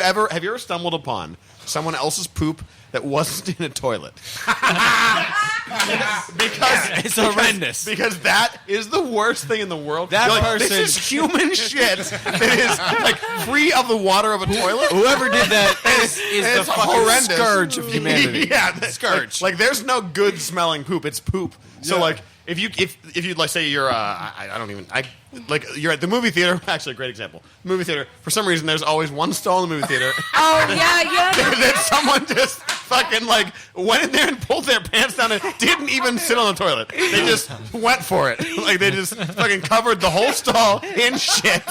Have you ever stumbled upon someone else's poop that wasn't in a toilet? It's horrendous. Because that is the worst thing in the world. That person, this is human shit that is like free of the water of a toilet. Whoever did that is the fucking horrendous scourge of humanity. Yeah, scourge. Like there's no good smelling poop. It's poop. So like if you like say you're you're at the movie theater. Actually, a great example. Movie theater. For some reason, there's always one stall in the movie theater. Oh yeah. That someone just fucking like went in there and pulled their pants down and didn't even sit on the toilet. They just went for it. Like they just fucking covered the whole stall in shit.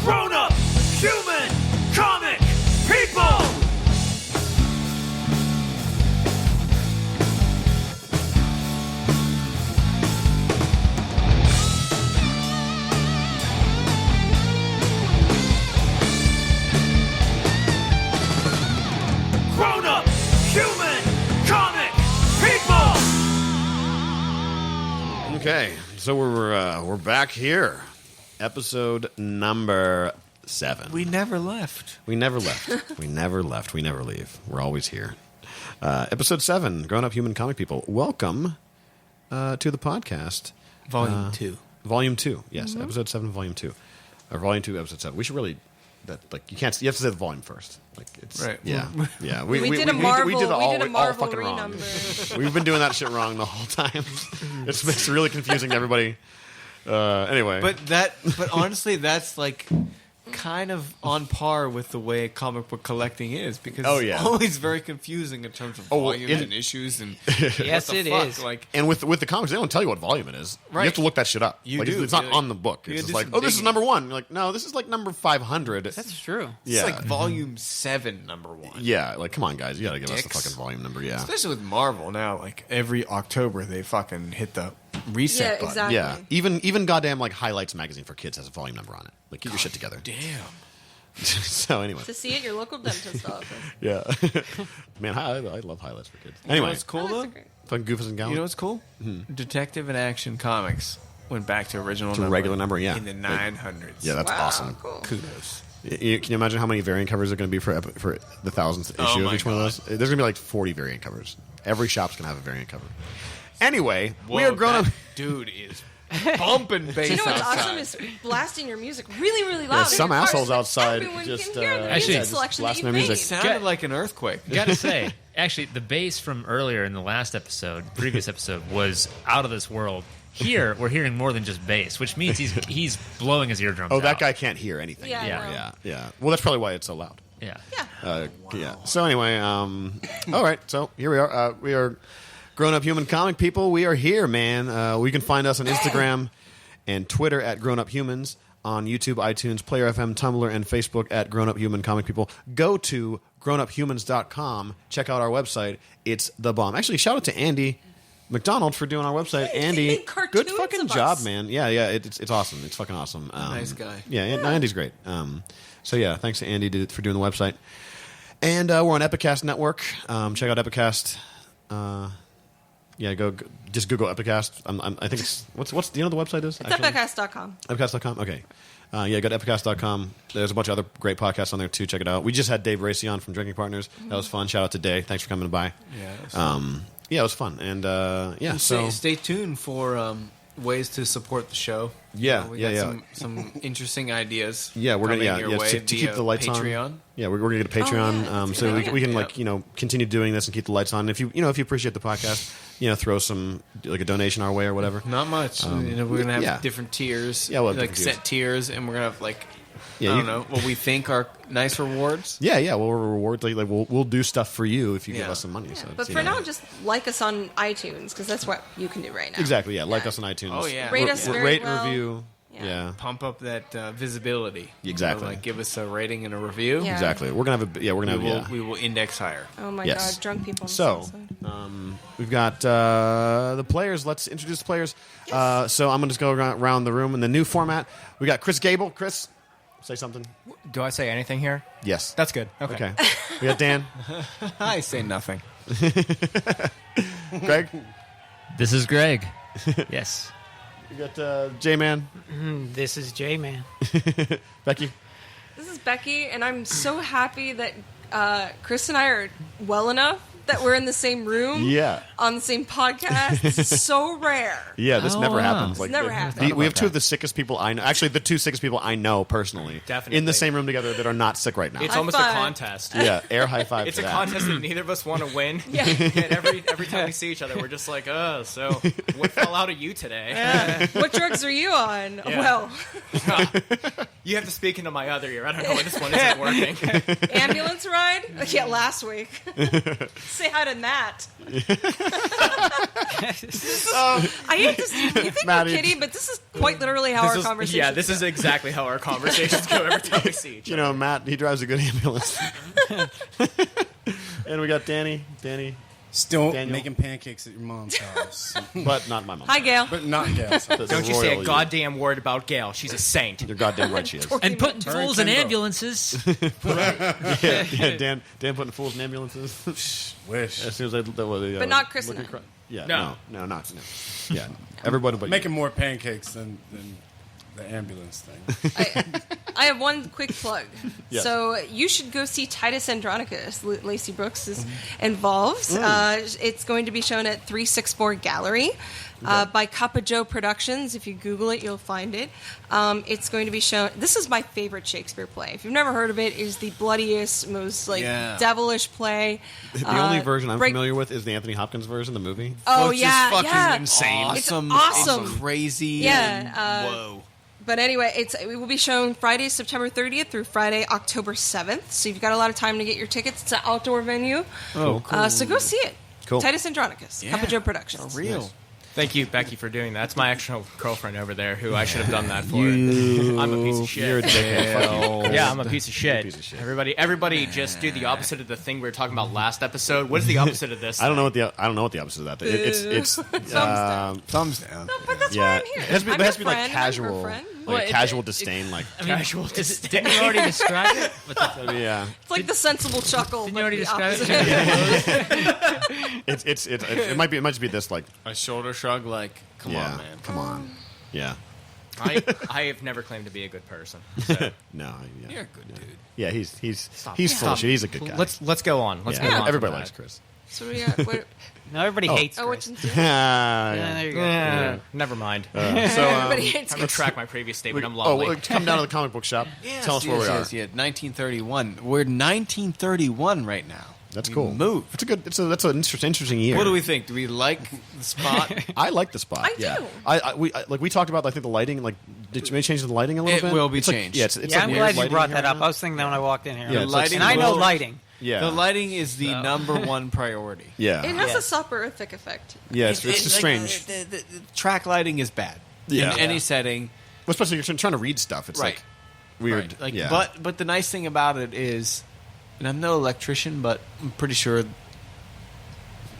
Grown up, human, comic, people! Grown up, human, comic, people! Okay, so we're back here. Episode number 7. We never left. We never left. We never left. We never leave. We're always here. Episode 7, Grown Up Human Comic People. Welcome to the podcast. Volume 2. Volume 2, yes. Episode 7, Volume 2. Or Volume 2, Episode 7. We should really... you have to say the volume first. Like it's right. Yeah. Yeah. We did a Marvel fucking wrong. renumber. We've been doing that shit wrong the whole time. It's really confusing to everybody. Anyway. But honestly, that's like kind of on par with the way comic book collecting is, because it's always very confusing in terms of volumes and issues and yes, it is. Like, and with the comics, they don't tell you what volume it is. Right. You have to look that shit up. You like, do. It's not on the book. It's just like, this is number 1. You're like, no, this is like number 500. That's true. Yeah. It's like volume 7, number 1. Yeah, like come on, guys, you gotta give us the fucking volume number. Yeah, especially with Marvel now. Like every October, they fucking hit the reset button. Exactly. Yeah, even goddamn like Highlights magazine for kids has a volume number on it. Like get your shit together. Damn. So anyway, To see it, your local dentist office. yeah, man, I love Highlights for kids. You know Anyway, what's cool Oh, though? that's great. fucking Goofus and Gallon. You know what's cool? Detective and Action Comics went back to original To number regular number, yeah. in the 900s. Yeah, that's Wow, awesome. Cool. Kudos. Can you imagine how many variant covers are going to be for the 1000th issue of my each one of those? There's going to be like 40 variant covers. Every shop's going to have a variant cover. Anyway, we are grown up. Dude is bumping bass You know what's outside. awesome is blasting your music really, really loud. Yeah, in some your car assholes so that outside everyone just, can hear the actually, music just selection that blasting you their made. music. Sounded like an earthquake. Gotta say, actually, the bass from earlier in the previous episode, was out of this world. Here, we're hearing more than just bass, which means he's blowing his eardrums Oh, that out. guy can't hear anything. Yeah, I Yeah. know. Yeah. Well, that's probably why it's so loud. Yeah. Yeah. Yeah. So anyway, all right. So here we are. We are Grown Up Human Comic People. We are here, man. We can find us on Instagram and Twitter at Grown Up Humans, on YouTube, iTunes, Player FM, Tumblr, and Facebook at Grown Up Human Comic People. Go to grownuphumans.com. Check out our website. It's the bomb. Actually, shout out to Andy McDonald for doing our website. Hey, Andy, they made cartoons good fucking of job, us. man. Yeah, it's awesome. It's fucking awesome. Nice guy. Yeah, Andy's great. So yeah, thanks to Andy for doing the website. And we're on Epicast Network. Check out Epicast. Yeah, just Google Epicast. I think it's what's do you know what the website is? It's epicast.com. Epicast.com. Okay. Yeah, go to epicast.com. There's a bunch of other great podcasts on there too. Check it out. We just had Dave Racy on from Drinking Partners. That was fun. Shout out to Dave. Thanks for coming by. Yeah. Yeah, it was fun. And yeah, so stay tuned for ways to support the show. Yeah, we got yeah. some interesting ideas. Yeah, we're gonna coming your way to keep the lights Patreon. on. Yeah, we're gonna get a Patreon, that's so great. we can Yeah. continue doing this and keep the lights on. If you appreciate the podcast, throw some like a donation our way or whatever. Not much. We're gonna have yeah. different tiers. Yeah, we'll have like different set tiers, and we're gonna have like Yeah, I you- don't know what we think are nice rewards. Yeah, we'll reward like we'll do stuff for you if you give Yeah. us some money. Yeah, So but it's, for now, just like us on iTunes, because that's what you can do right now. exactly, yeah, like us on iTunes. Oh, yeah. Rate us very rate, well. review. Yeah. Yeah. Pump up that visibility. Exactly. Like give us a rating and a review. Yeah. Exactly. We're gonna have We will index higher. Oh my Yes. God, drunk people. On So, this episode. we've got the players. Let's introduce the players. So I'm going to just go around the room in the new format. We got Chris Gable. Chris, say something. Do I say anything here? Yes. That's good. Okay. Okay. We got Dan. I say nothing. Greg. This is Greg. Yes. We got J-Man. This is J-Man. Becky. This is Becky, and I'm so happy that Chris and I are well enough that we're in the same room, on the same podcast. This is so rare. Yeah, this never happens. Like, never happens. We have two of the sickest people I know. Actually, the two sickest people I know personally, definitely in the same room together that are not sick right now. It's almost a contest. Yeah, air high five. It's a contest that neither of us want to win. Yeah. And every time we see each other, we're just like, oh, so what fell out of you today? What drugs are you on? Yeah. Well, you have to speak into my other ear. I don't know why this one isn't working. ambulance ride? Yeah, last week. Say hi to Matt. I hate to. You think Maddie. we're kidding, but this is quite literally how our conversation. Yeah, this is exactly how our conversations go every time we see each other. You know, Matt, he drives a good ambulance. And we got Danny. Still Daniel. making pancakes at your mom's house. But not my mom. Hi, Gail. But not Gail's house. Don't you say a goddamn word about Gail. She's a saint. You're goddamn right she is. And putting fools in ambulances. Yeah, Dan putting fools in ambulances. Wish. As soon as But not Chris and I. Yeah, No. no. Yeah, everybody but Making more pancakes than the ambulance thing. I have one quick plug. Yes. So you should go see Titus Andronicus. Lacey Brooks is involved. It's going to be shown at 364 Gallery by Cup of Joe Productions. If you Google it, you'll find it. It's going to be shown. This is my favorite Shakespeare play. If you've never heard of it, it is the bloodiest, most devilish play. The only version I'm familiar with is the Anthony Hopkins version, the movie. Oh, Which yeah, is fucking yeah. insane. Awesome. It's awesome. It's crazy. Yeah. Whoa. But anyway, it will be shown Friday, September 30th through Friday, October 7th. So you've got a lot of time to get your tickets. It's an outdoor venue. Oh, cool. So go see it. Cool. Titus Andronicus, Cup of Joe Productions. Real. Nice. Thank you, Becky, for doing that. That's my actual girlfriend over there who I should have done that for. I'm a piece of shit. You're a dickhead. Yeah, I'm a piece of shit. Piece of shit. Everybody, just do the opposite of the thing we were talking about last episode. What is the opposite of this? I don't know what the opposite of that. It's Thumbs down. No, but that's yeah. why I'm here. It has to be, I'm it has to your be like friend. I'm your casual, friend. like casual disdain, like Casual. Didn't you already describe it? yeah. It's like the sensible chuckle. Didn't but you already the describe opposite. it? It might just be this like A shoulder shrug, like, come on, man. come on, yeah. I have never claimed to be a good person. So. No, yeah. You're a good dude. Yeah, he's full of shit. He's a good guy. Let's go on. Let's go on. Everybody from likes that. Chris. So we got, what, No, everybody hates oh, Chris. what's in Yeah. There you go. Never mind. So Everybody hates I'm gonna track my previous statement. I'm oh, lovely. well, come down to the comic book shop. Tell us where we are. Yes, 1931. We're 1931 right now. That's We cool. moved. It's a good. That's an interesting year. What do we think? Do we like the spot? I like the spot. I yeah. do. We talked about I think the lighting. Like, did you maybe change the lighting a little It bit? will be It's like- changed. yeah, it's Yeah, like I'm weird glad you lighting brought here that up. now. I was thinking that when I walked in here. Yeah, it's like lighting and I know will- lighting. Yeah. The lighting is the number one priority. Yeah. It has Yeah. a soporific effect. Yeah. It's just like, strange. The track lighting is bad. Yeah. In any setting. Well, especially you're trying to read stuff. It's Right. like weird. Right. Like, yeah. but the nice thing about it is, and I'm no electrician, but I'm pretty sure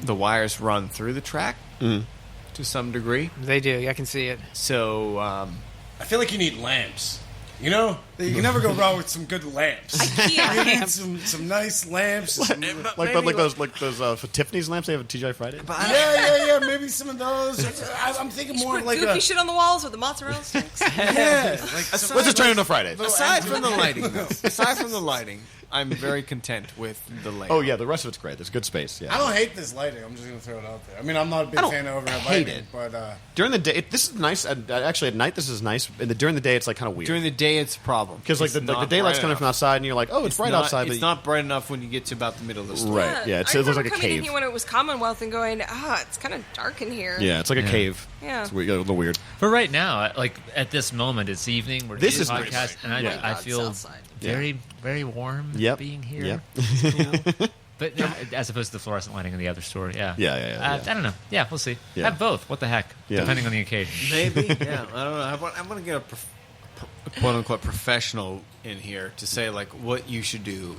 the wires run through the track to some degree. They do. I can see it. So I feel like you need lamps. You know, you can never go wrong with some good lamps. You need some nice lamps. Some, like those for Tiffany's lamps they have at TGI Friday. yeah. Maybe some of those. I'm thinking more Put like goofy a. shit on the walls with the mozzarella sticks. Yeah, like some, Let's just turn it into Friday. aside from the lighting, aside from the lighting, I'm very content with the layout. Oh yeah, the rest of it's great. There's good space. Yeah. I don't hate this lighting. I'm just gonna throw it out there. I mean, I'm not a big fan of overhead hate lighting, it. but During the day, this is nice. Actually, at night this is nice. During the day, it's like kind of weird. During the day, it's a problem Because like It's the not daylight's bright coming enough. from outside, and you're like, oh, it's bright not, outside. It's but not bright enough when you get to about the middle of the store. right. Yeah, it I looks like remember a coming in cave. here when it was Commonwealth and going, it's kind of dark in here. Yeah, it's like a cave. Yeah. It's weird, a little weird. But right now, like at this moment, it's evening. We're This doing is a nice. podcast, and Yeah. I feel Southside. very, very warm Yep. being here. Yep. You know? But as opposed to the fluorescent lighting in the other store, yeah. Yeah. I don't know. Yeah, we'll see. Yeah. Have both. What the heck? Yeah. Depending on the occasion. Maybe, yeah. I don't know. I want to get a quote unquote professional in here to say like what you should do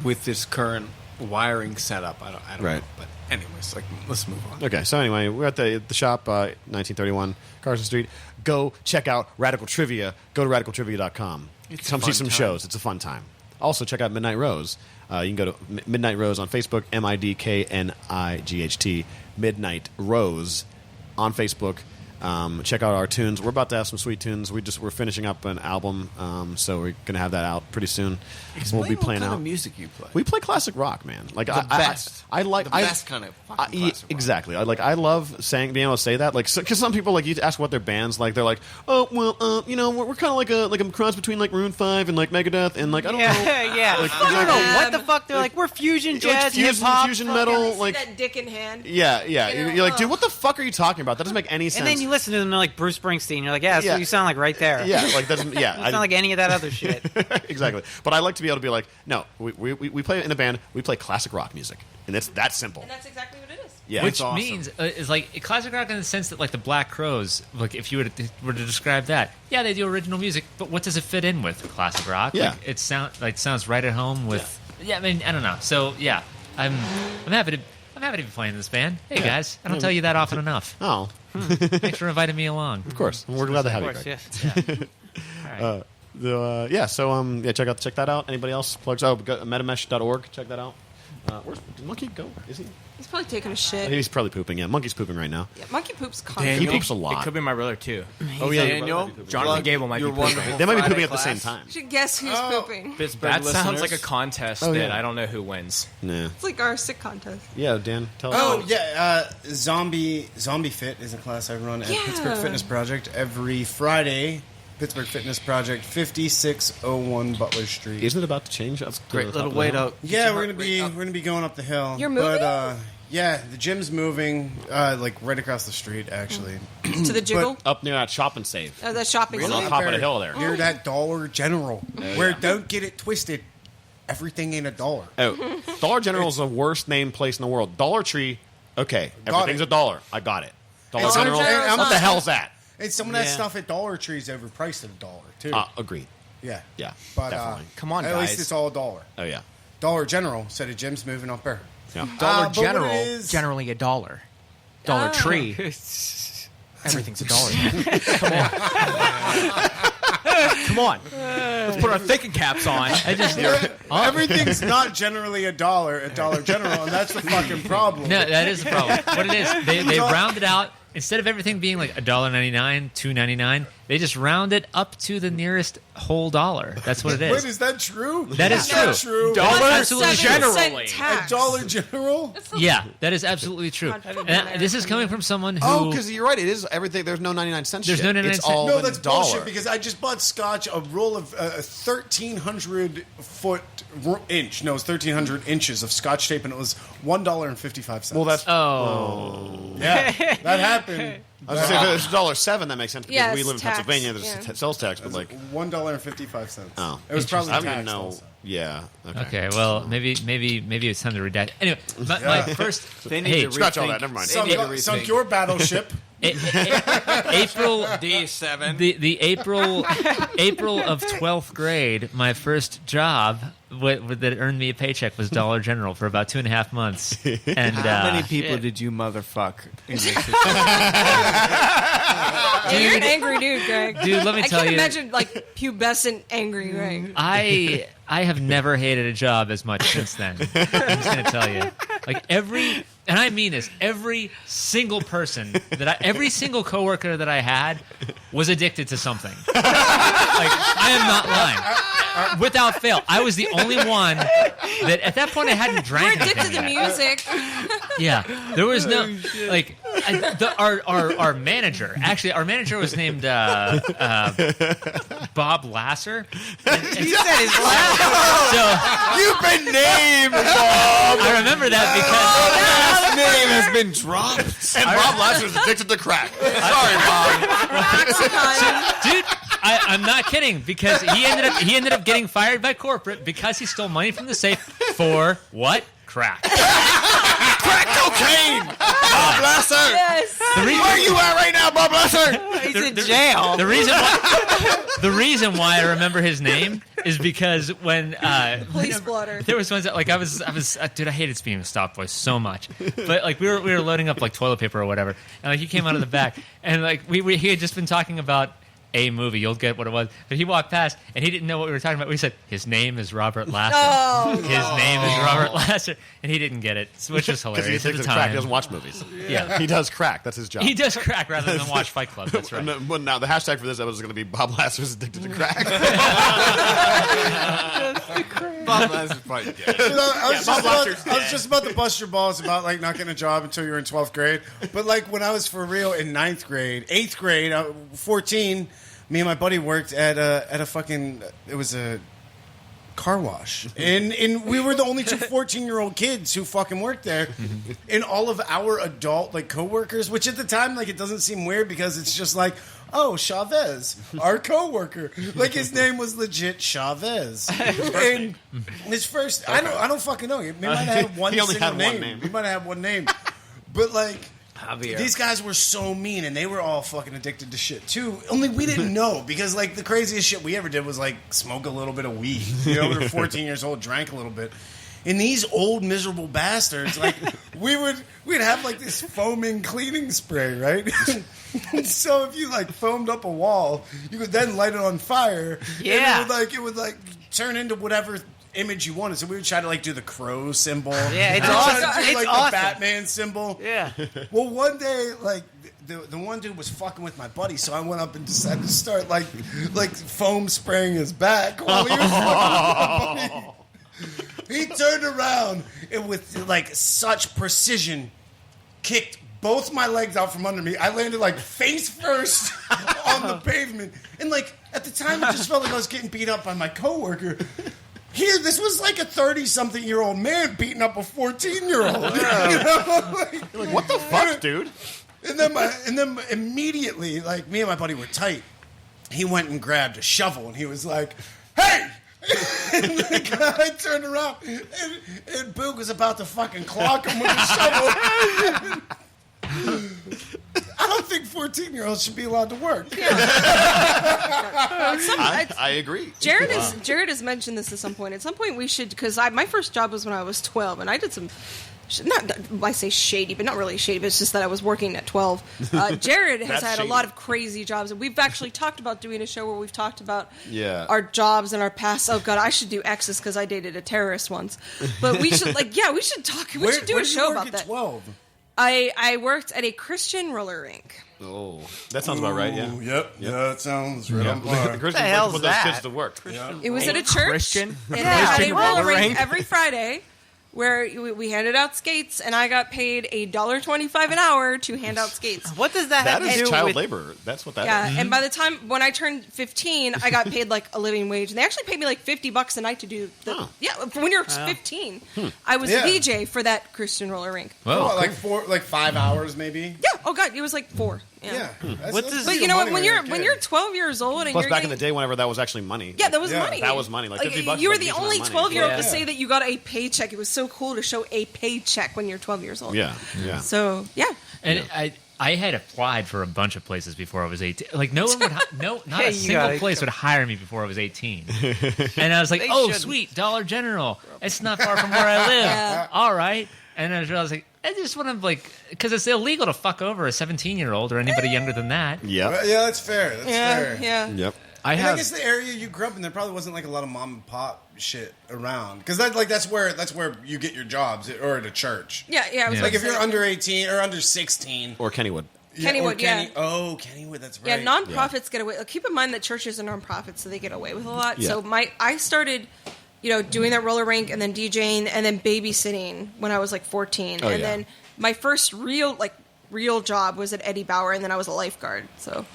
with this current wiring setup. I don't Right. know. But anyways, like let's move on. Okay, so anyway, we're at the shop, 1931 Carson Street. Go check out Radical Trivia. Go to radicaltrivia.com. It's a Come see fun some time. shows. It's a fun time. Also, check out Midnight Rose. You can go to Midnight Rose on Facebook, MIDKNIGHT, Midnight Rose on Facebook. Check out our tunes. We're about to have some sweet tunes. We're finishing up an album, so we're gonna have that out pretty soon. We'll be playing what kind out of music you play. We play classic rock, man. Like The best. I like the best kind of fucking classic rock. Exactly. I love being able to say that. Like, because some people like you ask what their bands like. They're like, oh well, we're kind of like a cross between like Maroon 5 and like Megadeth and like I don't know. Yeah. Like, I don't know what the fuck. They're like, we're fusion jazz, hip hop, fusion metal. Like that dick in hand. Yeah. You're like, dude, what the fuck are you talking about? That doesn't make any sense. And then you listen to them, they're like Bruce Springsteen. You're like, yeah, that's what you sound like right there. Yeah, like doesn't. Yeah, You sound like any of that other shit. Exactly. But I like to be able to be like, no, we play in a band. We play classic rock music, and it's that simple. And that's exactly what it is. Yeah, Which it's awesome. means is like classic rock in the sense that like the Black Crowes, like if you were to describe that, yeah, they do original music, but what does it fit in with classic rock? Yeah, like, it sounds right at home with. Yeah, I mean, I don't know. So yeah, I'm happy to be playing in this band. Hey guys, I don't tell you that often enough. Oh, thanks for inviting me along. Of course, we're glad to have you. Yes. All right. So check that out. Anybody else plugs? Oh, metamesh.org. Check that out. Where's did Monkey go? Is he? He's probably taking a shit. He's probably pooping. Yeah, Monkey's pooping right now. Yeah, monkey poops He constantly. poops a lot. It could be my brother too. Oh yeah, Daniel, Jonathan Gable might be Your pooping. wonderful they might be Friday pooping at the class. same time. You should guess who's pooping. Pittsburgh That sounds listeners. like a contest Oh, that yeah. I don't know who wins. Nah. It's like our sick contest. Yeah, Dan, tell us. Oh yeah, Zombie Fit is a class I run at Yeah. Pittsburgh Fitness Project every Friday. Pittsburgh Fitness Project, 5601 Butler Street. Isn't it about to change up? Great little way to. Yeah, we're gonna be going up the hill. You're moving? But, yeah, the gym's moving, like right across the street, actually. To the jiggle? Up near that shop and save. The shopping On center. top of the hill there. Near that Dollar General, where don't get it twisted, everything ain't a dollar. Oh, Dollar General is the worst named place in the world. Dollar Tree, okay, Got everything's it. a dollar. I got it. Dollar Dollar General, General's what the not- hell's that? And some of that Yeah. stuff at Dollar Tree is overpriced at $1 too. Agreed. Yeah, Yeah, but definitely. Come on, at guys. least it's all $1. Oh yeah, Dollar General said a gym's moving up there. yeah. Dollar but what General, it is- generally $1. Dollar Tree, everything's $1. Come on. Come on. Let's put our thinking caps on. I just Everything's not generally $1 at Dollar General, and that's the fucking problem. no, that is the problem. What it is, they round it out. Instead of everything being like $1.99, $2.99, they just round it up to the nearest whole dollar. That's what it is. Wait, is that true? That is That's true. not true. Dollar absolutely generally. At Dollar General? Yeah, that is absolutely true. And this is coming from someone who. Oh, because you're right. It is everything. There's no 99 cents. There's shit. no 99 It's cents. all No, in that's dollar. bullshit because I just bought scotch, a roll of 1,300 foot inch. No, it was 1,300 inches of scotch tape, and it was $1.55. Well, that's. Oh. yeah, that happened. I was going to say, if it's $1.07, that makes sense because Yeah, we it's live in tax, Pennsylvania. There's yeah. sales tax, but like. $1.55. Oh. It was probably I don't taxed even know. also. Yeah. Okay, well, maybe it's time to redact. Anyway, my first. They need hey, to Scratch all rethink- that. Never mind. They need to Sunk, sunk rethink. your battleship. April D7. the April of 12th grade, my first job that earned me a paycheck was Dollar General for about 2.5 months. And How many people shit. did you motherfuck in this situation? Yeah, you're an angry dude, Greg. Dude, let me I tell can't you, imagine like pubescent angry Greg. I have never hated a job as much since then. I'm just gonna tell you, like and I mean this, every single person every single coworker that I had was addicted to something. Like I am not lying, without fail. I was the only one that at that point I hadn't We're drank addicted anything to yet. music. Yeah, there was no like our manager. Actually, our manager was named Bob Lasser. And He said his last. so You've been named, Bob! I remember that Last name has been dropped. And Bob Lasser's addicted to crack. Sorry, Bob. dude, I'm not kidding because he ended up getting fired by corporate because he stole money from the safe for what? Crack. Crack cocaine! Bob Lasser! Yes. Where are you at right now, Bob Lasser? He's in jail. The reason why I remember his name is because when Police blotter. there was ones that, like I was dude, I hated being a stop boy so much, but like we were loading up like toilet paper or whatever, and like he came out of the back and like he had just been talking about a movie, you'll get what it was. But he walked past, and he didn't know what we were talking about. We said, his name is Robert Lasser. His name is Robert Lasser. And he didn't get it, which was hilarious Because he at the thinks time. crack. He doesn't watch movies. Yeah. He does crack. That's his job. He does crack rather than watch Fight Club. That's right. Well, now, the hashtag for this episode is going to be Bob Lasser's addicted to crack. Bob Lasser's probably dead. I was just about to bust your balls about like not getting a job until you were in 12th grade. But like when I was for real in 8th grade, 14, me and my buddy worked at a fucking, it was a car wash. And we were the only two 14-year-old kids who fucking worked there. And all of our adult like coworkers, which at the time like it doesn't seem weird because it's just like, oh, Chavez, our coworker. Like his name was legit Chavez. And his first, I don't fucking know. He might have had one He only single had name. one name. He might have had one name. But like, Javier. these guys were so mean, and they were all fucking addicted to shit too. Only we didn't know because like the craziest shit we ever did was like smoke a little bit of weed. You know, we were 14 years old, drank a little bit. And these old miserable bastards, like we'd have like this foaming cleaning spray, right? So if you like foamed up a wall, you could then light it on fire. Yeah. And it would turn into whatever image you wanted. So we would try to like do the crow symbol. Yeah, it's And awesome. try to do, It's like awesome. the Batman symbol. Yeah. Well, one day, like the one dude was fucking with my buddy, so I went up and decided to start like foam spraying his back while he was fucking with my buddy. He turned around and with like such precision kicked both my legs out from under me. I landed like face first on the pavement, and like at the time, it just felt like I was getting beat up by my coworker. Here, this was like a 30-something-year-old man beating up a 14-year-old. You know? You're like, what the fuck, dude? And then immediately, like me and my buddy were tight. He went and grabbed a shovel, and he was like, "Hey!" And the guy turned around, and Boog was about to fucking clock him with a shovel. I don't think 14-year-olds should be allowed to work. I agree. Jared has mentioned this at some point. At some point, we should, because my first job was when I was 12, and I did some. I say shady, but not really shady. But it's just that I was working at 12. Jared has had shady. a lot of crazy jobs, and we've actually talked about doing a show where we've talked about Yeah. our jobs and our past. Oh God, I should do X's because I dated a terrorist once. But we should we should talk. We should do Where a did show you work about at that. 12? I worked at a Christian roller rink. Oh, that sounds about right. Yeah. Ooh, yep. Yeah, that sounds right on The par. Christians hell's put those that? kids to work. It was at a church. Christian? It had a Christian roller roller rink rink? every Friday where we handed out skates, and I got paid $1.25 an hour to hand out skates. What does that, That have to is do child with? labor. That's what that is. Yeah, and by the time when I turned 15, I got paid like a living wage, and they actually paid me like $50 a night to do the. Oh. Yeah, when you're 15, I was Yeah. a DJ for that Christian roller rink. What, like 5 hours maybe? Yeah. Oh God, it was like 4. Yeah. What does- But you know what? When you're 12 years old and Plus, you're back in the getting, day, whenever that was actually money. yeah, that was Yeah, money. that was money. Like $50 you were was the like a only decent amount of money. 12-year-old to Yeah. say that you got a paycheck. It was so cool to show a paycheck when you're 12 years old. Yeah, yeah. So yeah. And I had applied for a bunch of places before I was 18. Like no one would, not Hey, a you single gotta- place would hire me before I was 18. And I was like, They oh, shouldn't. sweet, Dollar General. It's not far from where I live. Yeah. All right. And I was like, I just want to because it's illegal to fuck over a 17-year-old or anybody younger than that. Yep. Yeah, that's fair. That's fair. Yeah. Yep. I And I have. guess the area you grew up in, there probably wasn't like a lot of mom and pop shit around, because that's where you get your jobs, or at a church. Yeah. I was Yeah. Like about if to you're say. under 18 or under 16, Or Kennywood. Kennywood, or yeah. Oh, Kennywood, that's Yeah, right. nonprofits get away. Keep in mind that churches are nonprofits, so they get away with a lot. Yeah. So I started, doing that roller rink and then DJing and then babysitting when I was like 14, Oh, and yeah. then my first real job was at Eddie Bauer, and then I was a lifeguard. So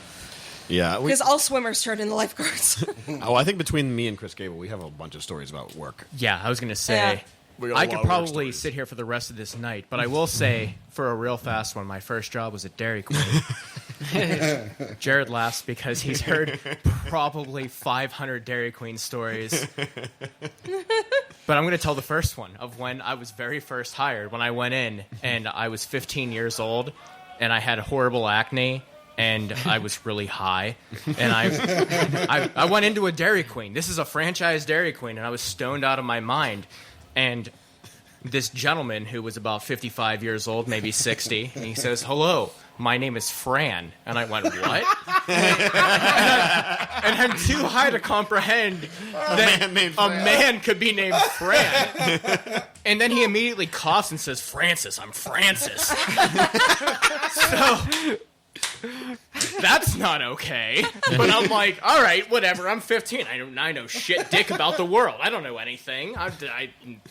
Yeah. because all swimmers turned into lifeguards. I think between me and Chris Gable, we have a bunch of stories about work. Yeah, I was going to say, Yeah. We got a I lot could of work probably stories. sit here for the rest of this night, but I will say, for a real fast one, my first job was at Dairy Queen. Jared laughs because he's heard probably 500 Dairy Queen stories. But I'm going to tell the first one of when I was very first hired, when I went in, and I was 15 years old, and I had horrible acne, and I was really high, and I went into a Dairy Queen. This is a franchise Dairy Queen, and I was stoned out of my mind. And this gentleman who was about 55 years old, maybe 60, and he says, "Hello, my name is Fran. And I went, what? and I'm too high to comprehend that a man could be named Fran. And then he immediately coughs and says, Francis, I'm Francis. So that's not okay. But I'm like, all right, whatever. I'm 15. I know shit dick about the world. I don't know anything. I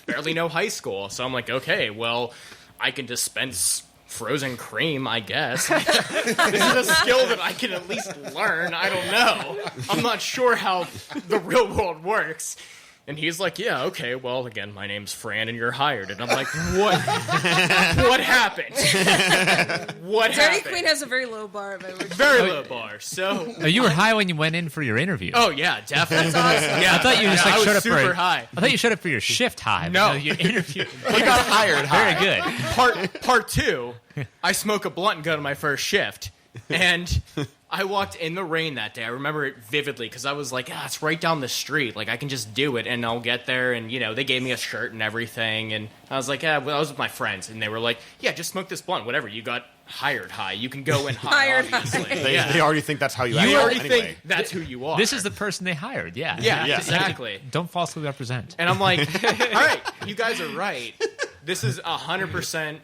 barely know high school. So I'm like, okay, well, I can dispense frozen cream, I guess. This is a skill that I can at least learn. I don't know. I'm not sure how the real world works. And he's like, yeah, okay, well, again, my name's Fran and you're hired. And I'm like, what? What happened? What Dairy happened? Queen has a very low bar. Very low bar. So you were high when you went in for your interview. Oh, yeah, definitely. That's awesome. Yeah, I thought you just like showed up super for high. I thought you showed up for your shift high. No. Your interview. You got hired high. Very good. Part two, I smoke a blunt and go to my first shift. And I walked in the rain that day. I remember it vividly because I was like, it's right down the street. Like, I can just do it and I'll get there. And, they gave me a shirt and everything. And I was like, well, I was with my friends. And they were like, yeah, just smoke this blunt. Whatever. You got hired high. You can go in high, Hired obviously. high. They already think that's how you You act already anyway. think that's who you are. This is the person they hired. Yeah. Yeah, exactly. Don't falsely represent. And I'm like, all right, you guys are right. This is 100%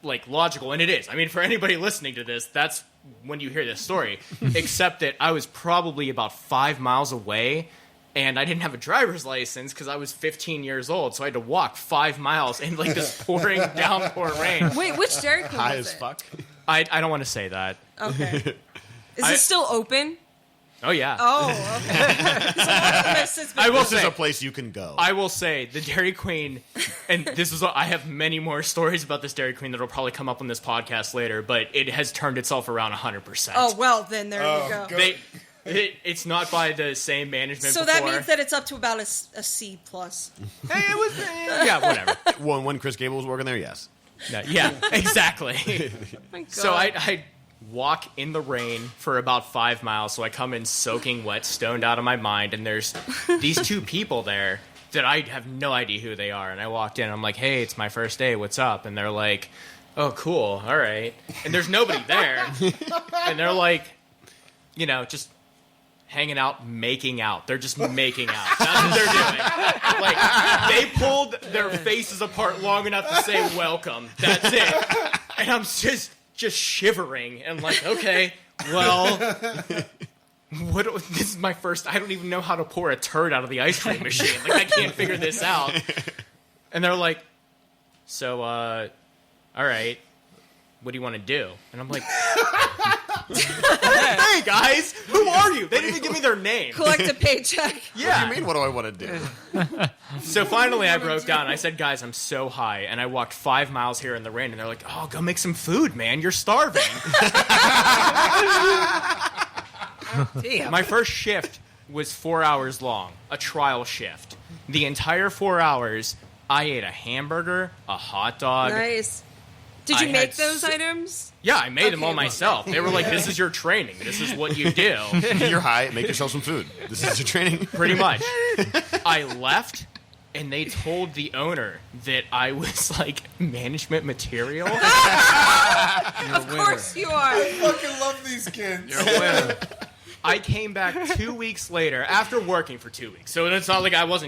like logical, and it is. I mean, for anybody listening to this, that's when you hear this story. Except that I was probably about 5 miles away, and I didn't have a driver's license because I was 15 years old, so I had to walk 5 miles in like this pouring downpour rain. Wait, which Dairy Queen High was as it? fuck. I don't want to say that. Okay. Is it still open? Oh yeah. Oh, okay. I will This is say a place you can go. I will say the Dairy Queen, and this is I have many more stories about this Dairy Queen that will probably come up on this podcast later, but it has turned itself around 100%. Oh, well, then there you go. It's not by the same management. So before. that means that it's up to about a C plus. Hey, it was yeah, whatever. When Chris Gable was working there, yes. Yeah, exactly. My God. So I walk in the rain for about 5 miles, so I come in soaking wet, stoned out of my mind, and there's these two people there that I have no idea who they are. And I walked in, and I'm like, hey, it's my first day, what's up? And they're like, oh, cool, all right. And there's nobody there. And they're like, just hanging out, making out. They're just making out. That's what they're doing. Like, they pulled their faces apart long enough to say welcome. That's it. And I'm just shivering and like, okay, well, this is my first, I don't even know how to pour a turd out of the ice cream machine. Like, I can't figure this out. And they're like, so, all right, what do you want to do? And I'm like, hey, guys, who are you? They didn't even give me their name. Collect a paycheck. Yeah. What do you mean, what do I want to do? So finally I broke down. I said, guys, I'm so high. And I walked 5 miles here in the rain. And they're like, oh, go make some food, man. You're starving. Damn. My first shift was 4 hours long, a trial shift. The entire 4 hours, I ate a hamburger, a hot dog. Nice. Did you make those items? Yeah, I made them all myself. They were like, this is your training. This is what you do. You're high, make yourself some food. This is your training. Pretty much. I left, and they told the owner that I was, like, management material. Of course you are. I fucking love these kids. You're a winner. I came back 2 weeks later after working for 2 weeks. So it's not like I was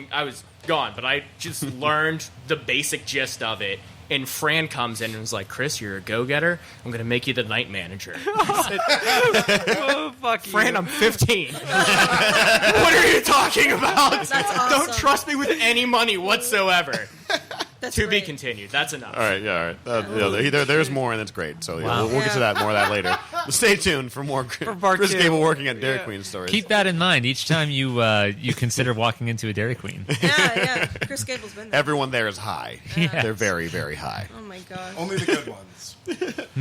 gone, but I just learned the basic gist of it. And Fran comes in and was like, Chris, you're a go-getter. I'm going to make you the night manager. I said, Oh, fuck you. Fran, I'm 15. What are you talking about? That's awesome. Don't trust me with any money whatsoever. That's To be great. continued. That's enough. All right, yeah, all right. There's more, and that's great. So Wow. we'll get to that more of that later. But stay tuned for more part Chris two. Gable working at Dairy Queen stories. Keep that in mind each time you consider walking into a Dairy Queen. Yeah. Chris Gable's been there. Everyone there is high. Yes. They're very, very high. Oh my God. Only the good ones.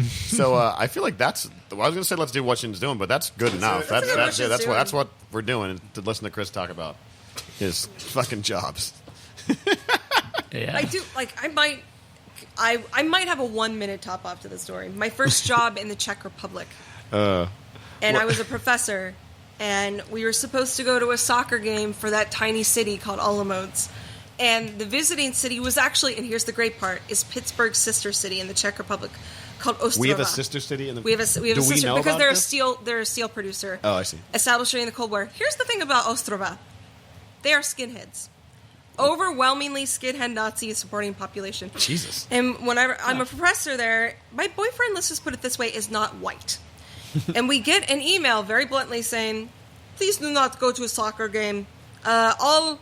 So I feel like that's. I was going to say let's do what Shin's doing, but that's good enough. That's That's good what Shin's That's doing. what we're doing to listen to Chris talk about his fucking jobs. Yeah. I do like. I might have a 1 minute top off to the story. My first job in the Czech Republic, and I was a professor, and we were supposed to go to a soccer game for that tiny city called Olomouc. And the visiting city was actually, and here's the great part, is Pittsburgh's sister city in the Czech Republic, called Ostrava. We have a sister city in the. We have a sister because they're a steel producer. Oh, I see. Established during the Cold War. Here's the thing about Ostrava: they are skinheads. Overwhelmingly skinhead Nazi supporting population. Jesus. And whenever I'm a professor there, my boyfriend, let's just put it this way, is not white. And we get an email very bluntly saying, please do not go to a soccer game. All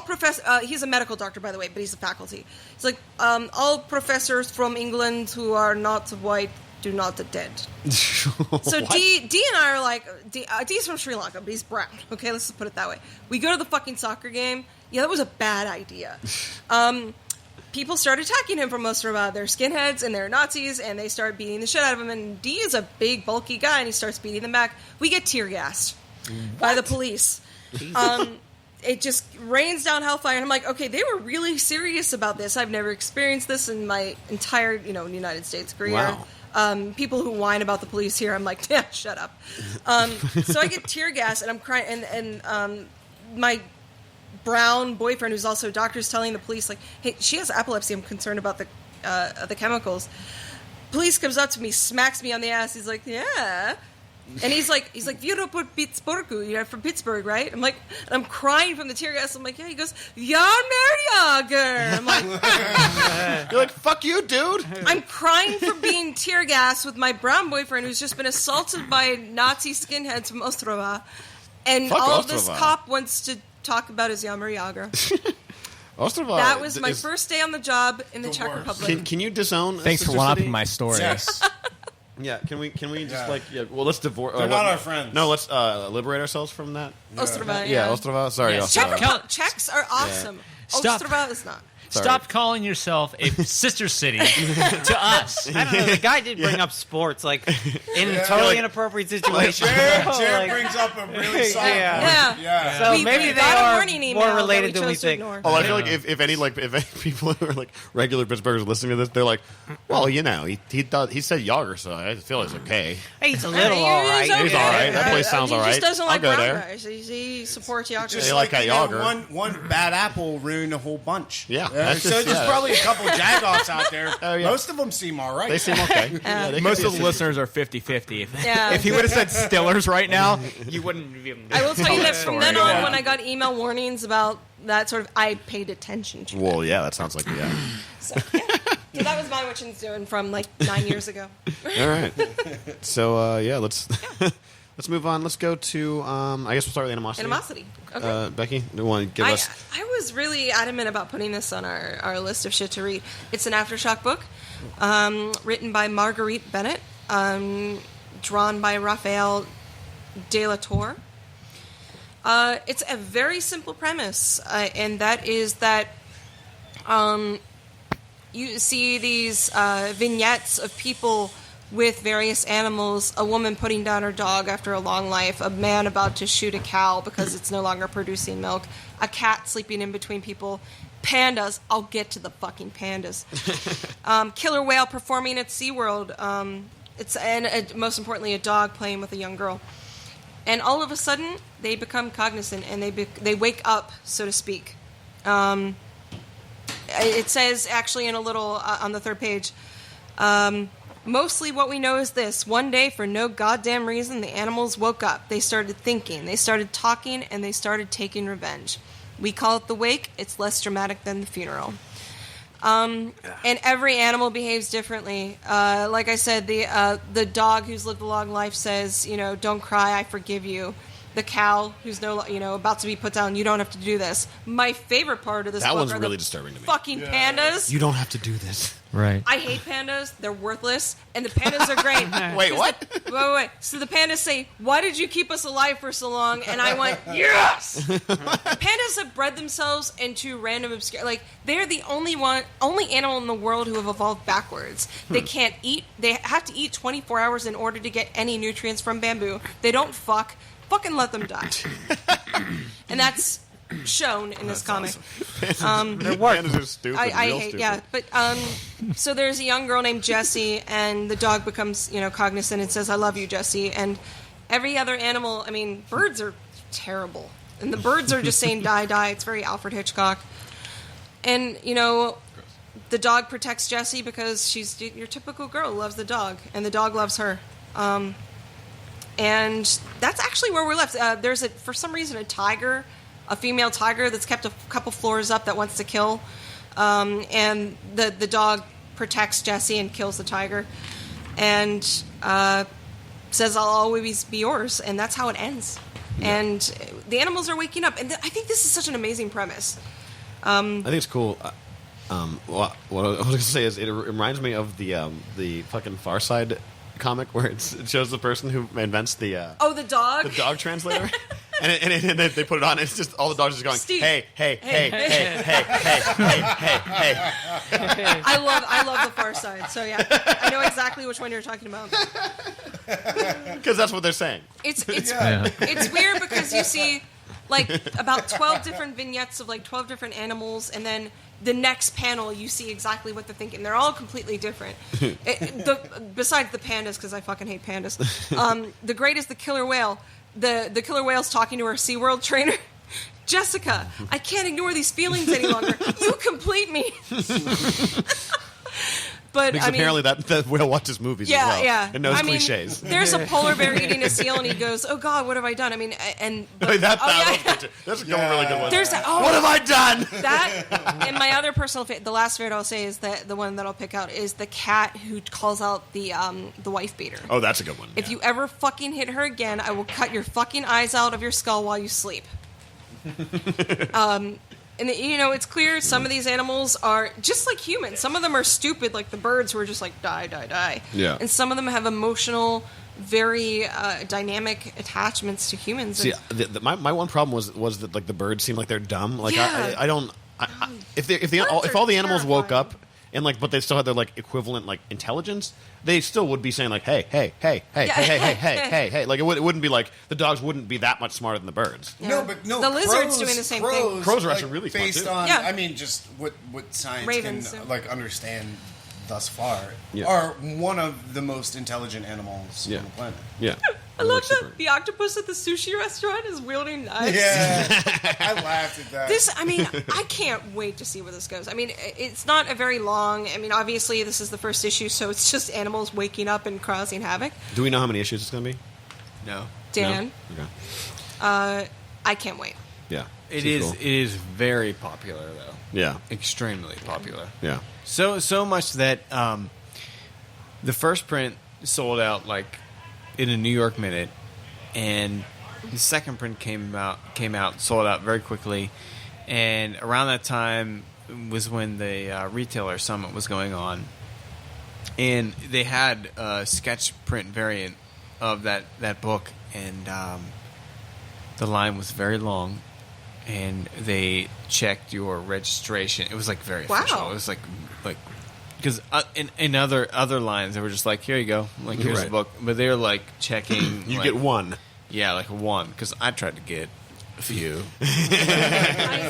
professors, he's a medical doctor, by the way, but he's a faculty. It's like, all professors from England who are not white do not attend. So D and I are like, D's from Sri Lanka, but he's brown. Okay, let's just put it that way. We go to the fucking soccer game. Yeah, that was a bad idea. People started attacking him from Ostrava. They're skinheads and they're Nazis, and they start beating the shit out of him. And D is a big, bulky guy, and he starts beating them back. We get tear gassed by the police. It just rains down hellfire, and I'm like, okay, they were really serious about this. I've never experienced this in my entire, United States career. Wow. People who whine about the police here, I'm like, yeah, shut up. So I get tear gas, and I'm crying, and my brown boyfriend, who's also a doctor, is telling the police, like, hey, she has epilepsy, I'm concerned about the chemicals. Police comes up to me, smacks me on the ass, he's like, yeah. And he's like, "Viro por Pittsburgh, you're from Pittsburgh, right?" I'm like, and I'm crying from the tear gas. I'm like, yeah. He goes, Yarmerjager. I'm like, you're like, fuck you, dude. I'm crying from being tear gassed with my brown boyfriend who's just been assaulted by Nazi skinheads from Ostrava, and Fuck all of Ostrava. this cop wants to talk about his Yarmerjager. Ostrava. That was my first day on the job in the Czech Republic. Can you disown? Thanks for one-upping my story. Yes. Yeah, can we just let's divorce. They're not our friends. No, let's liberate ourselves from that. Ostrava, Yeah, Ostrava. Sorry, Yeah, Ostrava. Czechs are awesome. Stop. Ostrava is not. Sorry. Stop calling yourself a sister city to us. I don't know. The guy did bring up sports, like in a totally inappropriate situation. Jared brings up a really solid point. Yeah. So We maybe they got a are warning email more related that we than we chose to think. ignore. Oh, I feel like if any people who are like regular Pittsburghers listening to this, they're like, well, he said Yager, so I feel it's okay. Hey, he's a little He's all right. okay. He's all right. That place sounds He all right. just doesn't like I'll go brown there. guys. He supports Yager. Just They like that Yager. one bad apple ruined a whole bunch. Yeah, So that's there's just- probably a couple jagoffs out there. Oh, yeah. Most of them seem all right. They seem okay. Yeah, they Most could of be the a listeners are 50-50. Yeah. If he would have said Stillers right now, you wouldn't even. I will tell you that from then on, Yeah. when I got email warnings about that sort of, I paid attention to Well, yeah, that sounds like yeah. So, yeah. So that was my Witchin's doing from like 9 years ago. All right. So let's move on. Let's go to I guess we'll start with animosity. Animosity. Okay. Becky, do you want to give us? I was really adamant about putting this on our list of shit to read. It's an Aftershock book, written by Marguerite Bennett, drawn by Raphael de la Tour. It's a very simple premise, and that is that you see these vignettes of people with various animals, a woman putting down her dog after a long life, a man about to shoot a cow because it's no longer producing milk, a cat sleeping in between people, pandas. I'll get to the fucking pandas. Killer whale performing at SeaWorld. Most importantly, a dog playing with a young girl. And all of a sudden, they become cognizant and they wake up, so to speak. It says, actually, in a little on the third page, mostly what we know is this. One day, for no goddamn reason, the animals woke up. They started thinking, they started talking, and they started taking revenge. We call it the wake. It's less dramatic than the funeral. And every animal behaves differently. Like I said, the dog who's lived a long life says, don't cry, I forgive you. The cow who's about to be put down, you don't have to do this. My favorite part of this That book one's are really the disturbing to me. fucking pandas. You don't have to do this. Right. I hate pandas. They're worthless. And the pandas are great. Wait, what? Wait. So the pandas say, why did you keep us alive for so long? And I went, yes! Pandas have bred themselves into random obscure... Like, they're the only animal in the world who have evolved backwards. They can't eat. They have to eat 24 hours in order to get any nutrients from bamboo. They don't fuck. Fucking let them die. And that's shown in this comic. Pandas are stupid. I real hate, stupid. yeah. But so there's a young girl named Jessie, and the dog becomes, cognizant and says, "I love you, Jessie." And every other animal, birds are terrible, and the birds are just saying, "Die, die." It's very Alfred Hitchcock. And the dog protects Jessie because she's your typical girl who loves the dog, and the dog loves her. And that's actually where we're left. There's for some reason a female tiger that's kept a couple floors up that wants to kill, and the dog protects Jessie and kills the tiger, and says, "I'll always be yours," and that's how it ends. Yeah. And the animals are waking up, and I think this is such an amazing premise. I think it's cool. What I was going to say is it reminds me of the fucking Far Side comic where it shows the person who invents the the dog translator. And they put it on, and it's just all the dogs just going, Steve. hey. I love the Far Side, so yeah, I know exactly which one you're talking about. Because that's what they're saying. It's weird because you see like about 12 different vignettes of like 12 different animals, and then the next panel you see exactly what they're thinking. They're all completely different. Besides the pandas, because I fucking hate pandas. The great is the killer whale. The killer whale's talking to her SeaWorld trainer. Jessica, I can't ignore these feelings any longer. You complete me. But because apparently that whale watches movies as well. Yeah. It knows cliches. There's a polar bear eating a seal, and he goes, "Oh God, what have I done?" I mean, that's a really good one. What have I done? That and my other personal favorite, the last favorite I'll say is the one that I'll pick out is the cat who calls out the wife beater. Oh, that's a good one. If you ever fucking hit her again, I will cut your fucking eyes out of your skull while you sleep. And it's clear some of these animals are just like humans. Some of them are stupid, like the birds who are just like die. Yeah. And some of them have emotional, very dynamic attachments to humans. See, my one problem was that like the birds seem like they're dumb. Like I don't. If all the animals woke up and but they still had their like equivalent like intelligence, they still would be saying like hey. Like it wouldn't be like the dogs wouldn't be that much smarter than the birds. Yeah. The lizards doing the same thing. Crows are actually really smart based too. on Yeah. just what science Ravens, can understand thus far Yeah. are one of the most intelligent animals on the planet. Yeah. I love that the octopus at the sushi restaurant is wielding knives. Yeah, I laughed at that. I can't wait to see where this goes. I mean, it's not a very long. I mean, obviously, this is the first issue, so it's just animals waking up and causing havoc. Do we know how many issues it's going to be? No. Dan? No? Okay. I can't wait. Yeah. It is. Cool. It is very popular, though. Yeah. Extremely popular. Yeah. So much that the first print sold out like in a New York minute, and the second print came out, sold out very quickly, and around that time was when the retailer summit was going on, and they had a sketch print variant of that book, and the line was very long, and they checked your registration. It was like very official. It was like because in other lines they were just like, here you go, like here's the book, but they were like checking. You get one. Yeah, like one, because I tried to get a few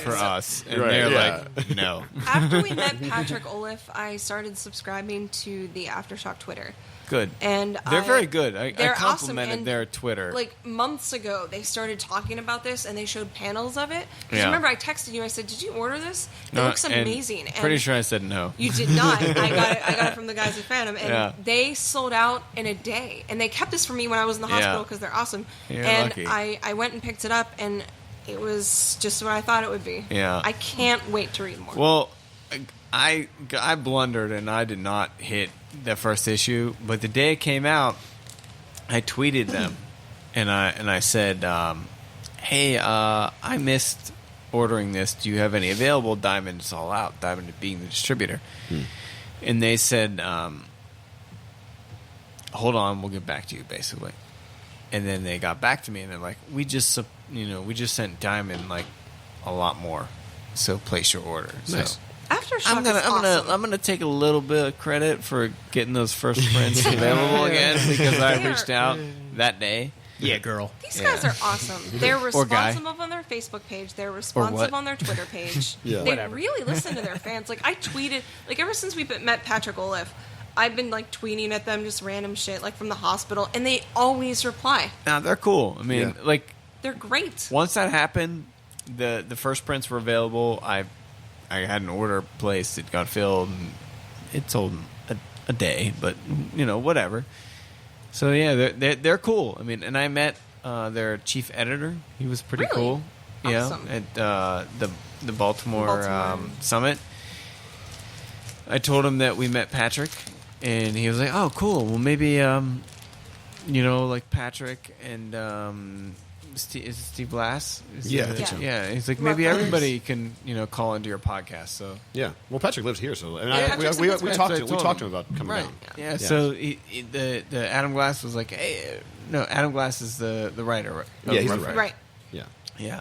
for us, and they're like, no. After we met Patrick Olaf, I started subscribing to the Aftershock Twitter. Good. And they're very good. I complimented awesome. their Twitter. Like months ago, they started talking about this, and they showed panels of it. Because remember, I texted you. I said, "Did you order this? It looks amazing." And pretty sure I said no. You did not. I got it from the guys at Phantom, and they sold out in a day. And they kept this for me when I was in the hospital because they're awesome. You're and lucky. I went and picked it up, and it was just what I thought it would be. Yeah. I can't wait to read more. Well, I blundered and I did not hit the first issue, but the day it came out, I tweeted them and I said, "Hey, I missed ordering this. Do you have any available?" Diamond is all out. Diamond being the distributor, and they said, "Hold on, we'll get back to you." Basically, and then they got back to me and they're like, "We just sent Diamond like a lot more, so place your order." Nice. So, Aftershock is awesome. I'm gonna take a little bit of credit for getting those first prints available again because I reached out that day. Yeah, girl. These guys are awesome. They're responsive on their Facebook page. They're responsive on their Twitter page. They really listen to their fans. Like I tweeted, like ever since we met Patrick Olaf, I've been like tweeting at them just random shit, like from the hospital, and they always reply. Now they're cool. I mean, like they're great. Once that happened, the first prints were available. I I had an order placed. It got filled. And it sold a day, but whatever. So yeah, they're cool. I mean, and I met their chief editor. He was pretty cool. Awesome. Yeah, at the Baltimore. Summit. I told him that we met Patrick, and he was like, "Oh, cool. Well, maybe like Patrick and is it Steve Glass? Yeah. He's like, maybe everybody can call into your podcast." So yeah. Well, Patrick lives here, so we talked to him about coming down. Yeah. So the Adam Glass was like, "Hey, no, Adam Glass is the writer, right?" Yeah, he's the writer. Right. Yeah. Yeah.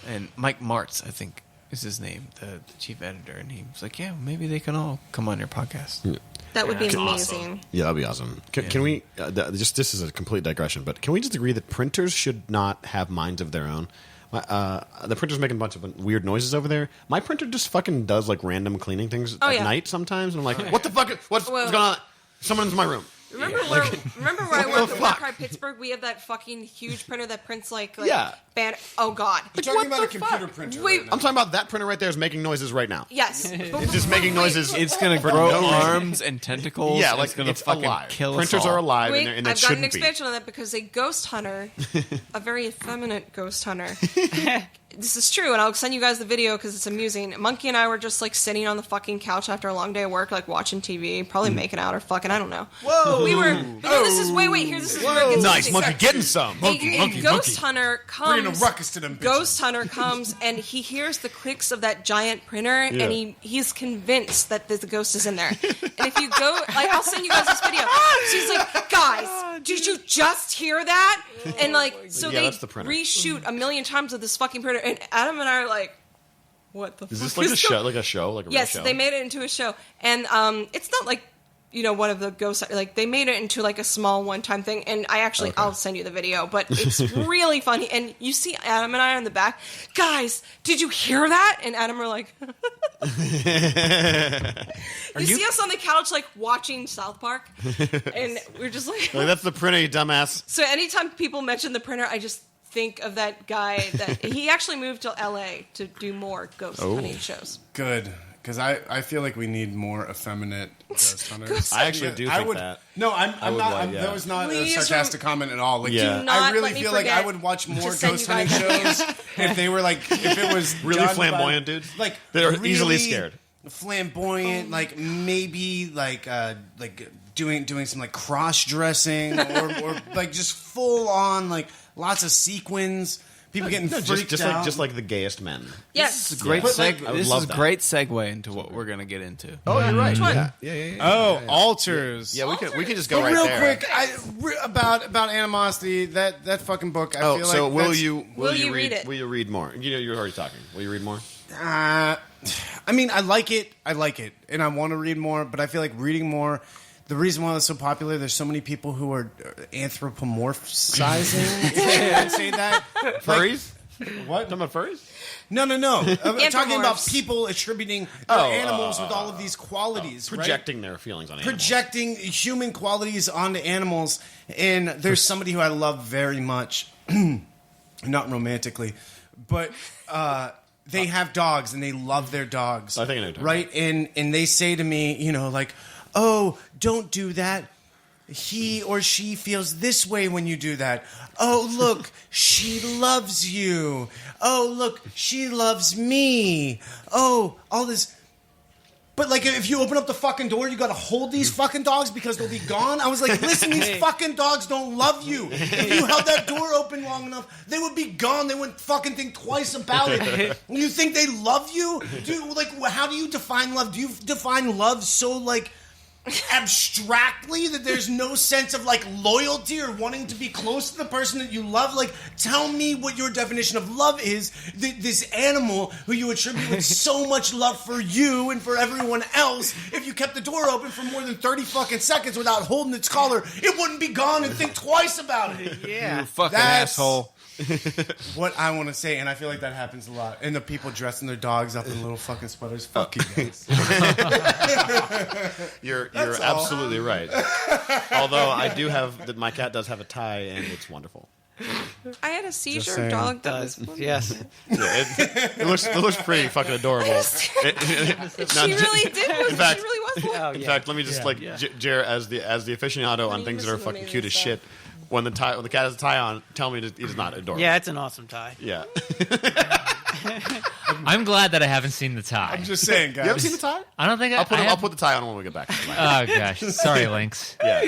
And Mike Martz, I think, is his name, the chief editor, and he was like, "Yeah, maybe they can all come on your podcast." Yeah. That would be amazing. Awesome. Yeah, that'd be awesome. Can we this is a complete digression, but can we just agree that printers should not have minds of their own? The printer's making a bunch of weird noises over there. My printer just fucking does like random cleaning things at night sometimes, and I'm like, what the fuck? What's going on? Someone's in my room. Remember where I worked at Warcry Pittsburgh? We have that fucking huge printer that prints like oh god. You're talking about a computer printer. Wait, I'm talking about that printer right there is making noises right now. Yes. It's just making noises. It's gonna grow arms and tentacles. Yeah, like it's fucking alive. Kill Printers are alive, Wait, and that I've got shouldn't an expansion on that because a ghost hunter, a very effeminate ghost hunter. This is true, and I'll send you guys the video because it's amusing. Monkey and I were just like sitting on the fucking couch after a long day of work, like watching TV, probably making out or fucking, I don't know. Whoa! But we were. But no, this is wait. Here, this is where it gets nice interesting. monkey getting some. A ghost hunter comes. Bringing a ruckus to them bitches. Ghost hunter comes and he hears the clicks of that giant printer, and he's convinced that the ghost is in there. And if you go, like, I'll send you guys this video. She's like, guys, did you just hear that? And like, so they reshoot a million times with this fucking printer, and Adam and I are like, what the fuck is this like a show? Like a show? Like a real show? Yes, they made it into a show, and it's not like one of the ghosts. Like they made it into like a small one-time thing, and I'll send you the video, but it's really funny. And you see Adam and I on the back, guys. Did you hear that? And Adam are like, you see us on the couch like watching South Park, and we're just like that's the printer, you dumbass. So anytime people mention the printer, I just think of that guy that he actually moved to LA to do more ghost hunting shows. Good. Because I feel like we need more effeminate ghost hunters. I actually do think that. No, I'm not. That was not a sarcastic comment at all. Like, I really feel like I would watch more ghost hunting shows if they were like, if it was really flamboyant dudes. Like they're really easily scared. Flamboyant, like maybe like doing some like cross dressing or like just full on like lots of sequins. People getting freaked out. Just like the gayest men. Yes. This is a great This is a great segue into what we're going to get into. Oh, you're right. Which one? Yeah. Altars. Yeah, we can just go but right real there. Quick, about animosity, that fucking book. I feel so like will you read it? Will you read more? You're already talking. Will you read more? I mean, I like it, and I want to read more. But I feel like reading more. The reason why it's so popular, there's so many people who are anthropomorphizing. I'd say that furries. What? Talking about furries? No. I'm talking about people attributing animals with all of these qualities, projecting their feelings on animals, projecting human qualities onto animals. And there's somebody who I love very much, not romantically, but they have dogs and they love their dogs. I think I know. Right, and they say to me, like, oh, don't do that. He or she feels this way when you do that. Oh, look, she loves you. Oh, look, she loves me. Oh, all this. But, like, if you open up the fucking door, you got to hold these fucking dogs because they'll be gone. I was like, listen, these fucking dogs don't love you. If you held that door open long enough, they would be gone. They wouldn't fucking think twice about it. You think they love you? Dude, like, how do you define love? Do you define love so, like, abstractly that there's no sense of like loyalty or wanting to be close to the person that you love? Like, tell me what your definition of love is. This animal who you attribute with so much love for you and for everyone else, if you kept the door open for more than 30 fucking seconds without holding its collar, it wouldn't be gone and think twice about it. Yeah, you fucking asshole. What I want to say, and I feel like that happens a lot. And the people dressing their dogs up in little fucking sweaters. Fuck you guys. You're absolutely right. Although I do have my cat does have a tie, and it's wonderful. I had a seizure saying. dog. That Does. was Yes. Yeah, it looks pretty fucking adorable. she really did. In fact, she really was. Oh, in yeah. fact, let me just Jared as the aficionado on you things that are missing the fucking main cute as stuff. shit. When the cat has a tie on, tell me it is not adorable. Yeah, it's an awesome tie. Yeah. I'm glad that I haven't seen the tie. I'm just saying, guys. You haven't seen the tie? I don't think I'll put the tie on when we get back. Oh gosh, sorry, Lynx. Yeah.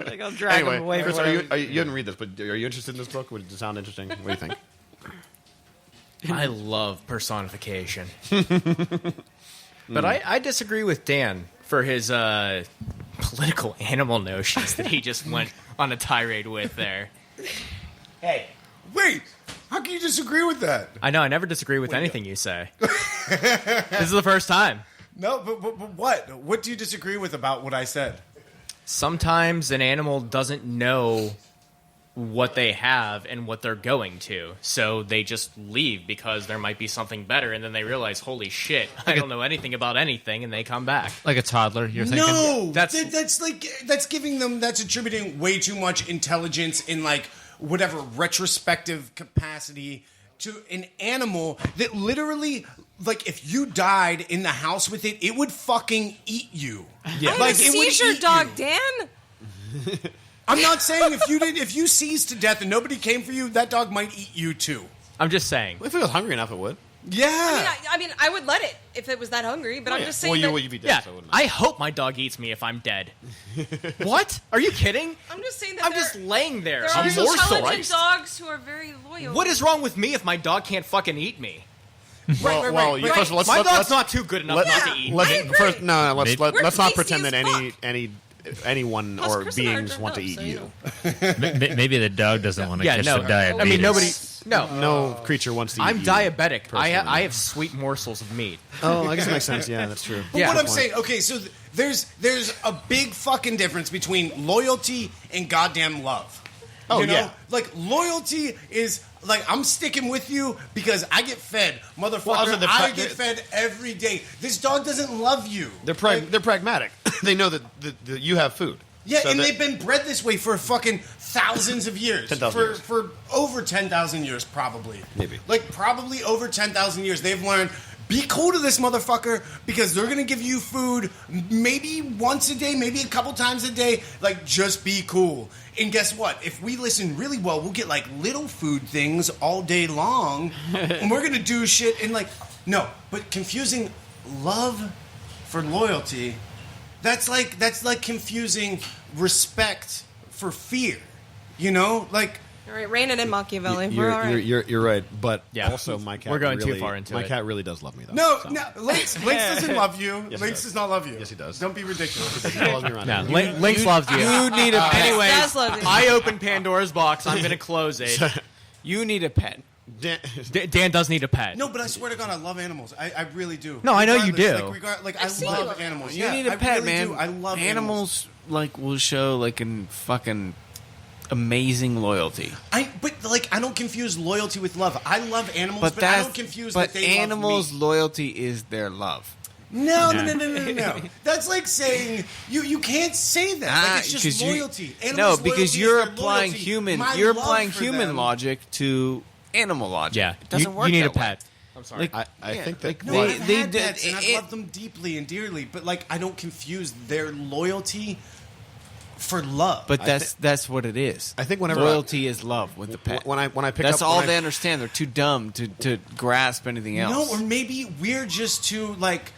Like, I'll drag Anyway, him away Chris, from you didn't read this, but are you interested in this book? Would it sound interesting? What do you think? I love personification. But I disagree with Dan for his political animal notions that he just went on a tirade with there. Hey. Wait, how can you disagree with that? I know, I never disagree with anything you say. This is the first time. No, but what? What do you disagree with about what I said? Sometimes an animal doesn't know what they have and what they're going to, so they just leave because there might be something better, and then they realize, holy shit, I don't know anything about anything, and they come back. Like a toddler, you're thinking? No, That's- that's giving them, that's attributing way too much intelligence in like whatever retrospective capacity to an animal that literally, like, if you died in the house with it, it would fucking eat you. I had Like, a it would seizure eat dog, you. Dan. I'm not saying if you seized to death and nobody came for you, that dog might eat you too. I'm just saying. If it was hungry enough, it would. Yeah. I mean, I would let it if it was that hungry, but I'm just saying Well, that. you'd be dead, Yeah, so it wouldn't I hope my dog eats me if I'm dead. What? Are you kidding? I'm just saying that I'm there- just laying there. There A are morsel. intelligent dogs who are very loyal. What is wrong with me if my dog can't fucking eat me? Well, first of all, My dog's not too good enough not to eat. I agree. Let's not We're pretend that tasty anyone Plus, or Chris and I are beings grown want to up, eat so you. Maybe the dog doesn't want to Yeah, catch no. the diabetes. I mean, nobody. No. No creature wants to eat I'm you. diabetic. personally. I have sweet morsels of meat. Oh, I guess that makes sense. Yeah, that's true. But Yeah. what Good I'm point. saying, okay, so there's a big fucking difference between loyalty and goddamn love. Oh, You know? yeah. Like, loyalty is, like, I'm sticking with you because I get fed. Motherfucker, also the I get fed every day. This dog doesn't love you. They're Like, they're pragmatic. They know that you have food. yeah, So and that- they've been bred this way for fucking thousands of years. 10,000 years. For over 10,000 years, probably. Maybe. Like, probably over 10,000 years. They've learned, be cool to this motherfucker because they're going to give you food maybe once a day, maybe a couple times a day. Like, just be cool. And guess what? If we listen really well, we'll get, like, little food things all day long. And we're going to do shit and, like, no. But confusing love for loyalty... That's like confusing respect for fear, you know? Like, All right, rein it in, Machiavelli. We're You're, all right. you're right, but Yeah. also my cat. We're going too really, far into my it. cat really does love me though. no, so. no, Lynx doesn't love you. Yes, he Lynx does. does not love you. Yes, he does. Don't be ridiculous. He loves me around No, here. Lynx loves you. You need a pet. Anyways, Does love you. I opened Pandora's box. I'm going to close it. You need a pet. Dan does need a pet. No, but I swear to God, I love animals. I really do. No, I know you Regardless, do. Like I I've seen you love love animals. You Yeah, need a I pet, really man. do. I love animals. Like will show like an fucking amazing loyalty. I don't confuse loyalty with love. I love animals, but I don't confuse that they animals' love me. loyalty is their love. No. That's like saying you can't say that. Like, it's just 'cause you- loyalty. No, Animals' because loyalty you're is their applying loyalty. human. My You're love applying for human them- logic to animal logic. Yeah, it doesn't work. You need that a pet. way. I'm sorry. Like, I think that No, I've had pets, and I love them deeply and dearly, but like I don't confuse their loyalty for love. But that's what it is. I think whenever loyalty is love with the pet. when I pick that's up all when they I, understand. They're too dumb to grasp anything else. No, or maybe we're just too like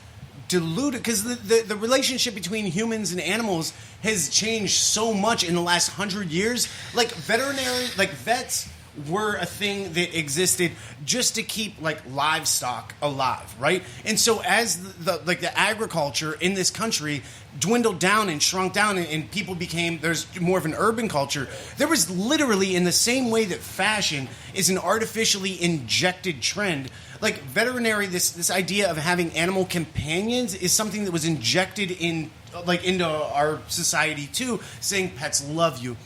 diluted because the relationship between humans and animals has changed so much in the last 100 years. Like vets were a thing that existed just to keep like livestock alive, right? And so as the agriculture in this country dwindled down and shrunk down and people there's more of an urban culture, there was literally, in the same way that fashion is an artificially injected trend, like veterinary, this idea of having animal companions is something that was injected into our society too, saying pets love you.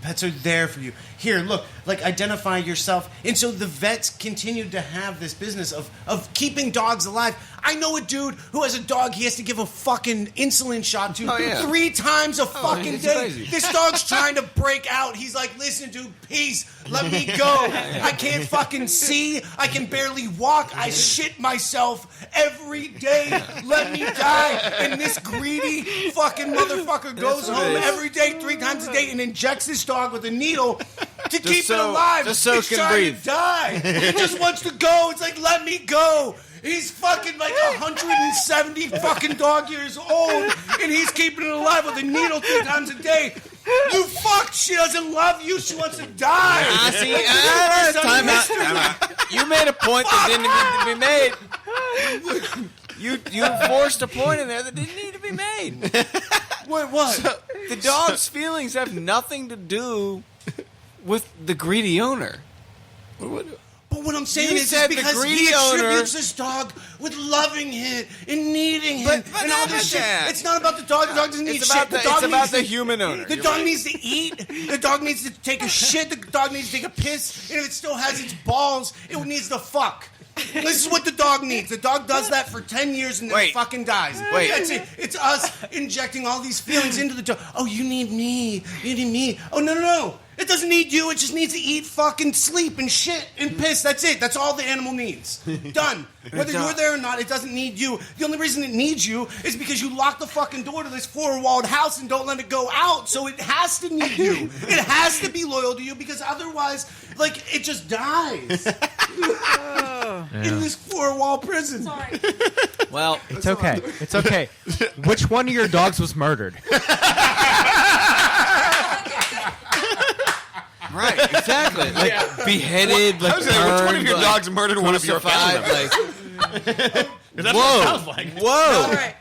Pets are there for you. Here, look, like identify yourself. And so the vets continued to have this business of keeping dogs alive. I know a dude who has a dog he has to give a fucking insulin shot to 3 times a fucking day. Crazy. This dog's trying to break out. He's like, listen, dude, peace. Let me go. I can't fucking see. I can barely walk. I shit myself every day. Let me die. And this greedy fucking motherfucker goes home every day 3 times a day and injects this dog with a needle to keep it alive. Just so it He's can trying breathe. to die. He just wants to go. It's like, let me go. He's fucking like 170 fucking dog years old, and he's keeping it alive with a needle 3 times a day. You fuck! She doesn't love you. She wants to die. Time out. You made a point that didn't need to be made. You forced a point in there that didn't need to be made. What? So, the dog's feelings have nothing to do with the greedy owner. But what I'm saying You is said because the greedy he owner- attributes this dog with loving him and needing him But and all this shit. that. It's not about the dog. The dog doesn't need It's shit. about The the- dog it's about needs the to- human owner. The You're dog right. needs to eat. The dog needs to take a shit. The dog needs to take a piss. And if it still has its balls, it needs to fuck. This is what the dog needs. The dog does that for 10 years and then it fucking dies. Wait. That's it. It's us injecting all these feelings into the dog. Oh, you need me. You need me. Oh, no. It doesn't need you. It just needs to eat, fucking sleep, and shit, and piss. That's it. That's all the animal needs. Done. Whether you're there or not, it doesn't need you. The only reason it needs you is because you lock the fucking door to this 4-walled house and don't let it go out. So it has to need you. It has to be loyal to you because otherwise, like, it just dies. In this 4-wall prison. Sorry. Well, It's okay. It's okay. Which one of your dogs was murdered? right, exactly. Like beheaded, like I was saying, which one of your burned, dogs murdered one of your family crucified, members? like, That's whoa, what it sounds like. whoa, All right.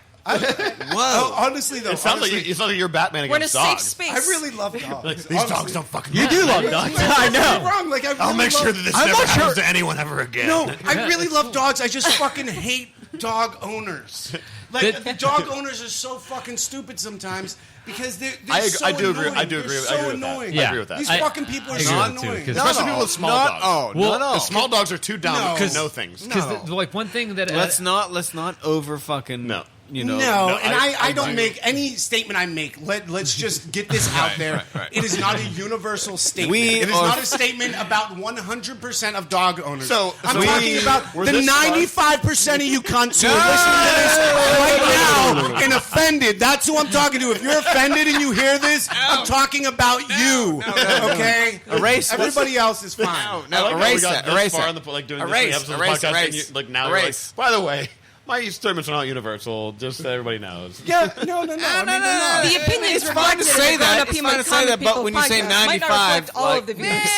whoa. Honestly, though, It sounds like you're Batman We're in a against safe dogs. space. I really love dogs. These dogs don't fucking. You do love dogs. I know. Wrong. Like, I really I'll make love- sure that this I'm never not sure- happens to anyone ever again. No, I really love dogs. I just fucking hate dog owners. Like, the dog owners are so fucking stupid sometimes because they're so I do agree. annoying. I do They're agree. so I agree with annoying. that. Yeah. I agree with that. These I fucking people are agree so with it, too, annoying. 'cause- Especially people with small dogs. No. The small dogs are too dumb No. to know things. Because like one thing that Let's not over fucking. No. You know. No, and I I don't agree. make any statement I make. Let's just get this out there. right. It is not a universal statement. We It is are- not a statement about 100% of dog owners. So I'm we- talking about we're the this far- 95% of you cunts who are listening to this right now and offended. That's who I'm talking to. If you're offended and you hear this, I'm talking about you. Okay? Erase this. Everybody else is fine. I like No, how we erase got that. this Erase far that. in the, like doing Erase, this episode of erase, the podcast, and erase. you, like now Erase. you're like, by the way, my statements are not universal. Just so everybody knows. Yeah, no. I mean, they're not. The opinions It's fine to reflected say in that. Grown Up It's Human fine to say Comic that, but People when you say podcast might not 95, reflect all of the views.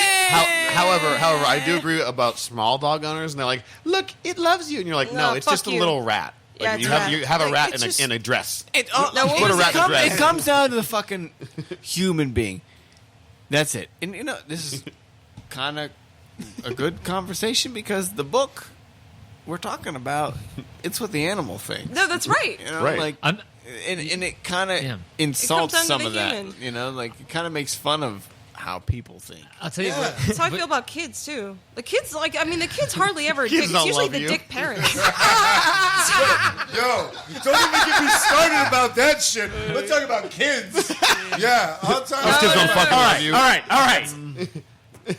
However, I do agree about small dog owners, and they're like, "Look, it loves you," and you're like, "No, No, it's fuck just a you. little rat." Like, Yeah, it's you a have rat. you have a Like, rat it's in just- in a dress. It, No, what put a was rat in a dress. it comes down to the fucking human being. That's it. And you know, this is kind of a good conversation because the book we're talking about, it's what the animal thinks. No, that's right. You know, Right. like, I'm- and it kind of Yeah. insults It comes down some to of the that. human. You know, like it kind of makes fun of how people think. I'll tell you what. That's how I feel about kids too. The kids, like, I mean, the kids hardly ever Kids dick. It's don't usually love the you. dick parents. Yo, don't even get me started about that shit. Let's talk about kids. Yeah, I'll talk Those kids don't fucking love you. All right.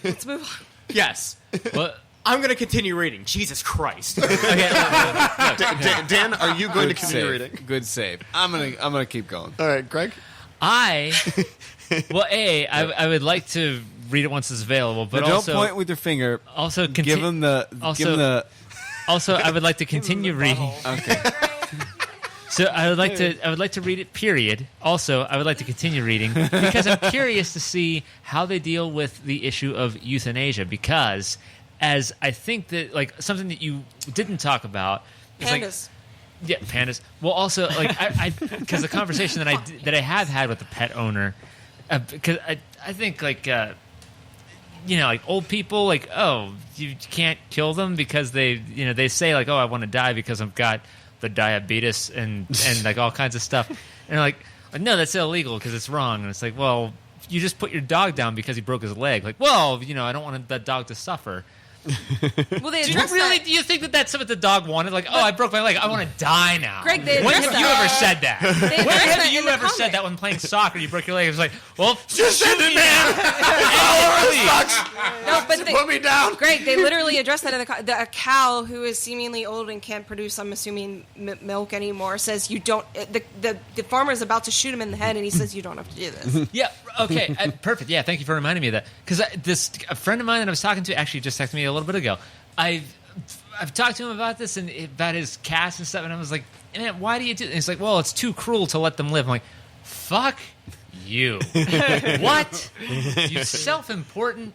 Let's move on. Yes. But I'm going to continue reading. Jesus Christ. okay, Dan, are you going to continue save. reading? Good save. I'm gonna keep going. All right, Greg. I would like to read it once it's available, but But don't also point with your finger. also Give him the. also- give him the. also I would like to continue reading. Okay. So I would like to read it. Period. Also, I would like to continue reading because I'm curious to see how they deal with the issue of euthanasia. Because as I think that like something that you didn't talk about is like Pandas. yeah, pandas. Well, also like I because the conversation that I have had with the pet owner because I think like. You know, like old people, like, oh, you can't kill them because they say like, oh, I want to die because I've got the diabetes and like all kinds of stuff. And they're like, no, that's illegal because it's wrong. And it's like, well, you just put your dog down because he broke his leg. Like, well, I don't want that dog to suffer. Well, they Do you address really? that. Do you think that that's what the dog wanted? Like, I broke my leg. I want to die now. Greg, they when address have you that. ever said that? They When address have that you in the ever said comic. that when playing soccer? You broke your leg. It was like, well, Just send it, man. No, but Put me down. Greg, they literally address that in a cow who is seemingly old and can't produce, I'm assuming, milk anymore, says you don't. The farmer is about to shoot him in the head, and he says you don't have to do this. Yeah. Okay. Perfect. Yeah. Thank you for reminding me of that. Because a friend of mine that I was talking to actually just texted me a little bit ago. I've talked to him about this and about his cast and stuff, and I was like, man, why do you do? And he's like, well, it's too cruel to let them live. I'm like, fuck you. What? You self-important.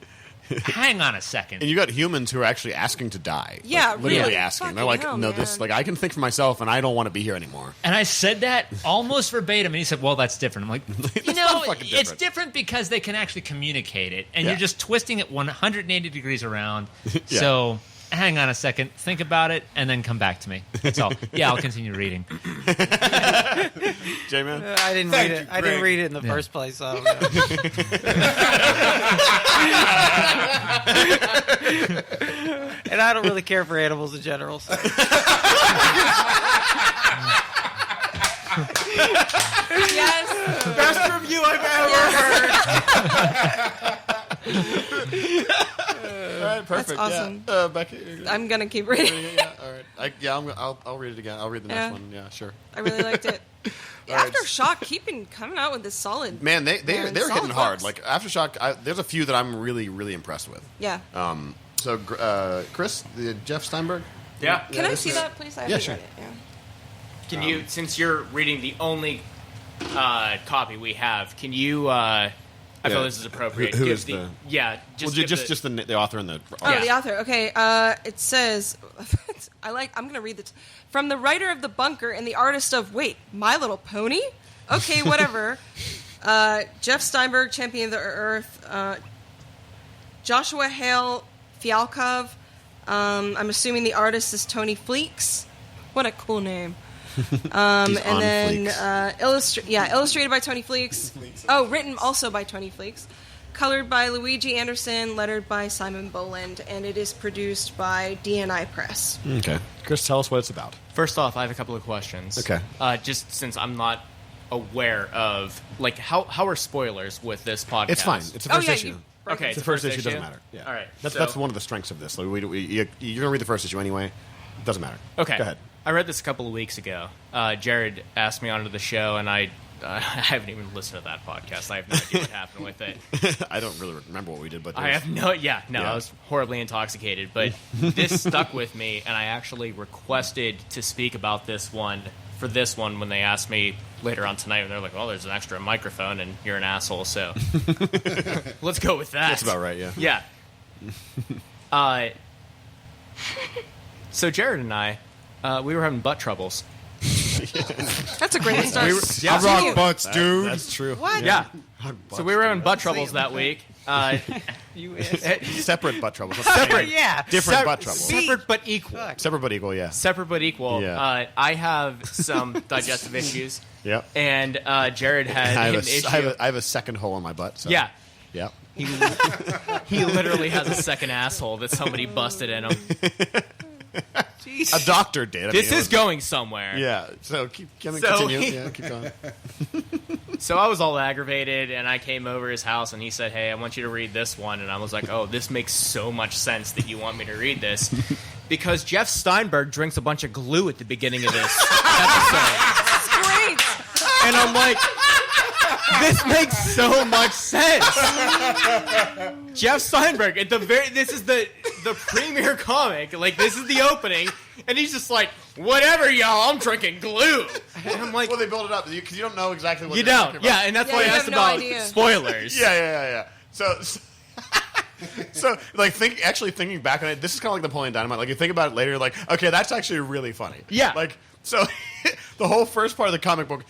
Hang on a second. And you got humans who are actually asking to die. Yeah, like, literally really. asking. They're Fucking like, hell, no, man. this. Like, I can think for myself, and I don't want to be here anymore. And I said that almost verbatim, and he said, well, that's different. I'm like, not fucking different. it's different because they can actually communicate it, and Yeah. you're just twisting it 180 degrees around. Yeah. So hang on a second, think about it, and then come back to me. That's all. Yeah, I'll continue reading. J-Man? I didn't read it. I didn't read it in the first place. So, and I don't really care for animals in general. So. Yes. Best review I've ever heard. All right, perfect. That's awesome. Yeah. Becky? I'm going to keep reading. Yeah, all right. I'll read it again. I'll read the next Yeah. one. Yeah, sure. I really liked it. right. Aftershock keeping coming out with this solid. Man, they're solid hitting hard. books. Like Aftershock, there's a few that I'm really, really impressed with. Yeah. So, Chris, Jeff Steinberg? Yeah. Can I see that, please? I haven't sure. read it. Yeah. Can you, since you're reading the only copy we have, can you? I feel this is appropriate. Who give is the? Yeah, Well, give just the author and the. Oh, Yeah. the author. Okay. It says, I'm going to read this. From the writer of The Bunker and the artist of, My Little Pony? Okay, whatever. Jeff Steinberg, Champion of the Earth. Joshua Hale Fialkov. I'm assuming the artist is Tony Fleeks. What a cool name. And then illustrated by Tony Fleeks. Oh, written also by Tony Fleeks. Colored by Luigi Anderson, lettered by Simon Boland, and it is produced by DNI Press. Okay. Chris, tell us what it's about. First off, I have a couple of questions. Okay. Just since I'm not aware of, like, how are spoilers with this podcast? It's fine. It's the first issue. Okay, It's the first issue. Doesn't matter. Yeah. All right. That's one of the strengths of this. Like, you're gonna read the first issue anyway. It doesn't matter. Okay. Go ahead. I read this a couple of weeks ago. Jared asked me onto the show, and I haven't even listened to that podcast. I have no idea what happened with it. I don't really remember what we did, but I have no. Yeah, no, Yeah. I was horribly intoxicated, but this stuck with me, and I actually requested to speak about this one for this one when they asked me later on tonight, and they're like, "Well, there's an extra microphone, and you're an asshole, so let's go with that." That's about right. Yeah. Yeah. So Jared and I, we were having butt troubles. That's a great start. I rock butts, dude. That's true. What? Yeah. So we were having butt troubles that week. Separate butt troubles. Separate. Yeah. Different butt troubles. Separate but equal. Separate but equal. Yeah. Separate but equal. Yeah. I have some digestive issues. Yep. And Jared had I have an issue. I have a second hole in my butt. So. Yeah. Yep. He literally has a second asshole that somebody busted in him. A doctor did. This is going somewhere. Yeah. So continue. Yeah. Keep going. So I was all aggravated, and I came over his house, and he said, "Hey, I want you to read this one." And I was like, "Oh, this makes so much sense that you want me to read this." Because Jeff Steinberg drinks a bunch of glue at the beginning of this episode. That's great. And I'm like, this makes so much sense. Jeff Steinberg, this is the premiere comic. Like, this is the opening, and he's just like, whatever, y'all, I'm drinking glue. And I'm like, Well, they build it up because you don't know exactly what you they're don't. talking about. Yeah, and that's Yeah, why I you asked have no about idea. spoilers. Yeah. So, like, thinking back on it, this is kind of like Napoleon Dynamite. Like, you think about it later, like, okay, that's actually really funny. Yeah. Like, so the whole first part of the comic book,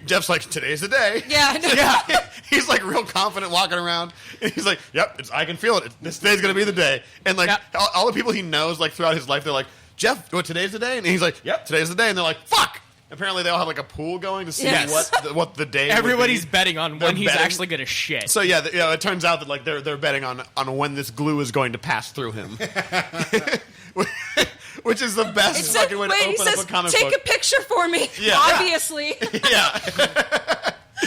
Jeff's like, today's the day. Yeah. No. Yeah. He's like real confident walking around, and he's like, "Yep, I can feel it. This day's gonna be the day." And like all the people he knows, like throughout his life, they're like, "Jeff, what, today's the day?" And he's like, "Yep, today's the day." And they're like, "Fuck." Apparently, they all have like a pool going to see Yes. what the day. Everybody's would be. betting on They're when he's betting. actually going to shit. So yeah, it turns out that like they're betting on when this glue is going to pass through him, which is the best fucking way to open up a comic take book. a picture for me. Yeah. Obviously. Yeah.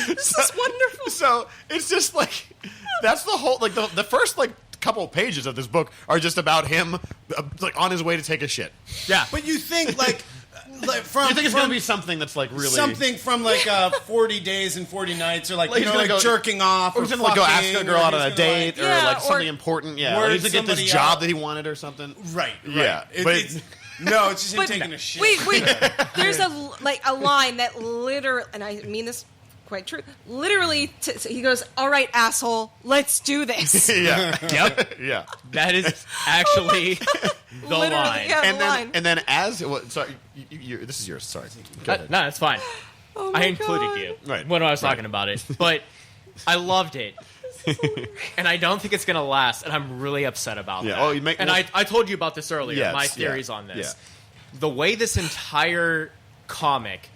This is wonderful. So it's just like that's the whole like the first like couple pages of this book are just about him like on his way to take a shit. Yeah. But you think like from You think it's going to be something that's like really something from like 40 days and 40 nights, or like Like you he's know, gonna like go- jerking off, or he's gonna like go ask fucking, a girl or out he's on a gonna, date, like, or Yeah, like or something important. Yeah, word like he's gonna get this somebody job out. that he wanted or something. right. Yeah, It- but- it's, no, it's just him But taking a shit. wait. There's a line that literally, and I mean this quite true. Literally, he goes, "All right, asshole, let's do this." Yeah, Yep. yeah. That is actually the Literally, line. yeah. And the line. then as sorry, this is yours. Sorry, go ahead. No, it's fine. Oh my I included God. you Right. when I was talking about it. But I loved it. And I don't think it's going to last, and I'm really upset about Yeah. that. Oh, you make- and I told you about this earlier, Yes, my yeah, theories on this. yeah. The way this entire comic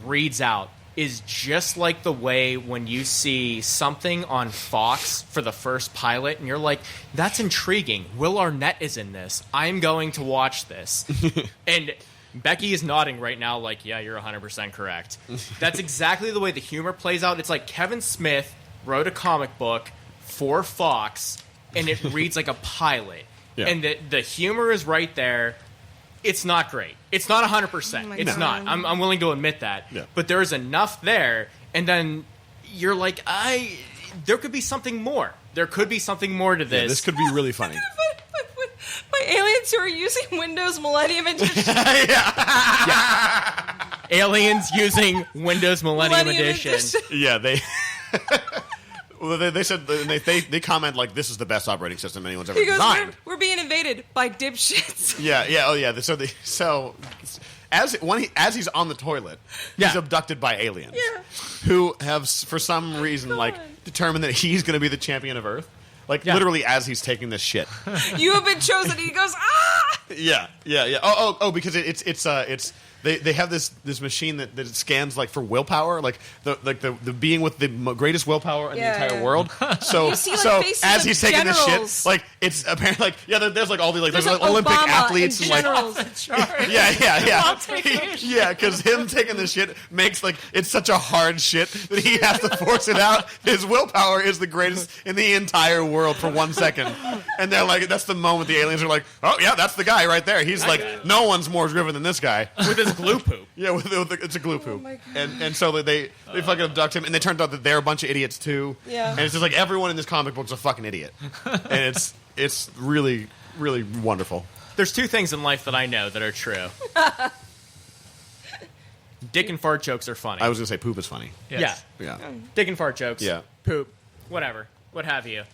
reads out is just like the way when you see something on Fox for the first pilot, and you're like, that's intriguing. Will Arnett is in this. I'm going to watch this. And Becky is nodding right now like, yeah, you're 100% correct. That's exactly the way the humor plays out. It's like Kevin Smith wrote a comic book for Fox, and it reads like a pilot. Yeah. And the humor is right there. It's not great. It's not 100%. Oh my It's God. not. I'm willing to admit that. Yeah. But there is enough there, and then you're like, there could be something more. There could be something more to this. Yeah, this could be really funny. By aliens who are using Windows Millennium Edition. Aliens using Windows Millennium Edition. Yeah, they. Well, they said they comment like this is the best operating system anyone's ever He goes, designed. we're being invaded by dipshits. Yeah. So as he's on the toilet, he's Yeah. abducted by aliens Yeah. who have for some reason like determined that he's going to be the champion of Earth. Like Yeah. literally as he's taking this shit. You have been chosen. He goes, ah! Yeah. Oh, because it's they have this machine that scans like for willpower, like the being with the greatest willpower in Yeah, the entire yeah. world. So You see, like, so faces as of he's taking this generals. shit, like it's apparently like there's like all the like There's there's like Olympic Obama athletes and and like generals. yeah, because him taking this shit makes like it's such a hard shit that he has to force it out. His willpower is the greatest in the entire world for 1 second, and they're like, that's the moment the aliens are like, oh yeah, that's the guy right there. He's like, no one's more driven than this guy With his glue poop. Yeah, it's a glue poop, my God. and so they fucking abduct him, and they turned out that they're a bunch of idiots too. Yeah. And it's just like everyone in this comic book's a fucking idiot, and it's really really wonderful. There's two things in life that I know that are true. Dick and fart jokes are funny. I was gonna say poop is funny. Yes. Yeah, Dick and fart jokes. Yeah. Poop. Whatever. What have you.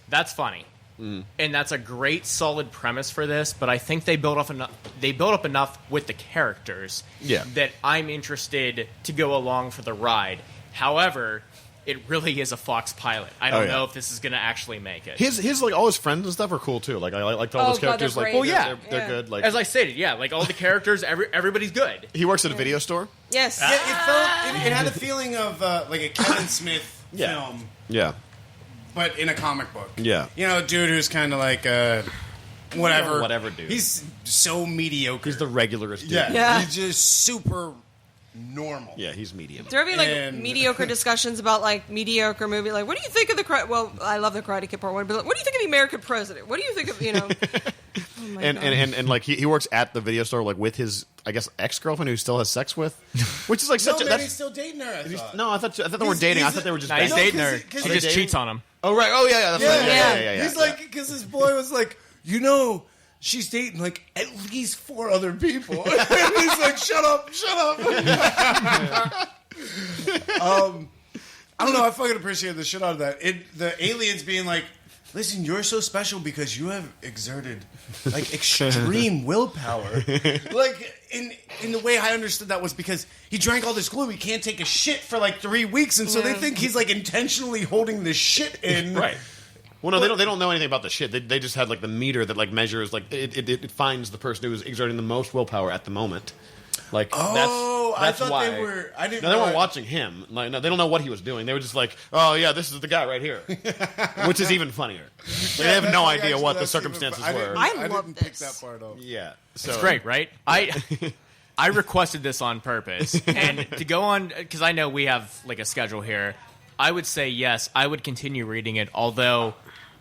That's funny. And that's a great solid premise for this, but I think they build up enough with the characters Yeah. that I'm interested to go along for the ride. However, it really is a Fox pilot. I don't Oh, yeah. know if this is going to actually make it. his like all his friends and stuff are cool too. Like I liked all Oh, those God, characters. they're Like, great. Well, yeah. they're Yeah. good. Like As I stated, yeah, like all the characters, everybody's good. he works at a video store. Yes. Yeah, it had a feeling of like a Kevin Smith Yeah. film, Yeah, but in a comic book. Yeah. You know, a dude who's kind of like whatever. Whatever dude. He's so mediocre. he's the regularist dude. yeah. Yeah. He's just super normal. Yeah, he's medium. There ever be like And- mediocre discussions about like mediocre movie? Like, what do you think of the well? I love the Karate Kid Part 1, but like, what do you think of the American President? What do you think of Oh my And, God. and like he works at the video store like with his I guess ex-girlfriend who he still has sex with, which is like No, such a man, that's he's still dating her. I thought. no I thought they were dating. I thought they were just Nah, he's banging. dating her. 'cause She he- just dating? cheats on him. Oh right, oh yeah, that's right. Yeah. He's like, because his boy was like, you know, she's dating like at least 4 other people. And he's like, shut up. I don't know. I fucking appreciate the shit out of that. The aliens being like, listen, you're so special because you have exerted like extreme willpower. Like in the way I understood that was because he drank all this glue. He can't take a shit for like 3 weeks, and so they think he's like intentionally holding this shit in. Right. Well, no, they don't know anything about the shit. They just had like the meter that like measures like it finds the person who is exerting the most willpower at the moment. Like Oh, I That's thought why. they were. I didn't. No, they weren't realize- watching him. Like, no, they don't know what he was doing. They were just like, "Oh yeah, this is the guy right here," which is even funnier. Like, they have no That's idea actually- what the that's even- circumstances I were. didn't- I I love didn't pick this. that part up. Yeah, so It's great, right? I requested this on purpose, and to go on because I know we have like a schedule here. I would say yes, I would continue reading it, although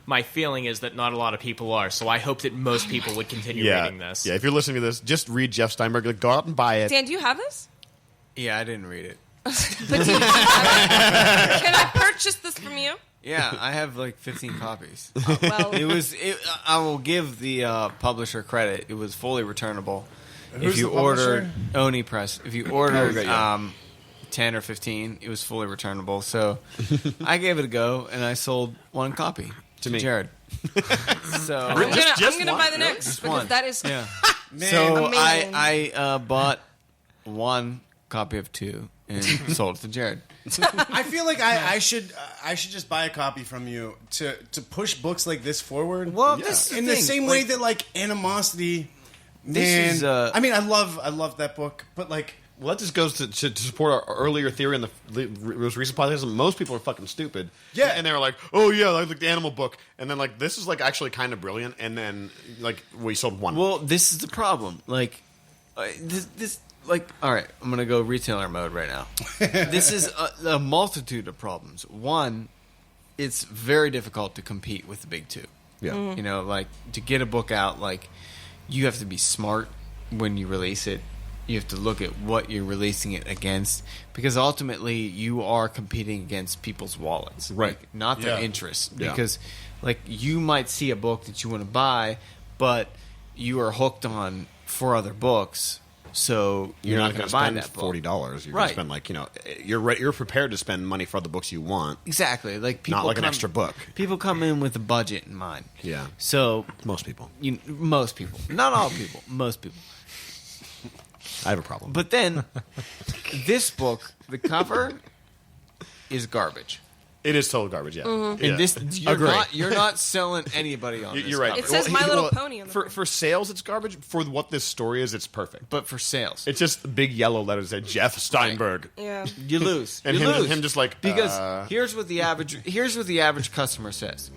my feeling is that not a lot of people are. So I hope that most people would continue Yeah, reading this. yeah. If you're listening to this, just read Jeff Steinberg. Like, go out and buy it. Dan, do you have this? Yeah, I didn't read it. But do you can I purchase this from you? Yeah, I have like 15 copies. Well, I will give the publisher credit. It was fully returnable. Who's If you the publisher? ordered Oni Press, if you ordered Okay, yeah. 10 or 15, it was fully returnable. So I gave it a go, and I sold one copy to me. Jared. So I'm gonna one, buy the really? next Just because one. that is yeah. Man, So amazing. I bought one copy of 2 and sold it to Jared. I feel like I should just buy a copy from you to push books like this forward. Well, this is in the the thing, same way that like Animosity. Man, is, I mean, I love that book, but like, Well, that just goes to support our earlier theory in the most recent podcast. Most people are fucking stupid. Yeah. And they were like, oh, yeah, I like the animal book. And then, like, this is, like, actually kind of brilliant. And then, like, we sold one. Well, this is the problem. Like, this like, all right, I'm going to go retailer mode right now. This is a multitude of problems. One, it's very difficult to compete with the big two. Yeah. You know, like, to get a book out, like, you have to be smart when you release it. You have to look at what you're releasing it against, because ultimately you are competing against people's wallets, Right. Like, not their Yeah. interests. Yeah. Because, like, you might see a book that you want to buy, but you are hooked on 4 other books, so You're not going going to to buy spend that book. $40. You're going Right. to spend, like, you know, you're prepared to spend money for the books you want. Exactly. Like, people Not like an come- extra book. People come in with a budget in mind. Yeah. So Most people. most people, not all people, most people. I have a problem. But then, this book, the cover is garbage. It is total garbage, yeah. Mm-hmm. Yeah. And this, Agree. you're not selling anybody on this. You're right. cover. It says My Little Pony on the for front. for sales, it's garbage. For what this story is, it's perfect. But for sales, It's just big yellow letters that Jeff Steinberg. yeah. you lose. And you lose. him just like, because here's what the average customer says.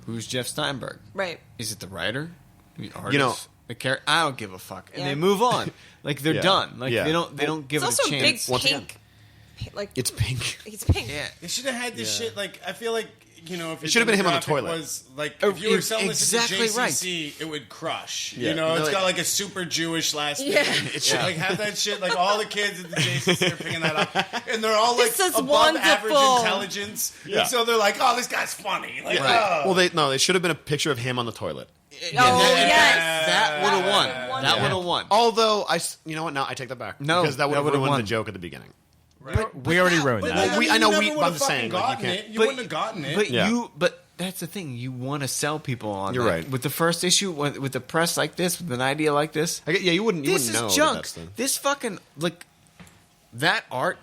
Who's Jeff Steinberg? Right. Is it the writer? The artist? You know- the character? I don't give a fuck. And Yeah. they move on. Like they're Yeah. done. Like Yeah. they don't give It's it also a big chance. Once again. pink. Like it's pink. it's pink. Yeah. they should have had this shit. Like, I feel like, you know, if It should have been him on the demographic toilet. Was like, Oh, if you were selling exactly this at JCC, right. it would crush. Yeah. You know, it's Like- got like a super Jewish last name. Yeah. It should like have that shit. Like all the kids at the JCC are picking that up, and they're all like This is above average wonderful. intelligence. Yeah. And so they're like, oh, this guy's funny. Like, Right. oh. Well, they should have been a picture of him on the toilet. Oh yes. That would have won. Yeah. That would have won. Although you know what? No, I take that back. No, because that would that have would've ruined won. the joke at the beginning. We already ruined But that. then, I know you we- never but I'm would've saying, fucking like, you gotten can't- it. You wouldn't have gotten it. But Yeah. but that's the thing. You want to sell people on. You're that. right. With the first issue, with the press like this, with an idea like this, Yeah, you wouldn't. You this wouldn't know is that junk. that's the- This fucking like that art.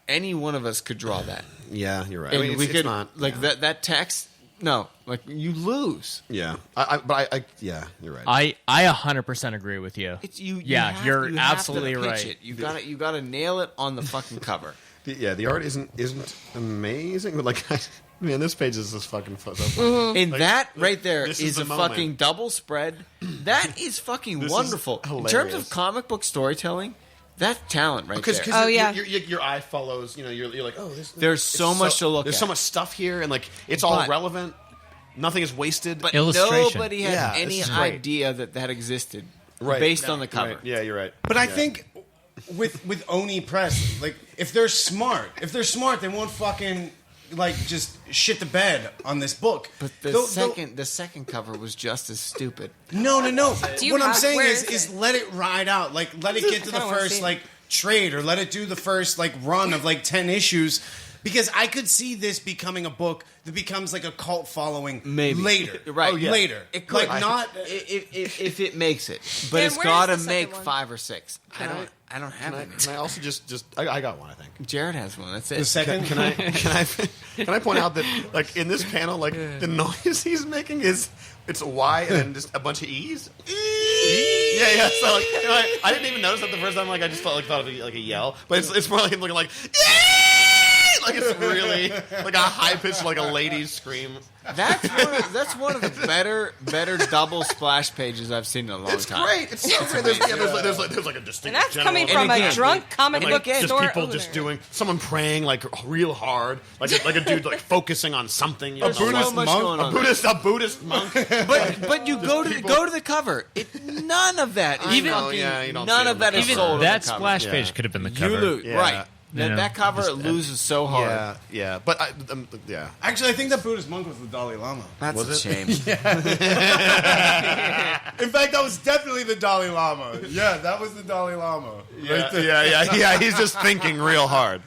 Any one of us could draw that, Yeah, you're right. and I mean, we it's could not like yeah. that text. No, like you lose. Yeah, yeah, you're right. I 100% agree with you. It's you. Yeah, you have, you're you have absolutely to pitch right. It. You got to nail it on the fucking cover. The art isn't amazing, but like, man, this page is just fucking so funny. Mm-hmm. And Like, that right there this is is a the moment. fucking double spread. That is fucking This is wonderful. In terms hilarious. of comic book storytelling, that's talent right Because there. Oh, yeah. your eye follows. You know, you're like, oh, this. There's so it's much to look There's at. so much stuff here, and like, it's all But- relevant. Nothing is wasted. But Illustration. nobody had Yeah, any this is great. idea that existed Right. based on the cover. Right. Yeah, you're right. But I Yeah. think with Oni Press, like if they're smart, they won't fucking like just shit the bed on this book. But the They'll- second cover was just as stupid. no. Do you What I'm have- saying where is is it? let it ride out. Like let it get to the kinda wanna see first it. like trade, or let it do the first like run of like 10 issues. Because I could see this becoming a book that becomes like a cult following Maybe later. right? Oh, yeah. Later. It could Like not if it makes it, but Dan, it's where got to is the second make one? 5 or 6. I don't have Can I, it. can I also just I got one, I think. Jared has one. That's it. the second. Can I point out that like in this panel, like the noise he's making is it's Y and then just a bunch of E's. Yeah. So like, I didn't even notice that the first time. Like I just thought of it like a yell, but it's more like him looking like like it's really like a high pitched like a lady's scream. That's one of the better double splash pages I've seen in a long time. It's great. It's so great. There's like a distinct. And that's general, coming from a drunk comic book just store people owner. just doing someone praying like real hard, like a dude like focusing on something. A Buddhist monk. A Buddhist monk. But you go to the cover. None of that. None of that is Even sold. that splash page could have been the cover. Right. You know, that cover loses so hard. Yeah. But Actually, I think that Buddhist monk was the Dalai Lama. That's a shame. In fact, that was definitely the Dalai Lama. Yeah, that was the Dalai Lama. Yeah. He's just thinking real hard.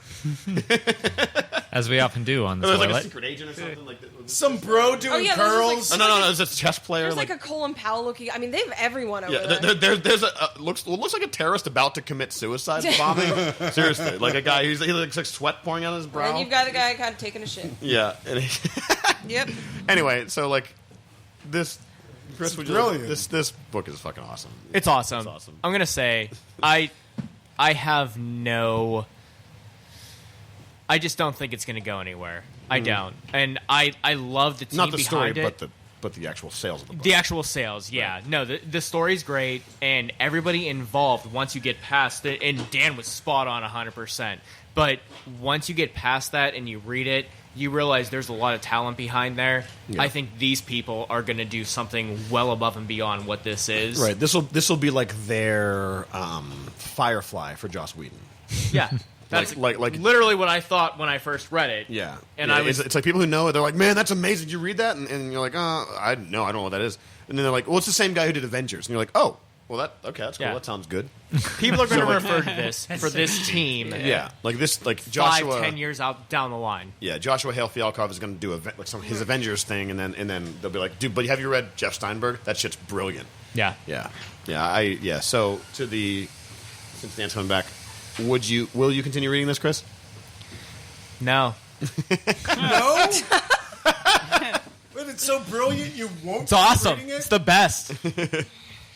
As we often do on the There's toilet. like a secret agent or something like that. Some bro doing curls. No. It's a chess player. There's like a Colin Powell looking. I mean, they have everyone over there. There's a looks like a terrorist about to commit suicide bombing. Seriously, like a guy. He looks like sweat pouring out his brow. And you've got a guy kind of taking a shit. Yeah. Yep. Anyway, so like this, Chris, brilliant. This book is fucking awesome. It's awesome. It's awesome. I'm gonna say I have no. I just don't think it's gonna go anywhere. I don't, and I love the team Not the story, behind it. but the actual sales of the book. The actual sales, yeah. Right. No, the story's great, and everybody involved, once you get past it, and Dan was spot on 100%, but once you get past that and you read it, you realize there's a lot of talent behind there. Yeah. I think these people are going to do something well above and beyond what this is. Right, this will be like their Firefly for Joss Whedon. Yeah. That's like literally what I thought when I first read it. Yeah, and it's like people who know it, they're like, "Man, that's amazing! Did you read that?" And you're like, I don't know what that is." And then they're like, "Well, it's the same guy who did Avengers." And you're like, "Oh, well, that's cool. Yeah. That sounds good." People are going to refer to this for this team. Yeah, like Joshua 5-10 years out down the line. Yeah, Joshua Hale Fialkov is going to do his Avengers thing, and then they'll be like, "Dude, but have you read Jeff Steinberg? That shit's brilliant." Yeah. So since Dan's coming back, will you continue reading this, Chris? No. No? But it's so brilliant, you won't. It's awesome. Reading it? It's the best.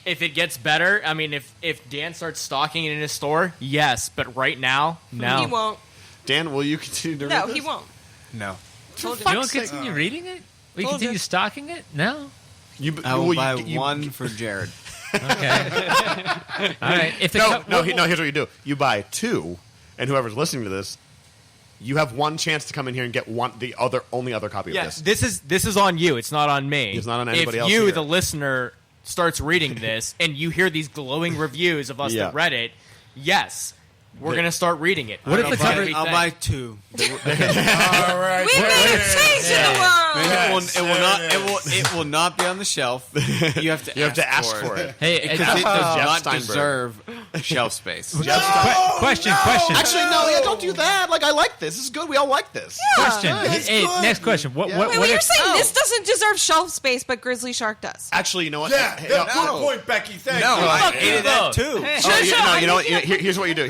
If it gets better, I mean, if Dan starts stocking it in his store, yes. But right now, no. He won't. Dan, will you continue to read No, this? he won't. No. You don't continue reading it? Will you continue stocking it? No. I will buy one for Jared. Okay. All right. If here's what you do. You buy two, and whoever's listening to this, you have one chance to come in here and get the only other copy of this. This is on you. It's not on me. It's not on anybody else If you, here. the listener, starts reading this and you hear these glowing reviews of us that read it, yes, we're going to start reading it. What if the cover? I'll buy two. All right. We've made a change in the world. It will not be on the shelf. You have to ask for it. Hey, Because it does Jeff not Steinberg. deserve shelf space. question. Actually, no, don't do that. Like, I like this. This is good. We all like this. Question. It's Hey, good. next question. What Wait, what you're if, saying this doesn't deserve shelf space, but Grizzly Shark does? Actually, you know what? Yeah, Hey, good no. point, Becky. Thank No, you. I hated that too. You know what? Here's what you do.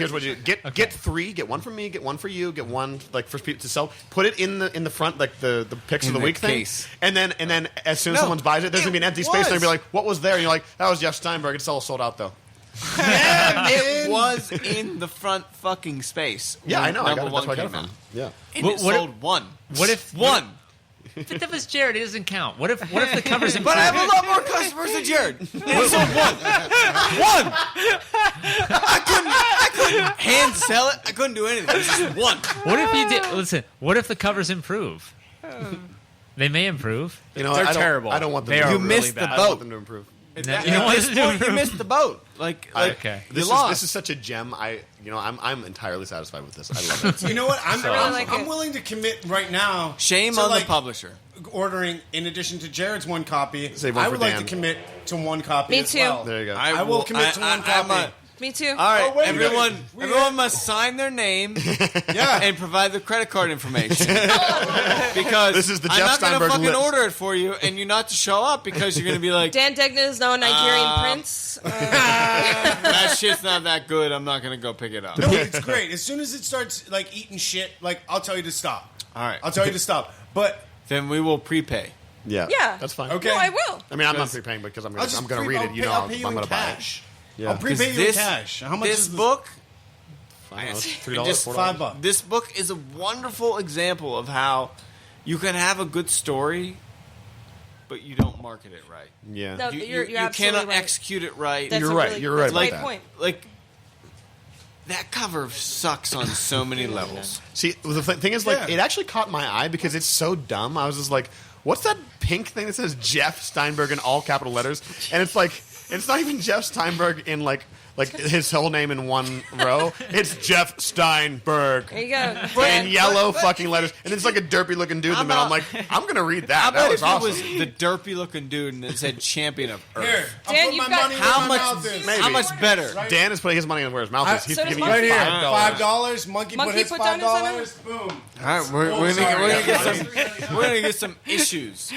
Get three. Get one for me. Get one for you. Get one like for people to sell. Put it in the front, like the picks of the the week case. thing. And then as soon as someone buys it, there's gonna be an empty space. And they'll be like, "What was there?" And you're like, "That was Jeff Steinberg. It's all sold out though." It was in the front fucking space. Yeah, I know. Number That's where I got it came from. out. Yeah. And it sold one. what if One. But that was Jared. It doesn't count. What if the covers? But I have a lot more customers than Jared. And it sold one. One. I couldn't hand sell it. I couldn't do anything. It was just one. What if you did? Listen. What if the covers improve? They may improve. You know, They're I don't, terrible. I don't want them. They to are You improve. missed really the bad. I don't want boat. them to improve. You don't want it to You improve. missed the boat. Okay. This lost. is such a gem. I'm entirely satisfied with this. I love it. You know what? like I'm it. willing to commit right now. Shame to, on like, the publisher. Ordering, in addition to Jared's one copy, Save one I for would like Dan. to commit to one copy Me as too. well. There you go. I will commit to one copy. Me too. All right, Oh, wait a everyone. minute. Everyone must sign their name Yeah. and provide their credit card information. Because This is the I'm Jeff not going to Steinberg fucking list. order it for you, and you not to show up because you're going to be like, Dan Degnan is now a Nigerian prince. that shit's not that good. I'm not going to go pick it up. No, it's great. As soon as it starts like eating shit, like I'll tell you to stop. All right. I'll tell you to stop. But Then we will prepay. Yeah. Yeah. That's fine. Okay. No, I will. I mean, I'm not prepaying because I'm going to read it. You know, I'll pay you I'm in going to buy it. cash. Yeah. I'll prepay you in cash. How much this is book? I don't know, $3, Just $4. $5. This book is a wonderful example of how you can have a good story, but you don't market it right. Yeah. No, You you're absolutely cannot right. execute it right. That's You're a right. really- You're that's right a about great that. point. Like that cover sucks on so many levels. See, the thing is, like, it actually caught my eye because it's so dumb. I was just like, what's that pink thing that says Jeff Steinberg in all capital letters? And it's like, it's not even Jeff Steinberg in like his whole name in one row. It's Jeff Steinberg. There you go. In yellow fucking letters. And it's like a derpy looking dude in the middle. I'm like, I'm going to read that. How That about was if awesome. it was the derpy looking dude and it said champion of Earth? Here, I'll Dan, put you've my got- money where How my much? mouth is. Maybe. How much better? Dan is putting his money where his mouth is. He's so does giving Monkey. you Right here, $5. $5. Monkey Monkey put his put down his $5. Boom. All right, we're gonna get some issues.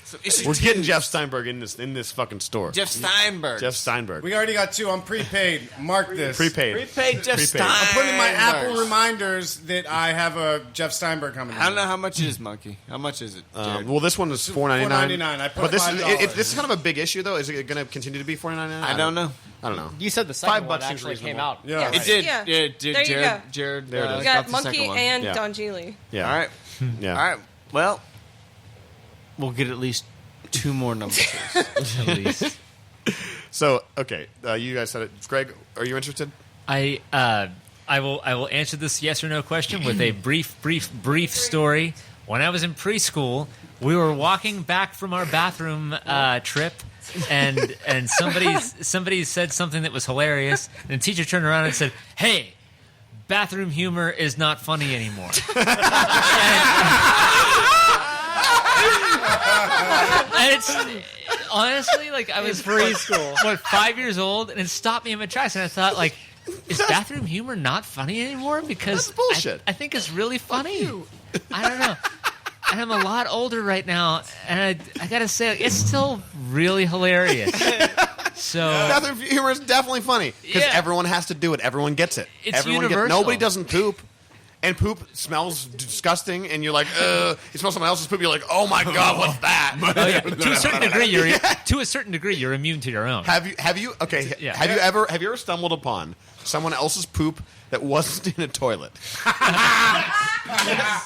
Some issues. We're getting Jeff Steinberg in this fucking store. Jeff Steinberg. Jeff Steinberg. We already got 2. I'm prepaid. Mark this. Prepaid. Prepaid Jeff Prepaid. Steinberg. I'm putting in my Apple reminders that I have a Jeff Steinberg coming. I don't know how much it is, Monkey. How much is it? Jared? Well, this one is $4.99. $4.99. I put But this $5. this is kind of a big issue, though. Is it going to continue to be $4.99? I don't know. I don't know. You said the second $5 one seems actually came reasonable. out. Yeah. It did. Yeah. Yeah, it did. There you go. Jared. There it is. You got got the second Monkey one. and Yeah. Don Geely. Yeah. All right. Yeah. All right. Well, we'll get at least 2 more numbers. At least. So, okay, you guys said it. Greg, are you interested? I will answer this yes or no question with a brief story. When I was in preschool, we were walking back from our bathroom trip, and somebody said something that was hilarious, and the teacher turned around and said, "Hey, bathroom humor is not funny anymore." And it's honestly like I was preschool, 5 years old, and it stopped me in my tracks, and I thought, like, is bathroom humor not funny anymore? Because That's bullshit. I think it's really funny. I don't know. And I'm a lot older right now, and I gotta say, like, it's still really hilarious. So Bathroom humor is definitely funny because Yeah. everyone has to do it. Everyone gets it. It's Everyone universal. nobody doesn't poop. And poop smells disgusting, and you're like, you smell someone else's poop, you're like, oh my god, what's that? oh, yeah. To a certain degree, you're immune to your own. Have you Yeah. have you ever stumbled upon someone else's poop that wasn't in a toilet?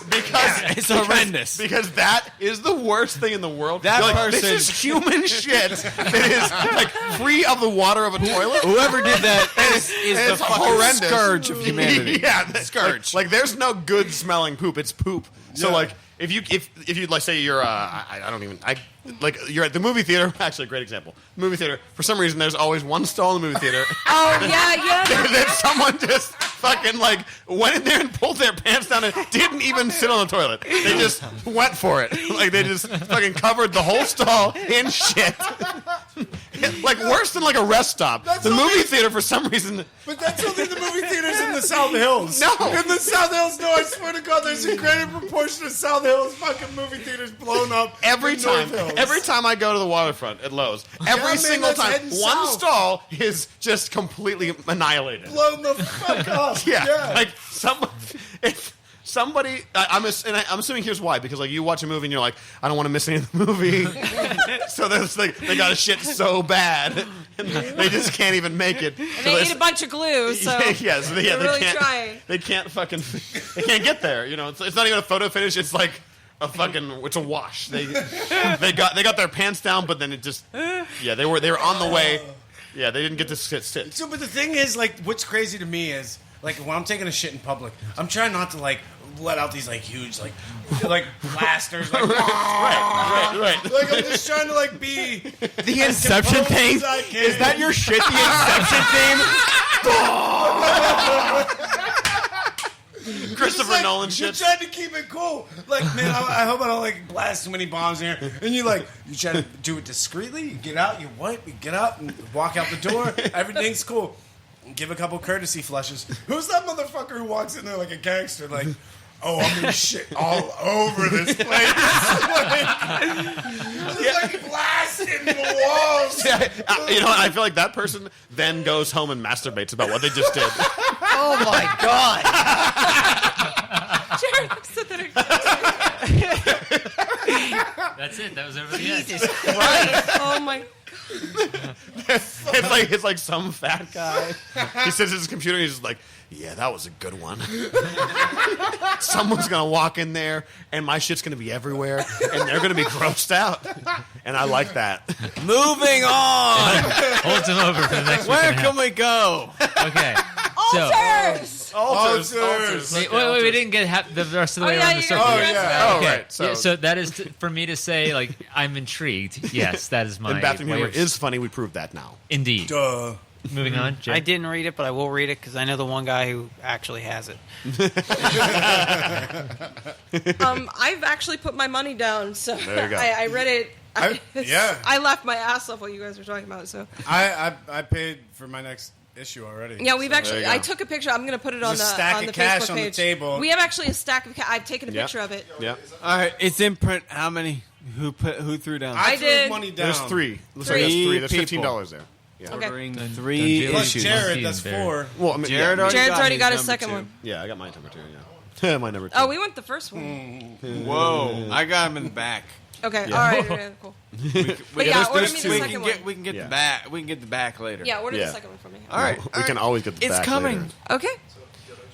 Because It's horrendous. Because that is the worst thing in the world. That You're like, person- this is human shit that is like free of the water of a toilet. Whoever did that is the It's fucking horrendous. scourge of humanity. Yeah, scourge. Like there's no good smelling poop. It's poop. So Yeah. like if you like say you're you're at the movie theater. Actually, a great example. Movie theater. For some reason, there's always one stall in the movie theater Oh yeah. that someone just fucking like went in there and pulled their pants down and didn't even sit on the toilet. They just went for it. Like they just fucking covered the whole stall in shit. Like worse than like a rest stop. That's The only- movie theater for some reason. But that's only the movie theaters in the South Hills. No. In the South Hills, no, I swear to God, there's a greater proportion of South Hills fucking movie theaters blown up Every than time, North Hills. every time I go to the waterfront at Lowe's, every man, single that's time, heading one south. stall is just completely annihilated. blown the fuck up. Yeah, like somebody. I'm assuming here's why, because like you watch a movie and you're like, I don't want to miss any of the movie, so there's like they got to shit so bad, and they just can't even make it. And they eat a bunch of glue, so yeah, so they they're really can't. trying. They can't get there. You know, it's not even a photo finish. It's like it's a wash. They got their pants down, but then it just they were on the way. Yeah, they didn't get to sit. So, but the thing is, like, what's crazy to me is, like, when I'm taking a shit in public, I'm trying not to, like, let out these, like, huge, like blasters. Like, Right. like, I'm just trying to, like, be The Inception thing? as I can. Is that your shit, the Inception thing? Christopher like, Nolan you're shit. trying to keep it cool. Like, man, I hope I don't like blast too many bombs in here. And you try to do it discreetly. You get out, you wipe, you get out, and walk out the door. Everything's cool. Give a couple courtesy flushes. Who's that motherfucker who walks in there like a gangster? Like, oh, I'm gonna shit all over this place. Like blasting the walls. You know, I feel like that person then goes home and masturbates about what they just did. Oh my god! Jared looks at that. That's it. That was everything. Jesus Christ. Oh my. It's like some fat guy. He sits at his computer and he's just like, yeah, that was a good one. Someone's going to walk in there and my shit's going to be everywhere and they're going to be grossed out. And I like that. Moving on. Holds him over for the next Where week and a can we go? half. Okay. So, Altars. wait, we didn't get the rest of the way yeah, around the you circle. got yet. it. Oh, Okay. right. So, Yeah, so that is for me to say, like, I'm intrigued. Yes, that is my and bathroom way humor of- is funny. We proved that now. Indeed. Duh. Moving on. Jay. I didn't read it, but I will read it because I know the one guy who actually has it. I've actually put my money down, so There you go. I read it. Yeah. I laughed my ass off while you guys were talking about it. So I paid for my next issue already. yeah, we've So actually. there you I go. took a picture. I'm going to put it on There's a the stack on the of cash Facebook on the page. table. We have actually a stack of. I've taken a Yep. picture of it. Yeah. All right, it's in print. How many? Who threw down? I threw did. money down. There's three. Looks like there's Three three. There's people. $15 there. Yeah. Okay. Ordering Done 3 deal. Plus issues. Jared, that's Barry. 4. Well, I mean, Jared yeah, already Jared's already got his his number second 2. one. yeah, I got my number 2. Yeah. My number 2. Oh, we went the first one. Whoa, I got him in the back. Okay. Yeah. All right. Okay, cool. But yeah, order me the we second can one. get we can get Yeah. the back. We can get the back later. Yeah, order Yeah. the second one for me. All right. We can always get the It's back coming. later. Okay.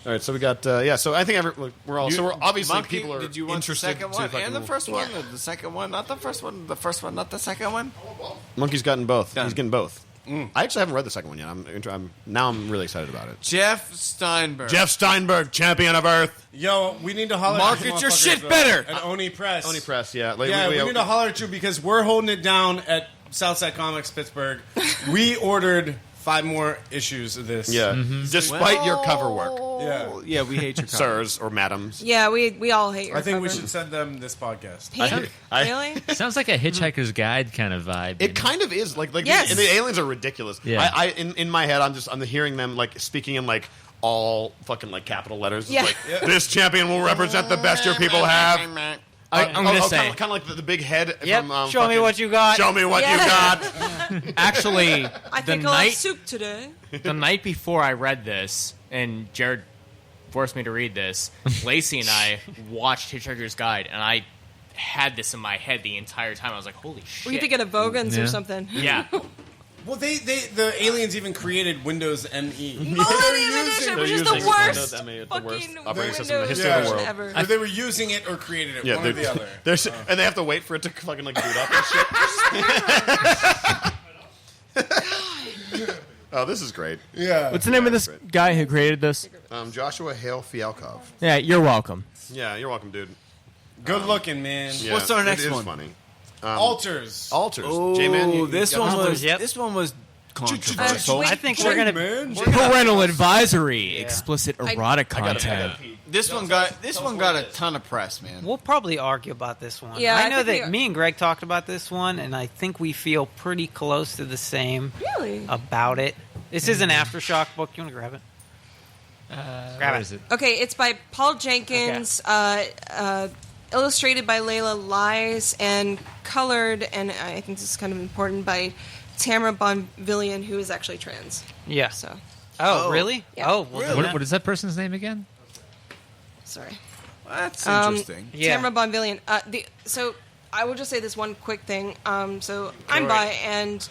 All right, so we got So I think we're all. So we're obviously Monkey, people are did you want the interested. second one to and the fucking- first one? Or the second one, not the first one. The first one, not the second one. Monkey's gotten both. Done. He's getting both. I actually haven't read the second one yet. I'm really excited about it. Jeff Steinberg. Jeff Steinberg, champion of Earth. Yo, we need to holler Market at your motherfuckers, shit though, better. At Oni Press. Oni Press, yeah. Like, Yeah, we need to holler at you because we're holding it down at Southside Comics Pittsburgh. We ordered 5 more issues of this. Yeah, despite your cover work, Yeah. We hate your cover. sirs or madams. Yeah, we all hate your I think we cover. should send them this podcast. Pink? Really? Sounds like a Hitchhiker's Guide kind of vibe. It kind of is like Yes. the aliens are ridiculous. Yeah. I in my head I'm hearing them like speaking in like all fucking like capital letters. It's Yeah. like this champion will represent the best your people have. I'm gonna say, kind of like the big head. Yep. From, Show me fucking, what you got. Show me what Yeah. you got. actually, I the think I'll have night soup today. the night before I read this, and Jared forced me to read this, Lacey and I watched Hitchhiker's Guide, and I had this in my head the entire time. I was like, holy shit. Were you thinking of Vogans Yeah. or something? Yeah. Well, the aliens even created Windows ME. Millennium Edition, which is the using worst Windows ME, the fucking worst Windows operating system in the history of the world. ever. Or they were using it or created it, Yeah, one or the other. and they have to wait for it to fucking like boot up and shit. Oh, this is great. Yeah. What's the name of this guy who created this? Joshua Hale Fialkov. Yeah, you're welcome. Yeah, you're welcome, dude. Good looking, man. Yeah, What's our next it is one? Funny. Altars. Altars. Oh, J-Man, you this got one Altars? was Yep. this one was controversial. wait. I think we're gonna. Man. Parental advisory, explicit erotic I gotta content. pee. This one got a ton of press, man. We'll probably argue about this one. Yeah, I I know think that we- me and Greg talked about this one, and I think we feel pretty close to the same Really? about it. This is an Aftershock book. You want to grab it? Grab What it. is it? Okay, it's by Paul Jenkins, illustrated by Layla Lies, and colored, and I think this is kind of important, by Tamara Bonvillian, who is actually trans. Yeah. So, Oh, really? Yeah. Oh, well, What is that person's name again? sorry. That's interesting. Yeah. Tamara Bonvillian. So I will just say this one quick thing. So I'm Go bi, right. and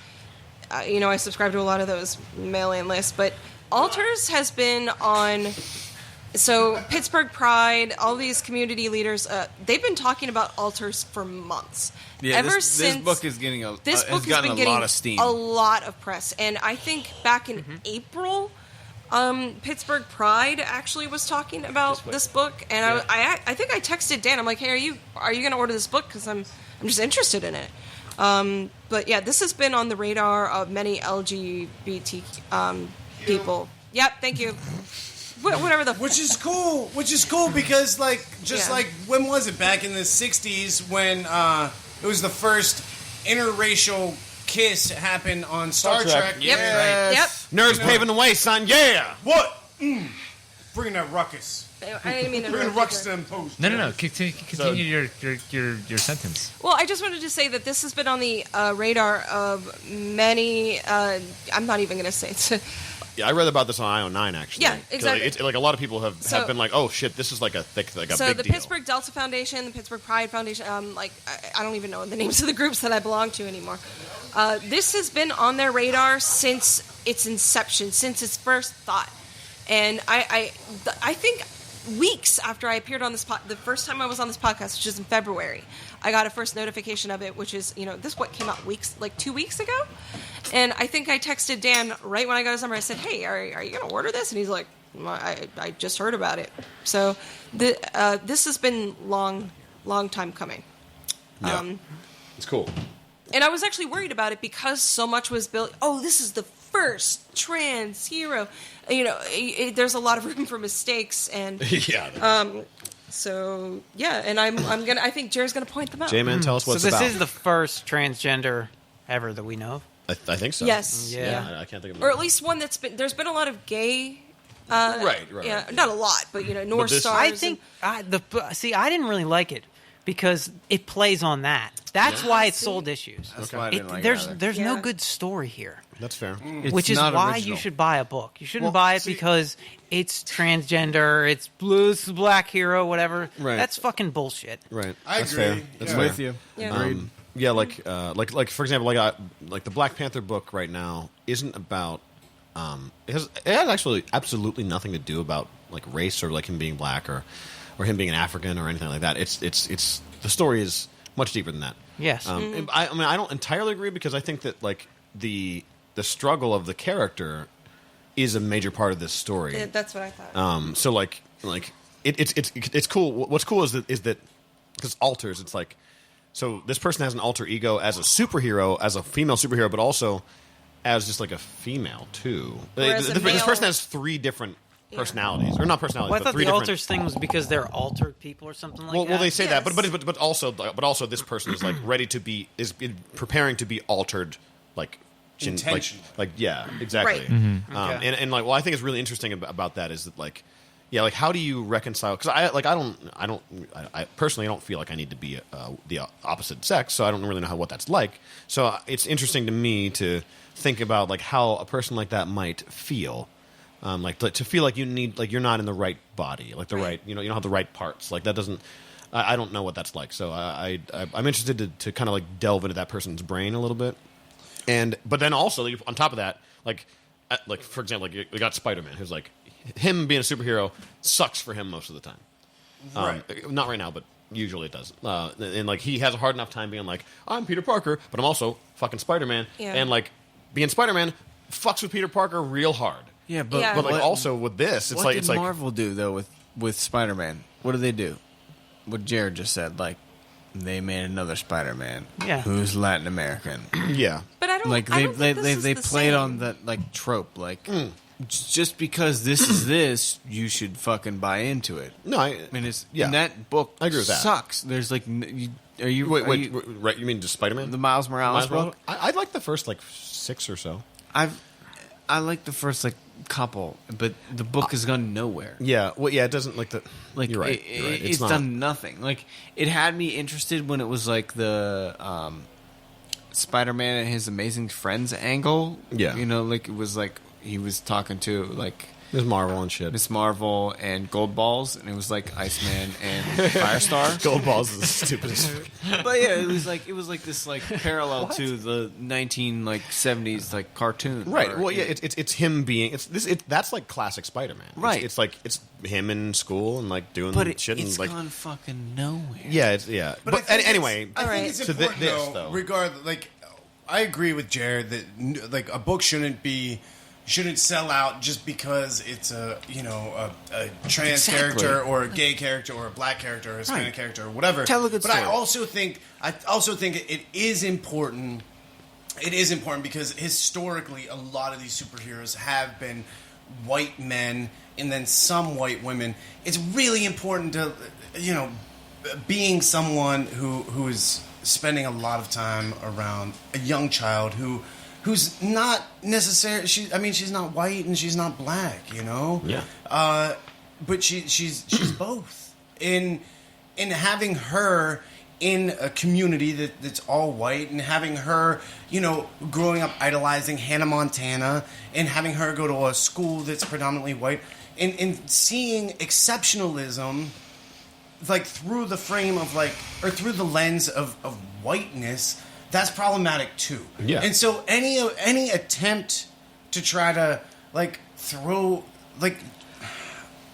I subscribe to a lot of those mail-in lists, but Altars has been on. So Pittsburgh Pride, all these community leaders, they've been talking about Altars for months. Yeah, Ever this since book is getting this has book has gotten been a getting lot of steam. a lot of press, and I think back in April, Pittsburgh Pride actually was talking about this book, and I think I texted Dan. I'm like, hey, are you going to order this book? Because I'm just interested in it. But yeah, this has been on the radar of many LGBT people. Yep, thank you. Whatever the Which is cool because like Yeah. like when was it, back in the 60s when it was the first interracial kiss happened on Star Trek. Yep. Yes. Yep. Nerds paving the way, son. Yeah. What? bringing that ruckus. I didn't mean to Bringing interrupt ruckus you. to them posts. No. Continue your sentence. Well, I just wanted to say that this has been on the radar of many. I'm not even going to say it. Yeah, I read about this on IO9 actually. Yeah, exactly. It's like a lot of people have been like, "Oh shit, this is like a big So deal." the Pittsburgh Delta Foundation, the Pittsburgh Pride Foundation, I don't even know the names of the groups that I belong to anymore. This has been on their radar since its inception, since its first thought, and I think weeks after I appeared on this the first time I was on this podcast, which is in February, I got a first notification of it, which is this came out 2 weeks ago. And I think I texted Dan right when I got his number. I said, "Hey, are you going to order this?" And he's like, "I just heard about it." So this has been long time coming. Yeah. It's cool. And I was actually worried about it because so much was built. Oh, this is the first trans hero. There's a lot of room for mistakes, and yeah. So yeah, and I think Jared's gonna point them out. J-Man, tell us what's So this about. is the first transgender ever that we know of. I think so. Yes. Yeah. I can't think of. Or at least one that's been. There's been a lot of gay. Right. Yeah, not a lot, but North this- Stars. I think I didn't really like it because it plays on that. That's why it sold issues. That's why I didn't like it there's either. there's no Yeah. good story here, That's fair. It's which is not why original. you should buy a book. You shouldn't buy it because it's transgender, it's blues, black hero, whatever. Right. That's fucking bullshit. Right. I That's agree. fair. That's Yeah. fair. With you. Yeah. Yeah, like for example, like the Black Panther book right now isn't about. It has actually absolutely nothing to do about like race or like him being black or him being an African or anything like that. It's the story is much deeper than that. Yes. I mean, I don't entirely agree because I think that like the struggle of the character is a major part of this story. Yeah, that's what I thought. So it's cool. What's cool is that because alters. It's like so this person has an alter ego as a superhero, as a female superhero, but also as just like a female too. Whereas a This male- person has 3 different personalities, or not personalities, Well, I but thought 3 the different. alters thing was because they're altered people or something like that. Well, they say that, Yes. but also this person is like ready to be preparing to be altered, like Intention. like yeah, exactly. Right. Okay. And like, well, I think it's really interesting about that is that like, yeah, like how do you reconcile? Because I personally don't feel like I need to be the opposite sex, so I don't really know what that's like. So it's interesting to me to think about like how a person like that might feel. Like to feel like you need like you're not in the right body, like the right you don't have the right parts. Like that doesn't. I don't know what that's like. So I'm interested to kind of like delve into that person's brain a little bit. But then also like, on top of that, like for example, like we got Spider-Man, who's like him being a superhero sucks for him most of the time. Right. Not right now, but usually it does. And like he has a hard enough time being like I'm Peter Parker, but I'm also fucking Spider-Man, Yeah. and like being Spider-Man fucks with Peter Parker real hard. Yeah, but, Yeah. But like what- also with this, it's what like did it's like Marvel do though with Spider-Man? What do they do? What Jared just said, like they made another Spider-Man, Yeah. who's Latin American. yeah. But I don't. Like I they don't think this is they the played same. on that like trope, like just because this is this, you should fucking buy into it. No, I mean, it's Yeah. and that book I agree with that. sucks. There's like, are you wait, are wait, you- right? You mean just Spider-Man? the Miles Morales Miles book? Morales? I like the first like 6 or so. I like the first like couple, but the book has gone nowhere. Yeah, well, yeah, it doesn't like the. Like you're right. it- you're right. it's not, done nothing. Like it had me interested when it was like the Spider-Man and his amazing friends angle. Yeah. you know, like it was like he was talking to like There's Marvel and shit. Miss Marvel and Gold Balls, and it was like Iceman and Firestar. Gold Balls is the stupidest. But yeah, it was like this like parallel to the 1970s like cartoon. Right. or, Well, yeah, you know, it's him being that's like classic Spider-Man. Right. It's like it's him in school and like doing but shit and it's like gone fucking nowhere. yeah, it's yeah. I But think it's- anyway, I think Alright. it's to important this, though. regardless, like I agree with Jared that like a book shouldn't sell out just because it's a trans Exactly. character or a gay character or a black character or a Hispanic Right. character or whatever. Tell a good but I story. also think it is important. It is important because historically, a lot of these superheroes have been white men and then some white women. It's really important to being someone who is spending a lot of time around a young child who's not necessarily she's not white and she's not black, Yeah. but she's both in having her in a community that's all white, and having her, growing up idolizing Hannah Montana, and having her go to a school that's predominantly white, and seeing exceptionalism like through the frame of or through the lens of whiteness, that's problematic too. Yeah. And so any attempt to try to throw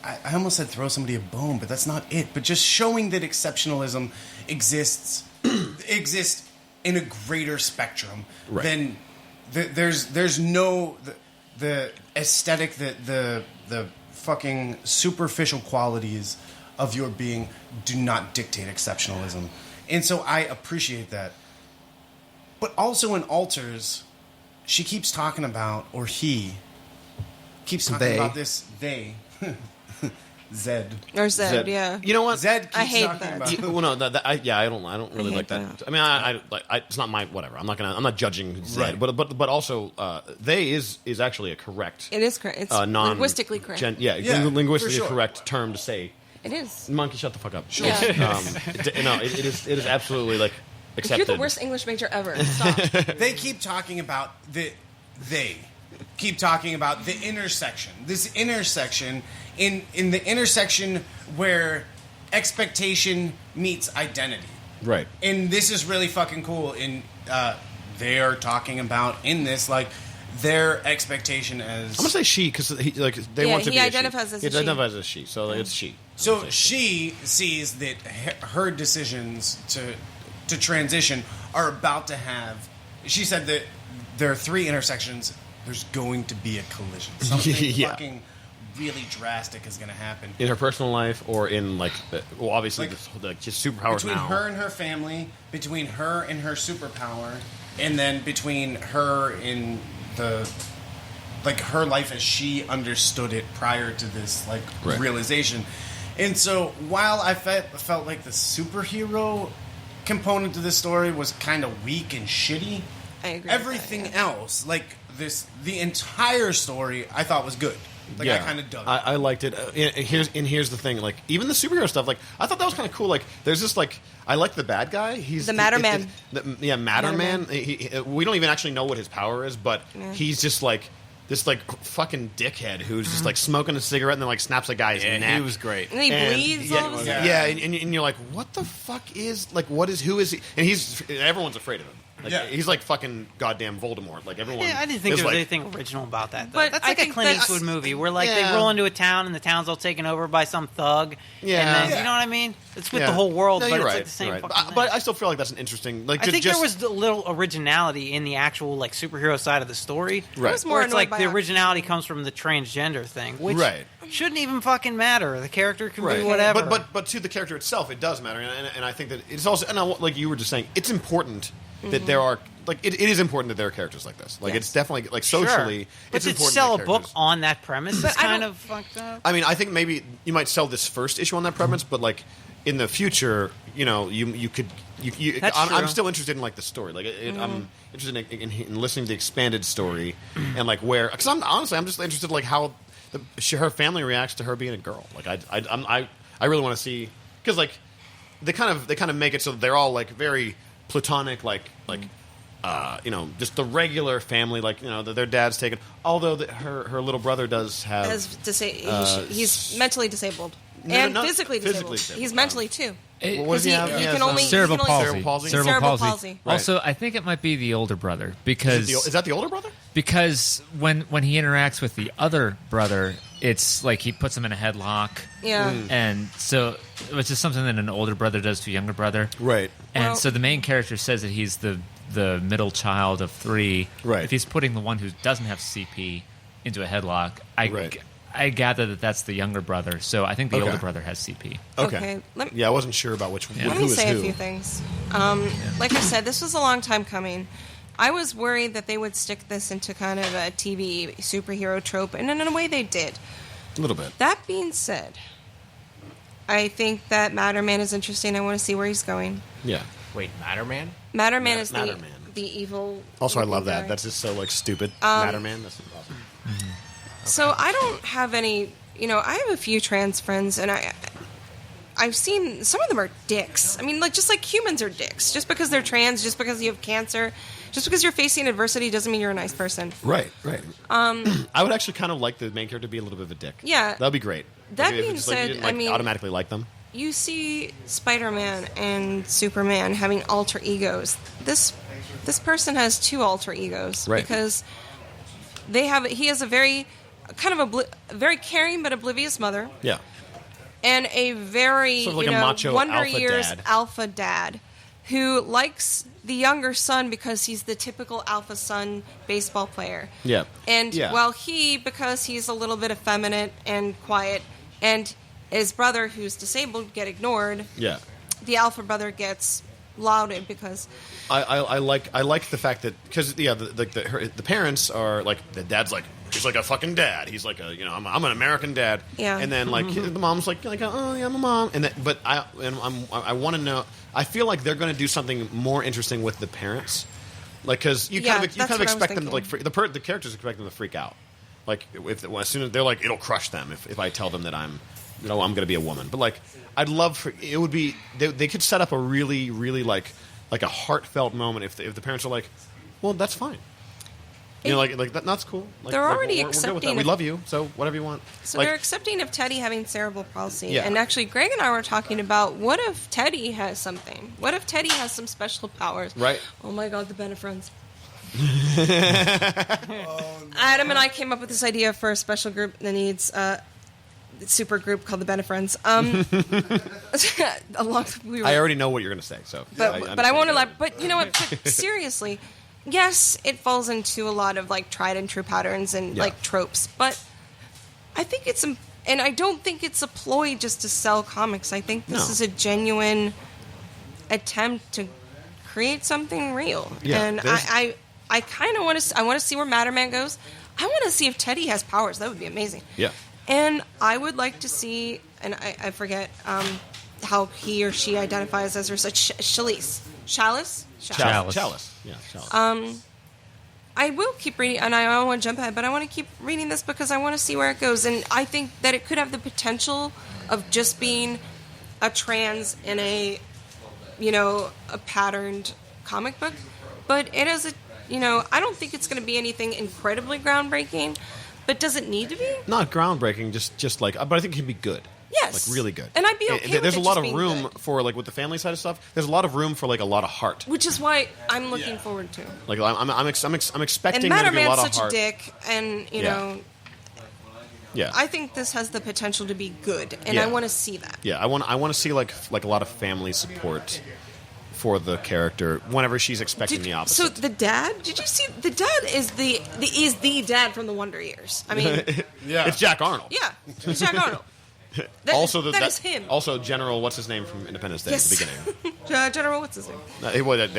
I almost said throw somebody a bone, but that's not it. But just showing that exceptionalism exists in a greater spectrum than there's no the aesthetic, the fucking superficial qualities of your being do not dictate exceptionalism. And so I appreciate that. But also in Alters, she keeps talking about, or he keeps talking about this, they... Zed. Or Zed, yeah. You know what? Zed keeps I hate talking that. about... Well, no, I don't really like that. I mean, it's not my whatever. I'm not judging Zed, but also they is actually a correct. It is correct. It's linguistically correct. Linguistically sure. correct term to say. It is. Monkey, shut the fuck up. Sure. It is absolutely accepted. You're the worst English major ever. Stop. They keep talking about they keep talking about the intersection. This intersection in the intersection where expectation meets identity. Right. And this is really fucking cool. And they are talking about in this their expectation as... I'm gonna say she because they want to be. He identifies as a she. He identifies as she, so it's she. So she sees that her decisions to transition are about to have... She said that there are 3 intersections. There's going to be a collision. Something fucking really drastic is going to happen. In her personal life or in, obviously, just superpowers between now. her and her family, between her and her superpower, and then between her and her life as she understood it prior to this, realization. And so, while I felt like the superhero component to this story was kind of weak and shitty, I agree. Everything else, the entire story, I thought was good. I kind of dug it. I liked it. Here's the thing. Even the superhero stuff. I thought that was kind of cool. There's this I like the bad guy. He's the Matter Man. Matter Man. We don't even actually know what his power is, but he's just this fucking dickhead who's just smoking a cigarette and then snaps a guy's neck. He was great. And he bleeds all of a sudden. Yeah, and you're like, what the fuck is who is he? And everyone's afraid of him. He's fucking goddamn Voldemort. Everyone. Yeah, I didn't think there was anything original about that. Though. But that's I a think Clint Eastwood movie where they roll into a town and the town's all taken over by some thug. Yeah, and then, you know what I mean. It's with the whole world, no, but you're it's right. the same. Right. Fucking thing. But I still feel like that's an interesting. I think there was a little originality in the actual superhero side of the story. Right. I was more where it's annoyed by the originality comes from the transgender thing, which shouldn't even fucking matter. The character can be whatever. But to the character itself, it does matter, and I think that it's also like you were just saying, it's important that there are. It is important that there are characters like this. It's definitely socially. But it's to important sell a that book characters- on that premise is kind of fucked up. I mean, I think maybe you might sell this first issue on that premise, but in the future, you could. I'm still interested in the story. I'm interested in listening to the expanded story and where. Because I'm just interested how her family reacts to her being a girl. I really want to see because they kind of make it so that they're all very platonic, just the regular family, their dad's taken. Although her little brother does have he's mentally disabled and physically disabled. He's mentally too. What does he have? He can only cerebral cerebral palsy. Cerebral palsy. Right. Also, I think it might be the older brother because is that the older brother? Because when he interacts with the other brother, it's he puts him in a headlock. Yeah. And so it's just something that an older brother does to a younger brother. Right. And so the main character says that he's the middle child of 3. Right. If he's putting the one who doesn't have CP into a headlock, I gather that that's the younger brother. So I think the older brother has CP. Okay. I wasn't sure about which. Let me say a few things. Like I said, this was a long time coming. I was worried that they would stick this into kind of a TV superhero trope, and in a way they did. A little bit. That being said, I think that Matter Man is interesting. I want to see where he's going. Yeah. Wait, Matter Man? Matter Man is Matter Man. the evil. Also, I love that. guy. That's just so stupid. Matter Man. That's awesome. So I don't have any I have a few trans friends, and I've seen some of them are dicks. I mean, like just like humans are dicks. Just because they're trans, just because you have cancer, just because you're facing adversity doesn't mean you're a nice person. Right. I would actually kind of like the main character to be a little bit of a dick. Yeah. That'd be great. That If being it's like you said, didn't, I mean, automatically like them. you see Spider-Man and Superman having alter egos. This person has two alter egos because he has a very kind of very caring but oblivious mother. Yeah. And a very sort of like a macho Wonder alpha Years dad. alpha dad who likes the younger son because he's the typical alpha son baseball player. Yeah. And because he's a little bit effeminate and quiet, and his brother who's disabled get ignored. Yeah. The alpha brother gets lauded because I like the fact that because the parents are like the dad's like he's like a fucking dad. He's like I'm an American dad. Yeah. And then like the mom's like oh yeah I'm a mom. And then, but I want to know. I feel like they're going to do something more interesting with the parents, like because you kind of expect them to like the characters expect them to freak out, like as soon as they're like it'll crush them if I tell them that I'm going to be a woman. But like I'd love for it would be they could set up a really really like a heartfelt moment if the parents are like, well that's fine. That's cool. Like, they're already we're good with that. accepting. We love you, so whatever you want. So they're accepting of Teddy having cerebral palsy. Yeah. And actually, Greg and I were talking about what if Teddy has something? What if Teddy has some special powers? Right. Oh my God, the Benefriends. Adam and I came up with this idea for a special group that needs super group called the Benefriends. I already know what you're going to say, so. But I won't elaborate. But you know what? But seriously. Yes, it falls into a lot of like tried and true patterns and like tropes, but I think and I don't think it's a ploy just to sell comics. I think this is a genuine attempt to create something real. Yeah, and I kind of want to see where Matterman goes. I want to see if Teddy has powers. That would be amazing. Yeah. And I would like to see, and I forget how he or she identifies as her such Chalice. Yeah, Chalice. I will keep reading, and I don't want to jump ahead, but I want to keep reading this because I want to see where it goes. And I think that it could have the potential of just being a trans in a patterned comic book. But it is I don't think it's going to be anything incredibly groundbreaking. But does it need to be? Not groundbreaking, just like, but I think it can be good. Yes. Like really good. And I'd be okay with there's it a lot just of being room good. for like with the family side of stuff. There's a lot of room for like a lot of heart. Which is why I'm looking forward to. Like I'm expecting and there to be a lot Matterman's of such heart. a dick, and you know. Yeah. I think this has the potential to be good, and I want to see that. Yeah, I want to see like a lot of family support for the character whenever she's expecting the opposite. So the dad, did you see? The dad is the dad from the Wonder Years. I mean, it's Jack Arnold. Yeah, it's Jack Arnold. That is him. Also, General, what's his name from Independence Day at the beginning? General, what's his name?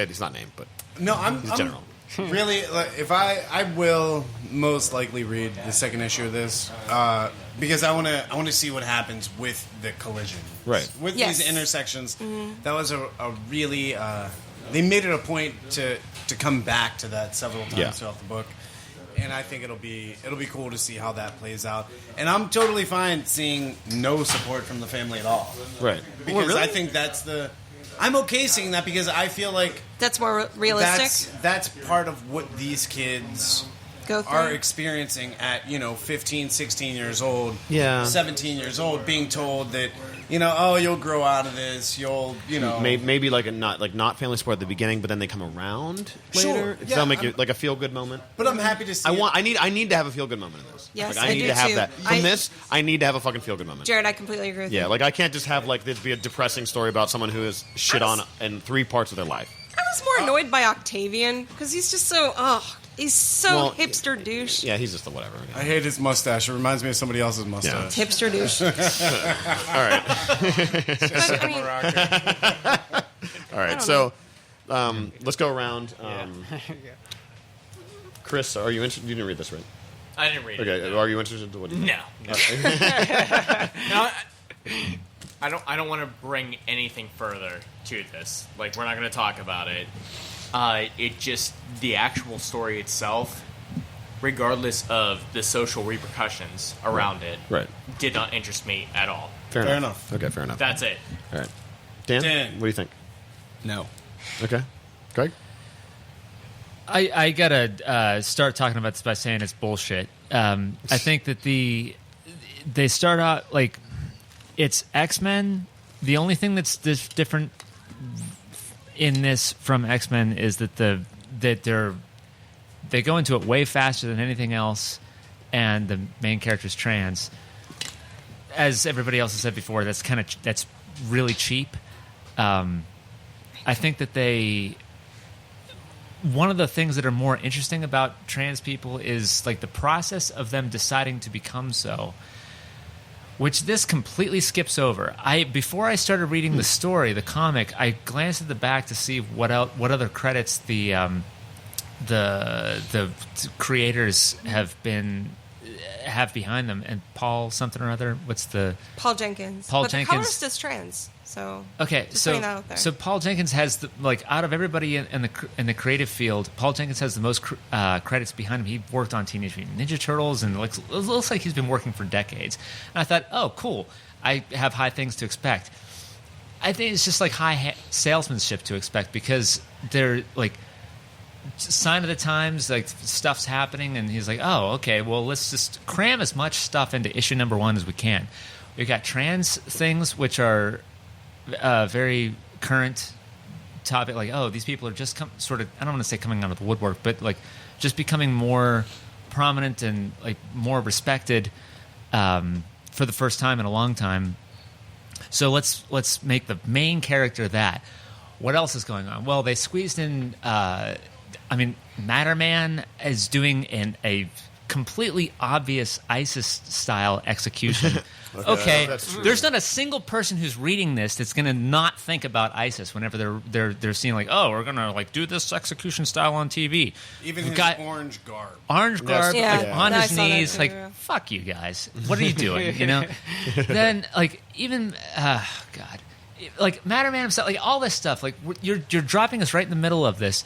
He's not named, but he's General. Really, if I will most likely read the second issue of this because I want to see what happens with the collision, right? With these intersections. Mm-hmm. That was a really they made it a point to come back to that several times throughout the book. And I think it'll be cool to see how that plays out. And I'm totally fine seeing no support from the family at all. Right. Because I think I'm okay seeing that because I feel like that's more realistic. That's part of what these kids are experiencing at 15, 16 years old, 17 years old, being told that you'll grow out of this, maybe not family support at the beginning, but then they come around later. Yeah, that'll make it like a feel good moment. But I'm happy to see. I need to have a feel good moment in this. Yes, I need to have that from this. I need to have a fucking feel good moment. Jared, I completely agree with you. Yeah, like I can't just have like this be a depressing story about someone who is shit on in 3 parts of their life. I was more annoyed by Octavian because he's just so he's so hipster douche. Yeah, he's just a whatever. I hate his mustache. It reminds me of somebody else's mustache. Yeah. Hipster douche. All right. So let's go around. Chris, are you interested? You didn't read this, right? I didn't read it. Okay. No. Are you interested? No. I don't want to bring anything further to this. Like, we're not going to talk about it. It just, the actual story itself, regardless of the social repercussions around it, did not interest me at all. Fair enough. Okay, fair enough. That's it. All right. Dan, what do you think? No. Okay. Greg? I gotta start talking about this by saying it's bullshit. I think that they start out like it's X-Men. The only thing that's different in this from X-Men is that they go into it way faster than anything else, and the main character's trans. As everybody else has said before, that's really cheap. I think that one of the things that are more interesting about trans people is like the process of them deciding to become so, which this completely skips over. Before I started reading the story, the comic, I glanced at the back to see what other credits the creators have behind them, and Paul something or other. What's the Paul Jenkins? Paul but Jenkins. The colorist is trans, so okay. Just putting that out there. So Paul Jenkins has out of everybody in the creative field, Paul Jenkins has the most credits behind him. He worked on Teenage Mutant Ninja Turtles, and it looks like he's been working for decades. And I thought, oh, cool. I have high things to expect. I think it's just like high salesmanship to expect because they're like. Sign of the times, like stuff's happening, and he's like, "Oh, okay. Well, let's just cram as much stuff into issue number 1 as we can." We've got trans things, which are very current topic. Like, oh, these people are just sort of. I don't want to say coming out of the woodwork, but like just becoming more prominent and like more respected for the first time in a long time. So let's make the main character that. What else is going on? Well, they squeezed in. Matter Man is doing a completely obvious ISIS-style execution. Okay, there's not a single person who's reading this that's going to not think about ISIS whenever they're seeing like, oh, we're going to like do this execution style on TV. Even his orange garb, on his knees, like fuck you guys, what are you doing? You know. Then like even God, like Matter Man himself, like all this stuff, like you're dropping us right in the middle of this.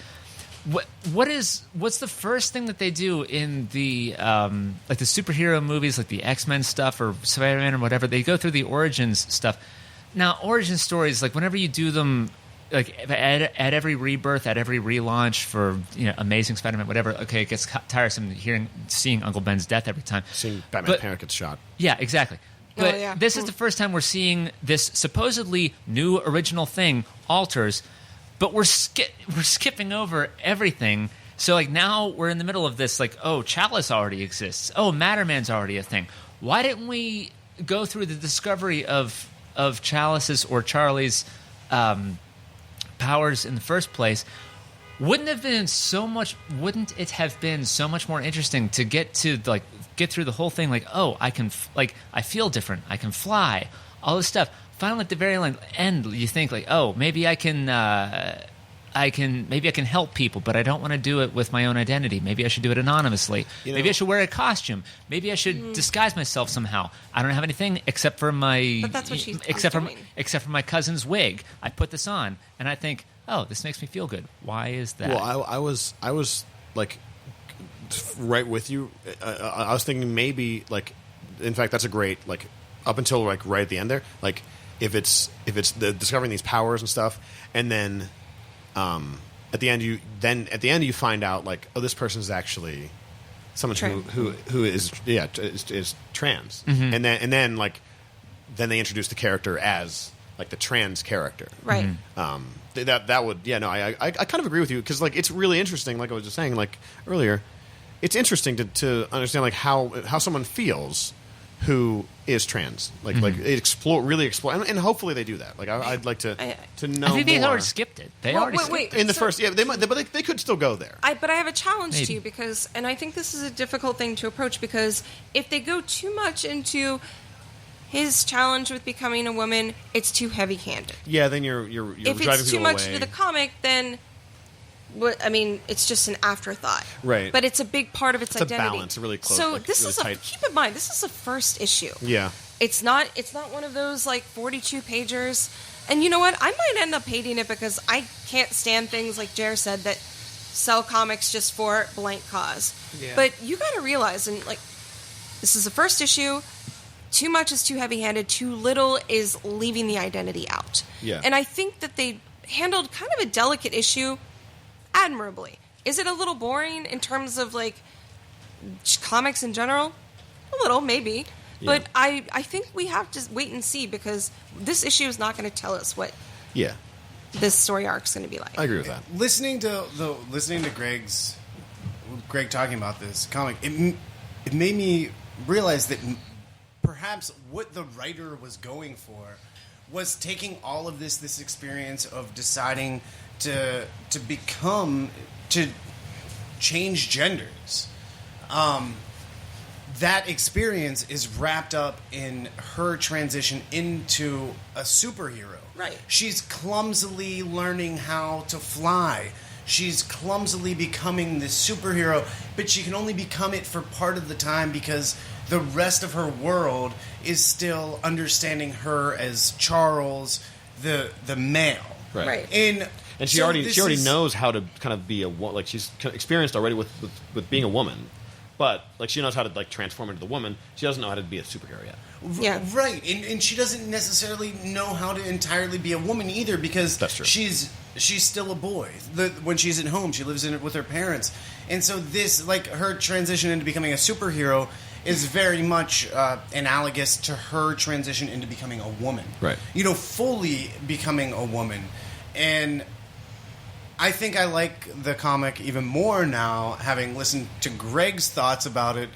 What's the first thing that they do in the like the superhero movies, like the X-Men stuff or Spider-Man or whatever? They go through the origins stuff. Now, origin stories, like whenever you do them, like at every rebirth, at every relaunch for Amazing Spider-Man, whatever. Okay, it gets tiresome seeing Uncle Ben's death every time. Seeing Batman's parent gets shot. Yeah, exactly. But this is the first time we're seeing this supposedly new original thing alters. But we're skipping over everything. So like now we're in the middle of this. Like, oh, Chalice already exists. Oh, Matter Man's already a thing. Why didn't we go through the discovery of Chalice's or Charlie's powers in the first place? Wouldn't it have been so much more interesting to get through the whole thing? Like, oh, I feel different. I can fly. All this stuff. Finally, at the very end, you think like, oh, maybe I can help people, but I don't want to do it with my own identity. Maybe I should do it anonymously. Maybe I should wear a costume. Maybe I should disguise myself somehow. I don't have anything except for my But that's what she's except doing. for my cousin's wig. I put this on, and I think, oh, this makes me feel good. Why is that? Well, I was like right with you. I was thinking maybe like, in fact, that's a great like up until like right at the end there, like. If it's discovering these powers and stuff, and then at the end you find out like, oh, this person's actually someone who is trans, Mm-hmm. and then they introduce the character as like the trans character, right? That would I kind of agree with you because like it's really interesting. Like I was just saying like earlier, it's interesting to understand like how someone feels who is trans, like explore, and hopefully they do that. Like I'd like to know. I think they more. already skipped it. In the first, they might, but they could still go there. But I have a challenge Maybe. to you because, and I think this is a difficult thing to approach because if they go too much into his challenge with becoming a woman, it's too heavy-handed. Yeah, then you're if driving it's too people much away. into the comic, then. It's just an afterthought, right? But it's a big part of its identity. It's a balance, really close. So like, this really is tight. keep in mind, this is a first issue. Yeah, it's not one of those like 42 pagers. And you know what? I might end up hating it because I can't stand things like Jer said that sell comics just for blank cause. Yeah. But you got to realize, and like, this is the first issue. too much is too heavy-handed, too little is leaving the identity out. Yeah. And I think that they handled kind of a delicate issue admirably. Is it a little boring in terms of, like, comics in general? A little, maybe. Yeah. But I think we have to wait and see, because this issue is not going to tell us what this story arc is going to be like. I agree with that. Listening to Greg talking about this comic, it made me realize that perhaps what the writer was going for was taking all of this experience of deciding to change genders. That experience is wrapped up in her transition into a superhero. Right. She's clumsily learning how to fly. She's clumsily becoming this superhero, but she can only become it for part of the time because the rest of her world is still understanding her as Charles, the male. Right. And she already knows how to kind of be like she's experienced already with being a woman, but like she knows how to like transform into the woman. She doesn't know how to be a superhero yet. Yeah. Right. And she doesn't necessarily know how to entirely be a woman either, because that's true. She's still a boy. When she's at home, she lives in it with her parents. And so this, like, her transition into becoming a superhero is very much analogous to her transition into becoming a woman. Right. Fully becoming a woman. And I think I like the comic even more now, having listened to Greg's thoughts about it,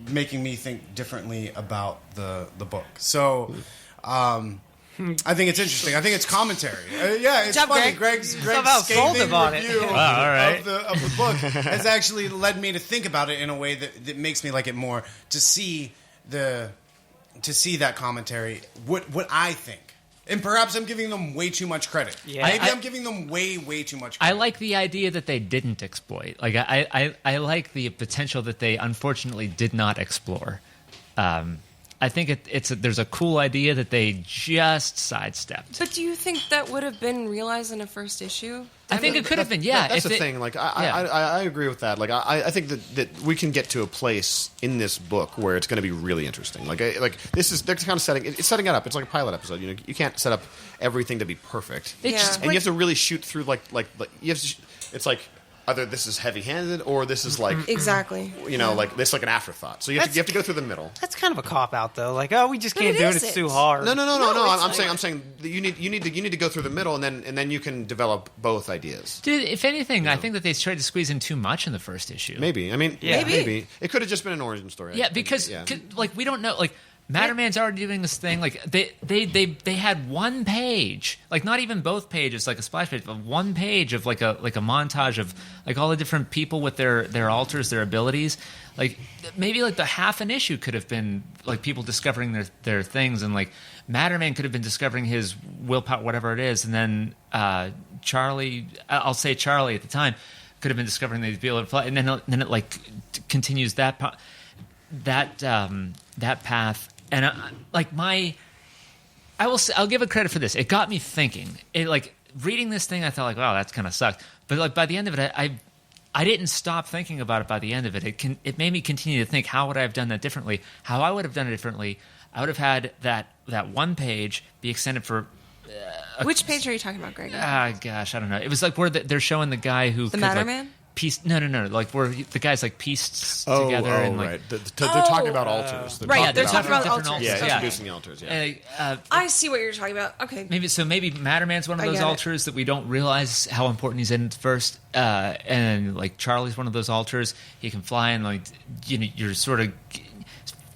making me think differently about the book. So, I think it's interesting. I think it's commentary. It's funny. Greg's scathing review of the book has actually led me to think about it in a way that makes me like it more. To see that commentary, what I think. And perhaps I'm giving them way too much credit. Yeah. Maybe I'm giving them way too much credit. I like the idea that they didn't exploit. Like I like the potential that they unfortunately did not explore. I think there's a cool idea that they just sidestepped. But do you think that would have been realized in a first issue? I think it could have been, yeah. That's the thing. Like, I agree with that. Like, I think that we can get to a place in this book where it's going to be really interesting. Like they're kind of setting it up. It's like a pilot episode. You can't set up everything to be perfect. And you have to really shoot through like you have to. It's like either this is heavy-handed or this is like exactly. Like this like an afterthought. So you have to go through the middle. That's kind of a cop out though. Like, we just can't do it. It's too hard. No. I'm saying that you need to go through the middle, and then you can develop both ideas. Dude, if anything, I think that they tried to squeeze in too much in the first issue. Maybe. I mean, maybe it could have just been an origin story. Yeah, because like we don't know. Like Matterman's already doing this thing. Like they had one page, like not even both pages, like a splash page, but one page of like a montage of like all the different people with their alters, their abilities. Like maybe like the half an issue could have been like people discovering their things, and like Matterman could have been discovering his willpower, whatever it is, and then Charlie, I'll say Charlie at the time, could have been discovering they'd be able to fly, and then it like continues that path. And I'll give it credit for this. It got me thinking. It like reading this thing, I thought like, wow, that's kind of sucked. But like by the end of it, I didn't stop thinking about it. By the end of it, it made me continue to think, how would I have done that differently? How I would have done it differently, I would have had that one page be extended for. Which page are you talking about, Greg? Gosh, I don't know. It was like where they're showing the guy who the Matterman. Like, no. Like where the guys like pieced together and like right. They're talking about alters. They're talking about alters. Yeah, introducing the alters. Yeah, I see what you're talking about. Okay, maybe Matterman's one of those alters that we don't realize how important he's in at first, and like Charlie's one of those alters. He can fly, and like you're sort of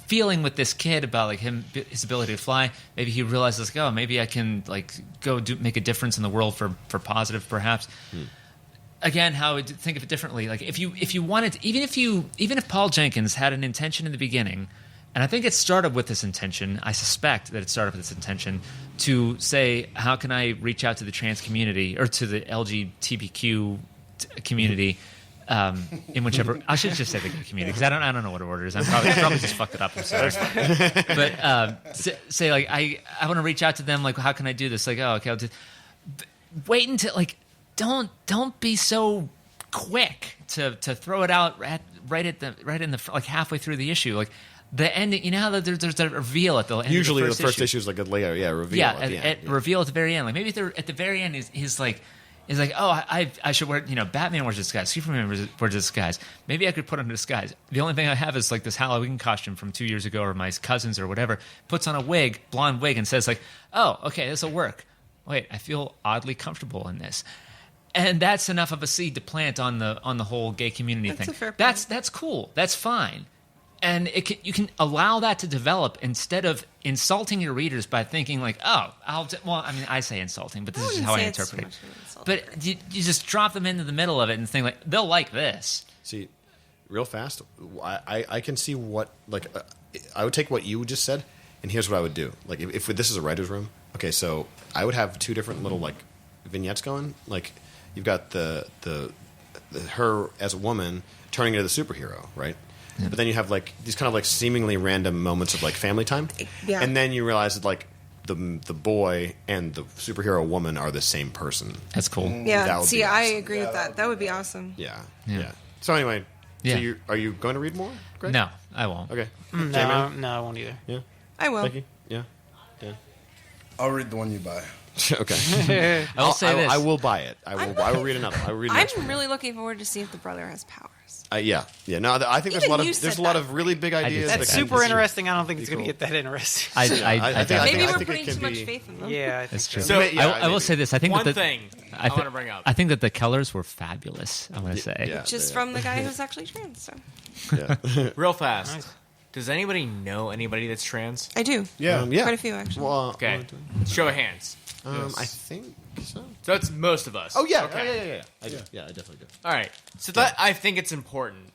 feeling with this kid about like his ability to fly. Maybe he realizes like, maybe I can like go make a difference in the world for positive, perhaps. Again, how I would think of it differently. Like if you wanted, even if Paul Jenkins had an intention in the beginning, and I think it started with this intention. I suspect that it started with this intention to say, how can I reach out to the trans community or to the LGBTQ community, in whichever I should just say the community because I don't know what order it is. I'm probably just fucked it up. I'm sorry, but say like I want to reach out to them. Like how can I do this? Like okay, wait until like. Don't be so quick to throw it out right in the like halfway through the issue. Like the ending. You know how there's a reveal at the end. Usually, of the first issue is like a layer, reveal. Yeah, at the end. reveal at the very end. Like maybe at the very end, he's like, oh, I should wear. Batman wears a disguise. Superman wears a disguise. Maybe I could put on a disguise. The only thing I have is like this Halloween costume from 2 years ago, or my cousins or whatever. Puts on a blonde wig, and says like, oh, okay, this will work. Wait, I feel oddly comfortable in this. And that's enough of a seed to plant on the whole gay community That's thing. a fair point. That's cool. That's fine. And you can allow that to develop instead of insulting your readers by thinking like, oh, I say insulting, but this is how I interpret it. But you just drop them into the middle of it and think like, they'll like this. See, real fast, I can see what, like, I would take what you just said, and here's what I would do. Like, if this is a writer's room, okay, so I would have 2 different little, like, vignettes going. Like, you've got the her as a woman turning into the superhero, right? Yeah. But then you have like these kind of like seemingly random moments of like family time, and then you realize that like the boy and the superhero woman are the same person. That's cool. Yeah, see, awesome. I agree with that. That would be awesome. Yeah. So anyway, so are you going to read more, Greg? No, I won't. Okay. No, I won't either. Yeah, I will. Becky? Yeah. I'll read the one you buy. Okay. I'll say this. I will buy it. I will read another. I will read the next I'm one. really looking forward to see if the brother has powers. Yeah. No, I think there's a lot of really big ideas. That's super interesting. I don't think it's going to get that interesting. I think Maybe we're it putting can too much be- faith in them. Yeah, I think That's true. so. I will say this. I think One that thing I want to bring up. I think that the colors were fabulous. I want to say. Yeah. Just from the guy who's actually trans. So. Yeah. Real fast. Nice. Does anybody know anybody that's trans? I do. Yeah. Quite a few, actually. Well, Okay. Show of hands. I think so. So that's most of us. Oh yeah. Okay. Yeah. I do. Yeah, I definitely do. All right. So that I think it's important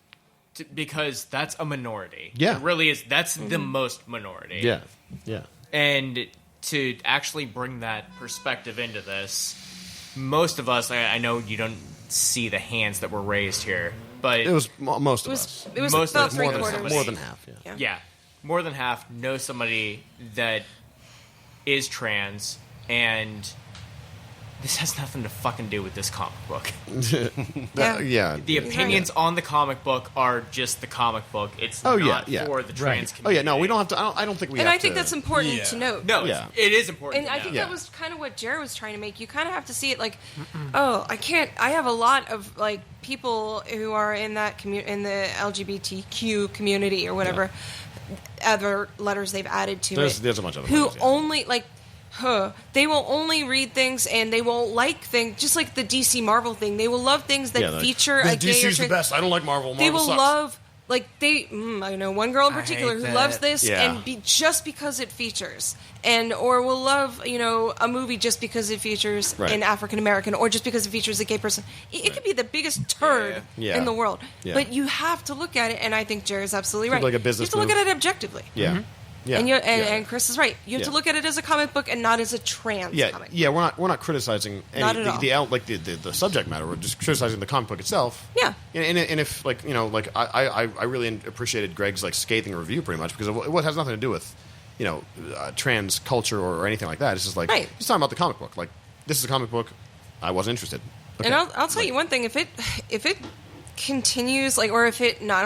because that's a minority. Yeah. It really is. That's the most minority. Yeah. Yeah. And to actually bring that perspective into this, most of us, I know you don't see the hands that were raised here, but It was most of us. It was Most about of- three more than quarters. More than half. Yeah. yeah, more than half know somebody that is trans, and this has nothing to fucking do with this comic book. Yeah. The opinions on the comic book are just the comic book. It's Oh, not yeah. for the Right. trans Oh community. yeah. No, we don't have to. I don't think we. And have I think to, that's important to note. No, Yeah. it is important. And to I know. think Yeah. that was kind of what Jared was trying to make. You kind of have to see it like, oh, I have a lot of like people who are in that in the LGBTQ community or whatever, other letters they've added to it. There's a bunch of them. Who only like, they will only read things and they won't like things, just like the DC Marvel thing. They will love things that feature a gay or DC's the trans. best. I don't like Marvel. They will Marvel sucks. love. Like I know one girl in I particular hate who that. loves this, Yeah. and just because it features, or will love a movie just because it features Right. an African American, or just because it features a gay person. It could be the biggest turd Yeah. in the world, Yeah. but you have to look at it, and I think Jared's absolutely right. Like a business you have to look move. at it objectively. Yeah. Yeah. And Chris is right. You have to look at it as a comic book and not as a trans comic. Yeah, we're not criticizing any, Not at all. the subject matter. We're just criticizing the comic book itself. Yeah. And if I really appreciated Greg's like scathing review pretty much because it has nothing to do with trans culture or anything like that. It's just like Right. he's talking about the comic book. Like this is a comic book. I wasn't interested. Okay. And I'll tell you one thing: if it continues, I don't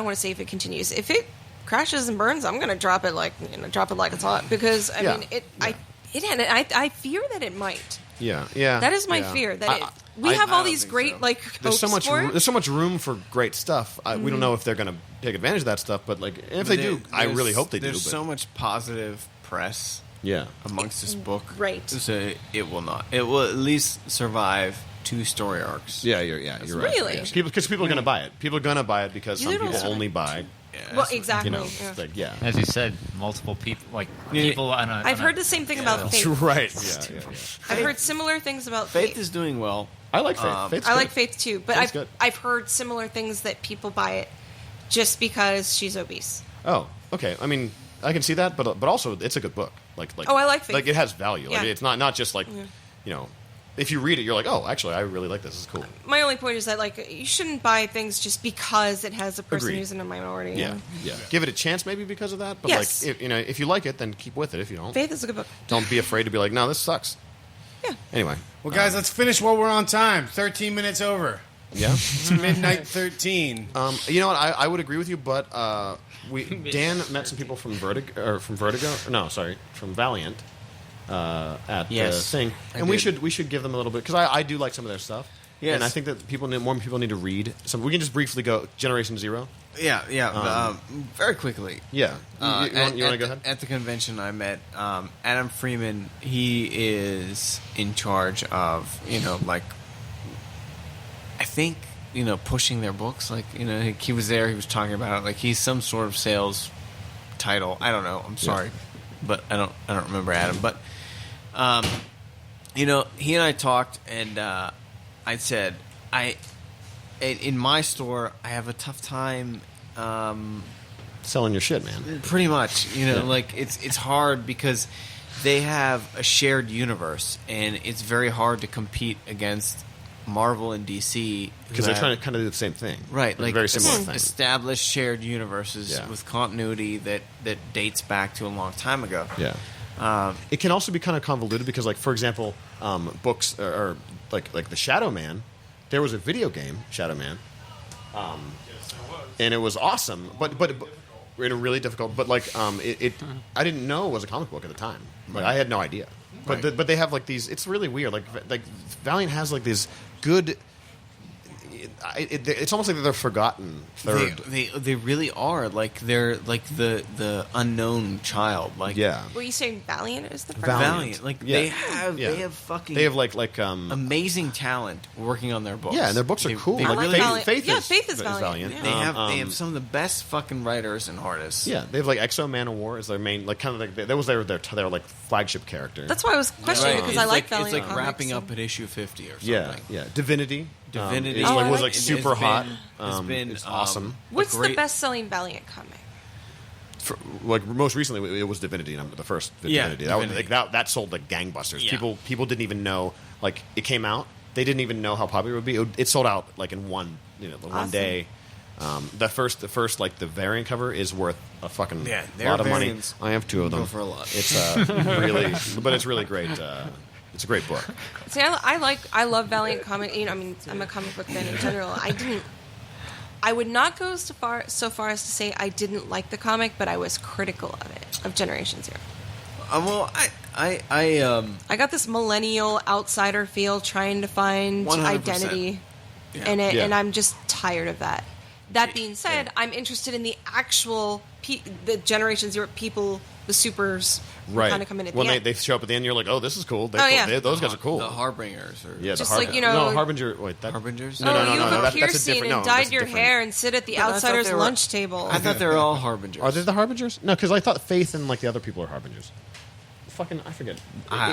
want to say if it continues. If it crashes and burns, I'm going to drop it like it's hot because I fear that it might. Yeah. That is my fear. That we have all these great there's so much hopes for it. there's so much room for great stuff. We don't know if they're going to take advantage of that stuff, but if they do, I really hope they do. There's but- so much positive press yeah. amongst this book. Right. So it will not. It will at least survive 2 story arcs. Yeah, you're right. Really? Yeah. Because people are going to buy it. People are going to buy it because some You don't people know. only buy. Well, exactly. It's like, yeah. As you said, multiple people people on a. I've heard the same thing about That's Faith. right. Yeah. I've heard similar things about Faith Faith. is doing well. I like Faith. Faith's I good. like Faith too, but Faith's good. I've heard similar things that people buy it just because she's obese. Oh, okay. I mean, I can see that, but also it's a good book. Like Oh, I like Faith. Like it has value. Like Yeah. it's not just like if you read it, you're like, oh, actually, I really like this. This is cool. My only point is that you shouldn't buy things just because it has a person Agreed. who's in a minority. Yeah. Give it a chance, maybe because of that. But Yes. if you like it, then keep with it. If you don't, Faith is a good book. don't be afraid to be like, no, this sucks. Yeah. Anyway, Well, guys, let's finish while we're on time. 13 minutes over. Yeah. It's Midnight 13. You know what? I would agree with you, but Dan met some people from Vertigo, from Valiant at the thing, and we should give them a little bit because I do like some of their stuff. Yes. And I think that more people need to read. So we can just briefly go Generation Zero. Yeah. Very quickly. Yeah. You want to go ahead? At the convention I met Adam Freeman. He is in charge of, I think, pushing their books. Like, he was there. He was talking about it. Like, he's some sort of sales title. I don't know. I'm sorry. But I don't remember Adam. But, he and I talked, and I said, in my store, I have a tough time selling your shit, man. Pretty much, like it's hard because they have a shared universe, and it's very hard to compete against Marvel and DC because they're trying to kind of do the same thing, right? Like very similar thing. Established shared universes with continuity that dates back to a long time ago. Yeah. It can also be kind of convoluted because, like, for example, books or like the Shadow Man. There was a video game, Shadow Man, and it was awesome, but really difficult. But like, I didn't know it was a comic book at the time. Like, I had no idea. But but they have like these. It's really weird. Like Valiant has like these good. It's almost like they're forgotten third. They really are. Like, they're like the unknown child. Like, Were you saying Valiant is the first? Valiant. Like, they have fucking. They have like amazing talent working on their books. Yeah, and their books are cool. I like Valiant. Faith is Valiant. Yeah. They have some of the best fucking writers and artists. Yeah, they have like Exo Man of War is their main, like, kind of like that was their like flagship character. That's why I was questioning because I like Valiant. It's like comics, wrapping up at issue 50 or something. Yeah. Divinity. Divinity was super hot. It's been it's awesome. What's the best-selling Valiant comic? Like, most recently, it was Divinity, the first Divinity. That sold like gangbusters. Yeah. People didn't even know, like, it came out. They didn't even know how popular it would be. It sold out like in one day. The first like the variant cover is worth a fucking lot of money. I have two of them. Go for a lot. It's really, but it's really great. It's a great book. See, I love Valiant comic. I'm a comic book fan in general. I would not go so far as to say I didn't like the comic, but I was critical of it, of Generation Zero. Well, I got this millennial outsider feel, trying to find 100%. identity in it, and I'm just tired of that. That being said, I'm interested in the actual the Generation Zero people, the supers, right? Kind of come in at when the end. they show up at the end, you're like, oh, this is cool. Those guys are cool. The Harbingers, just the like Harbinger. Wait, Harbingers? No. You have a that's piercing different. and dyed your hair and sit at the outsider's lunch table. I thought they were all Harbingers. Are they the Harbingers? No, because I thought Faith and like the other people are Harbingers. I forget.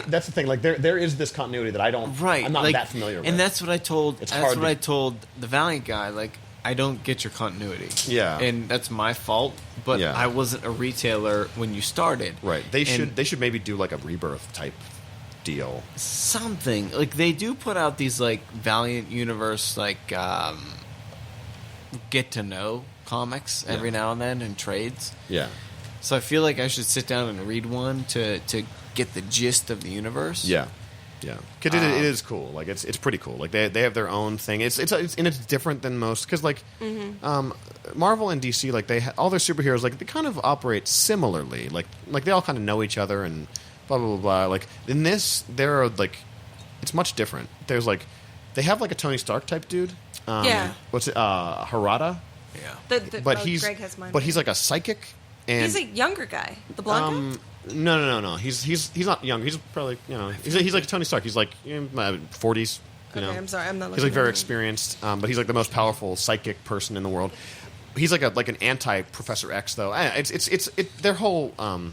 That's the thing. Like, there is this continuity that I don't. Right. I'm not that familiar with. And that's what I told. I told the Valiant guy. Like, I don't get your continuity. Yeah. And that's my fault. But I wasn't a retailer when you started. Right. They should maybe do like a Rebirth type deal. Something. Like, they do put out these like Valiant Universe like get to know comics every now and then in trades. Yeah. So I feel like I should sit down and read one to get the gist of the universe. Yeah. Yeah, because it is cool. Like, it's pretty cool. Like, they have their own thing. It's different than most, because like Marvel and DC, like all their superheroes, like they kind of operate similarly. Like they all kind of know each other and blah blah blah blah. Like, in this, there are like it's much different. There's like they have like a Tony Stark type dude. What's it? Harada. Yeah. Greg has mine. But he's like a psychic. And he's a younger guy. The blonde guy? No. He's not young. He's probably, he's like Tony Stark. He's like 40s. Okay, I'm sorry. I'm not. He's like very experienced, but he's like the most powerful psychic person in the world. He's like an anti Professor X though. Their whole I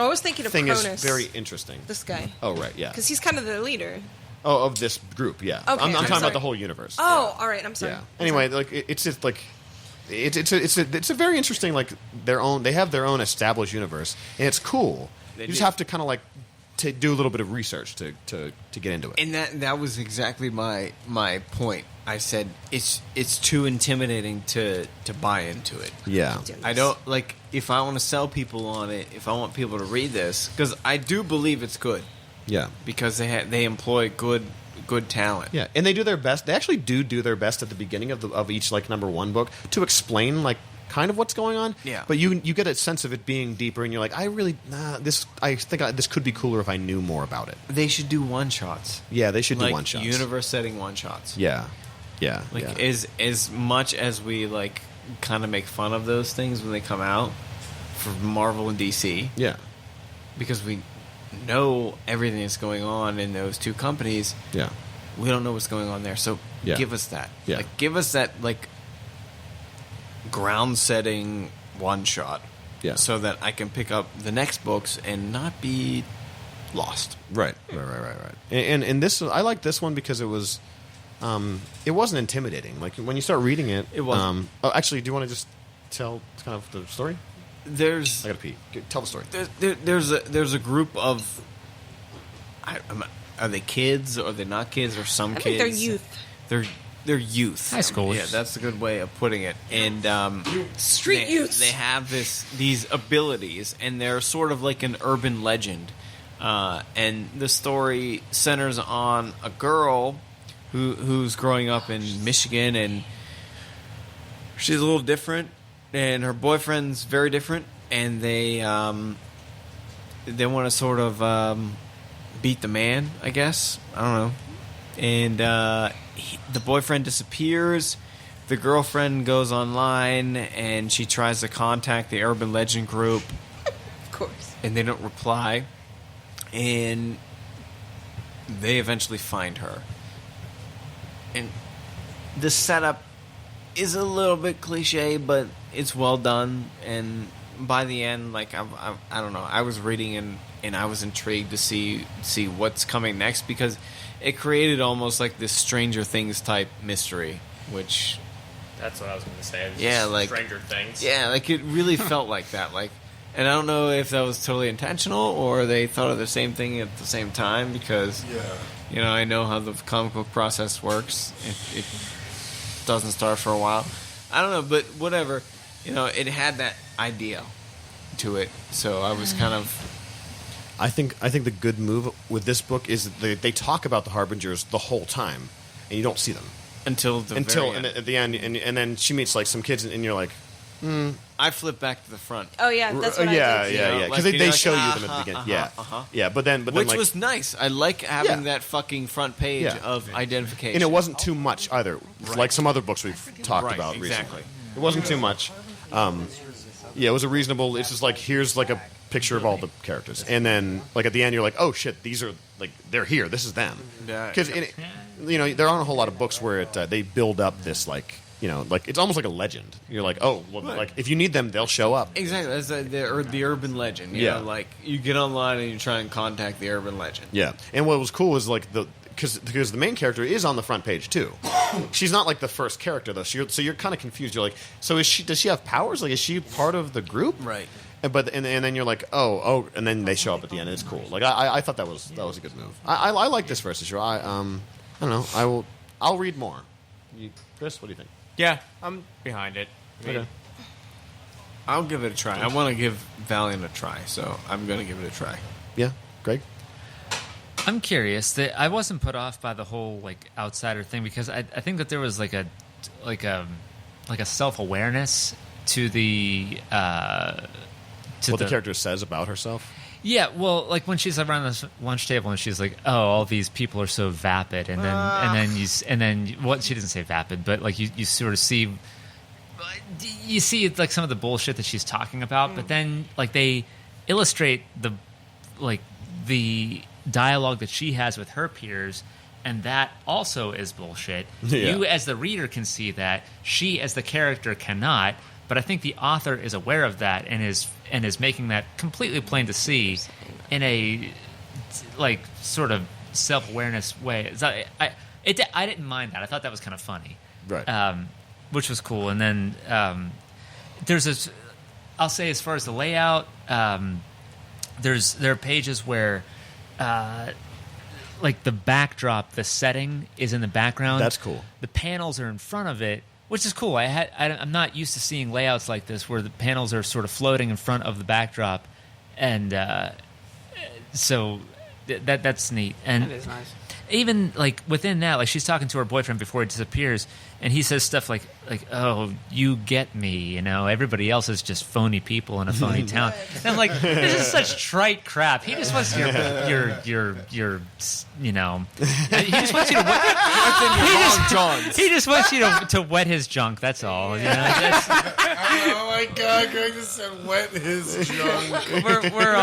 was thinking of thing Cronus. is very interesting. This guy. Oh right, yeah. Because he's kind of the leader. Oh, of this group, yeah. Okay, I'm talking sorry. about the whole universe. Oh, all right. I'm sorry. Yeah. Anyway, like it's just like. It's a very interesting, like, they have their own established universe, and it's cool. You just have to kind of like to do a little bit of research to get into it. And that was exactly my point. I said it's too intimidating to buy into it. Yeah. I don't like if I want to sell people on it, if I want people to read this, because I do believe it's good. Yeah. because they employ good talent. Yeah, and they do their best. They actually do their best at the beginning of each like number one book to explain like kind of what's going on. Yeah. But you get a sense of it being deeper, and you're like, I think this could be cooler if I knew more about it. They should do one shots. Yeah, they should like do one shots. Universe setting one shots. Yeah. Yeah. Like yeah. as much as we like kind of make fun of those things when they come out for Marvel and DC. Yeah. Because we know everything that's going on in those two companies. Yeah. We don't know what's going on there. So give us that. Yeah. Like give us that like ground setting one shot. Yeah. So that I can pick up the next books and not be lost. Right. And this, I like this one because it wasn't intimidating. Like when you start reading it, It wasn't. Actually, do you want to just tell kind of the story? I gotta pee. Tell the story. There's a group of. Are they kids? Or are they not kids? Or some I kids? think they're youth. They're youth. High schoolers. Yeah, that's a good way of putting it. And Street youths. They have these abilities, and they're sort of like an urban legend. And the story centers on a girl who's growing up in Michigan, and she's a little different, and her boyfriend's very different, and they want to sort of beat the man, I guess. I don't know. And the boyfriend disappears. The girlfriend goes online, and she tries to contact the urban legend group. Of course. And they don't reply. And they eventually find her. And the setup is a little bit cliche, but it's well done. And by the end, like I don't know, I was reading and I was intrigued to see what's coming next, because it created almost like this Stranger Things type mystery, which That's what I was going to say. Yeah, like Stranger Things. Yeah, like it really felt like that. Like, and I don't know if that was totally intentional or they thought of the same thing at the same time, because you know, I know how the comic book process works. It doesn't start for a while. I don't know, but whatever. You know, it had that idea to it, so I was kind of. I think the good move with this book is that they talk about the Harbingers the whole time, and you don't see them until very end. At the end, and then she meets like some kids, and you're like, I flip back to the front. Oh yeah, that's what I did. Yeah, because Like, they like, show you them at the beginning. Yeah, but then which like, was nice. I like having that fucking front page Yeah. of identification, and it wasn't too much either. Like some other books we've talked Right, about exactly. recently, it wasn't too much. Yeah, it was a reasonable. It's just like here's like a picture of all the characters, and then like at the end you're like, oh shit, these are like they're here. This is them. Yeah. Because you know there aren't a whole lot of books where they build up this like. You know, like it's almost like a legend. You're like, oh, well, like if you need them, they'll show up. Exactly, that's the urban legend. You know, like you get online and you try and contact the urban legend. Yeah, and what was cool was like because the main character is on the front page too. She's not like the first character though, so you're kind of confused. You're like, so does she have powers? Like, is she part of the group? Right. And then you're like, oh, and then they show up at the end. And it's cool. Like I thought that was a good move. I like this first issue. I don't know. I'll read more. Chris, what do you think? Yeah, I'm behind it. Okay. I'll give it a try. I want to give Valiant a try, so I'm going to give it a try. Yeah, Greg. I'm curious that I wasn't put off by the whole like outsider thing because I think that there was like a self-awareness to the what the character says about herself. Yeah, well, like when she's around this lunch table and she's like, "Oh, all these people are so vapid," and then what she doesn't say vapid, but like you sort of see like some of the bullshit that she's talking about, but then like they illustrate the dialogue that she has with her peers, and that also is bullshit. Yeah. You as the reader can see that, she as the character cannot. But I think the author is aware of that and is making that completely plain to see in a like sort of self-awareness way. So I didn't mind that. I thought that was kind of funny, right? Which was cool. And then there's I'll say as far as the layout, there are pages where like the backdrop, the setting is in the background. That's cool. The panels are in front of it. Which is cool. I'm not used to seeing layouts like this where the panels are sort of floating in front of the backdrop, and so that's neat. And That is nice. even like within that, like she's talking to her boyfriend before he disappears, and he says stuff like, "Oh, you get me," you know. Everybody else is just phony people in a phony town. And I'm like, this is such trite crap. He just wants your you know. He just wants you to he just wants you to wet his junk. That's all. You know. Oh my God, Greg just said wet his junk. We're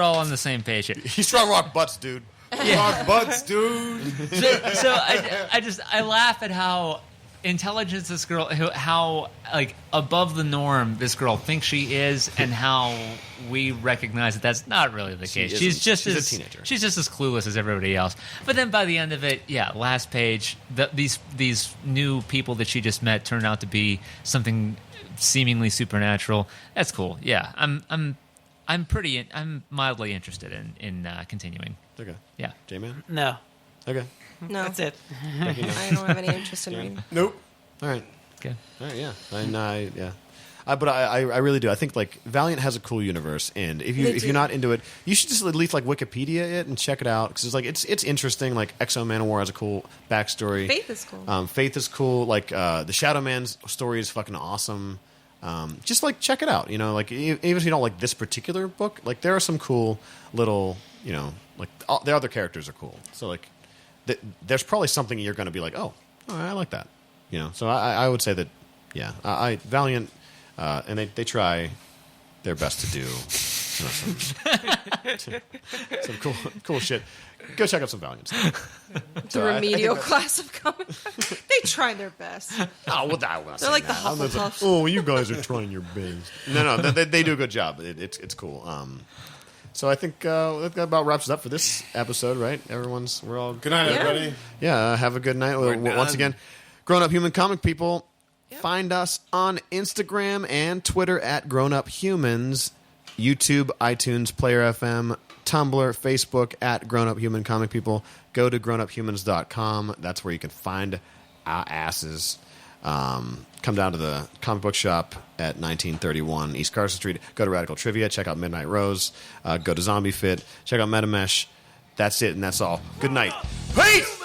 all on the same page here. He's trying to rock butts, dude. Rock butts, dude. So I laugh at how intelligent this girl, how like above the norm this girl thinks she is, and how we recognize that that's not really the case. She's a teenager. She's just as clueless as everybody else. But then by the end of it, yeah, last page, these new people that she just met turn out to be something seemingly supernatural. That's cool. Yeah, I'm mildly interested in continuing. Okay. Yeah. J-Man? No. Okay. No, That's it. I don't have any interest in reading. Nope. All right. Okay. All right, yeah. But I really do. I think like Valiant has a cool universe, and if you're not into it, you should just at least like Wikipedia it and check it out, because it's interesting. Like Exo Manowar has a cool backstory. Faith is cool. Faith is cool. Like the Shadow Man's story is fucking awesome. Just like check it out. You know, like even if you don't like this particular book, like there are some cool little, you know, like the other characters are cool. So like there's probably something you're going to be like, oh, I like that. You know, so I would say that, yeah, Valiant, and they try their best to do, you know, some cool shit. Go check out some Valiant stuff. The remedial class of comic book. They try their best. Oh, well, they're like the Hufflepuffs. Oh, you guys are trying your best. No, they do a good job. It's cool. So I think that about wraps it up for this episode, right? We're all good night, everybody. Yeah, have a good night. Once again, Grown Up Human Comic People. Yep. Find us on Instagram and Twitter at Grown Up Humans, YouTube, iTunes, Player FM, Tumblr, Facebook at Grown Up Human Comic People. Go to grownuphumans.com. That's where you can find our asses. Come down to the comic book shop at 1931 East Carson Street. Go to Radical Trivia. Check out Midnight Rose. Go to Zombie Fit. Check out MetaMesh. That's it, and that's all. Good night. Peace!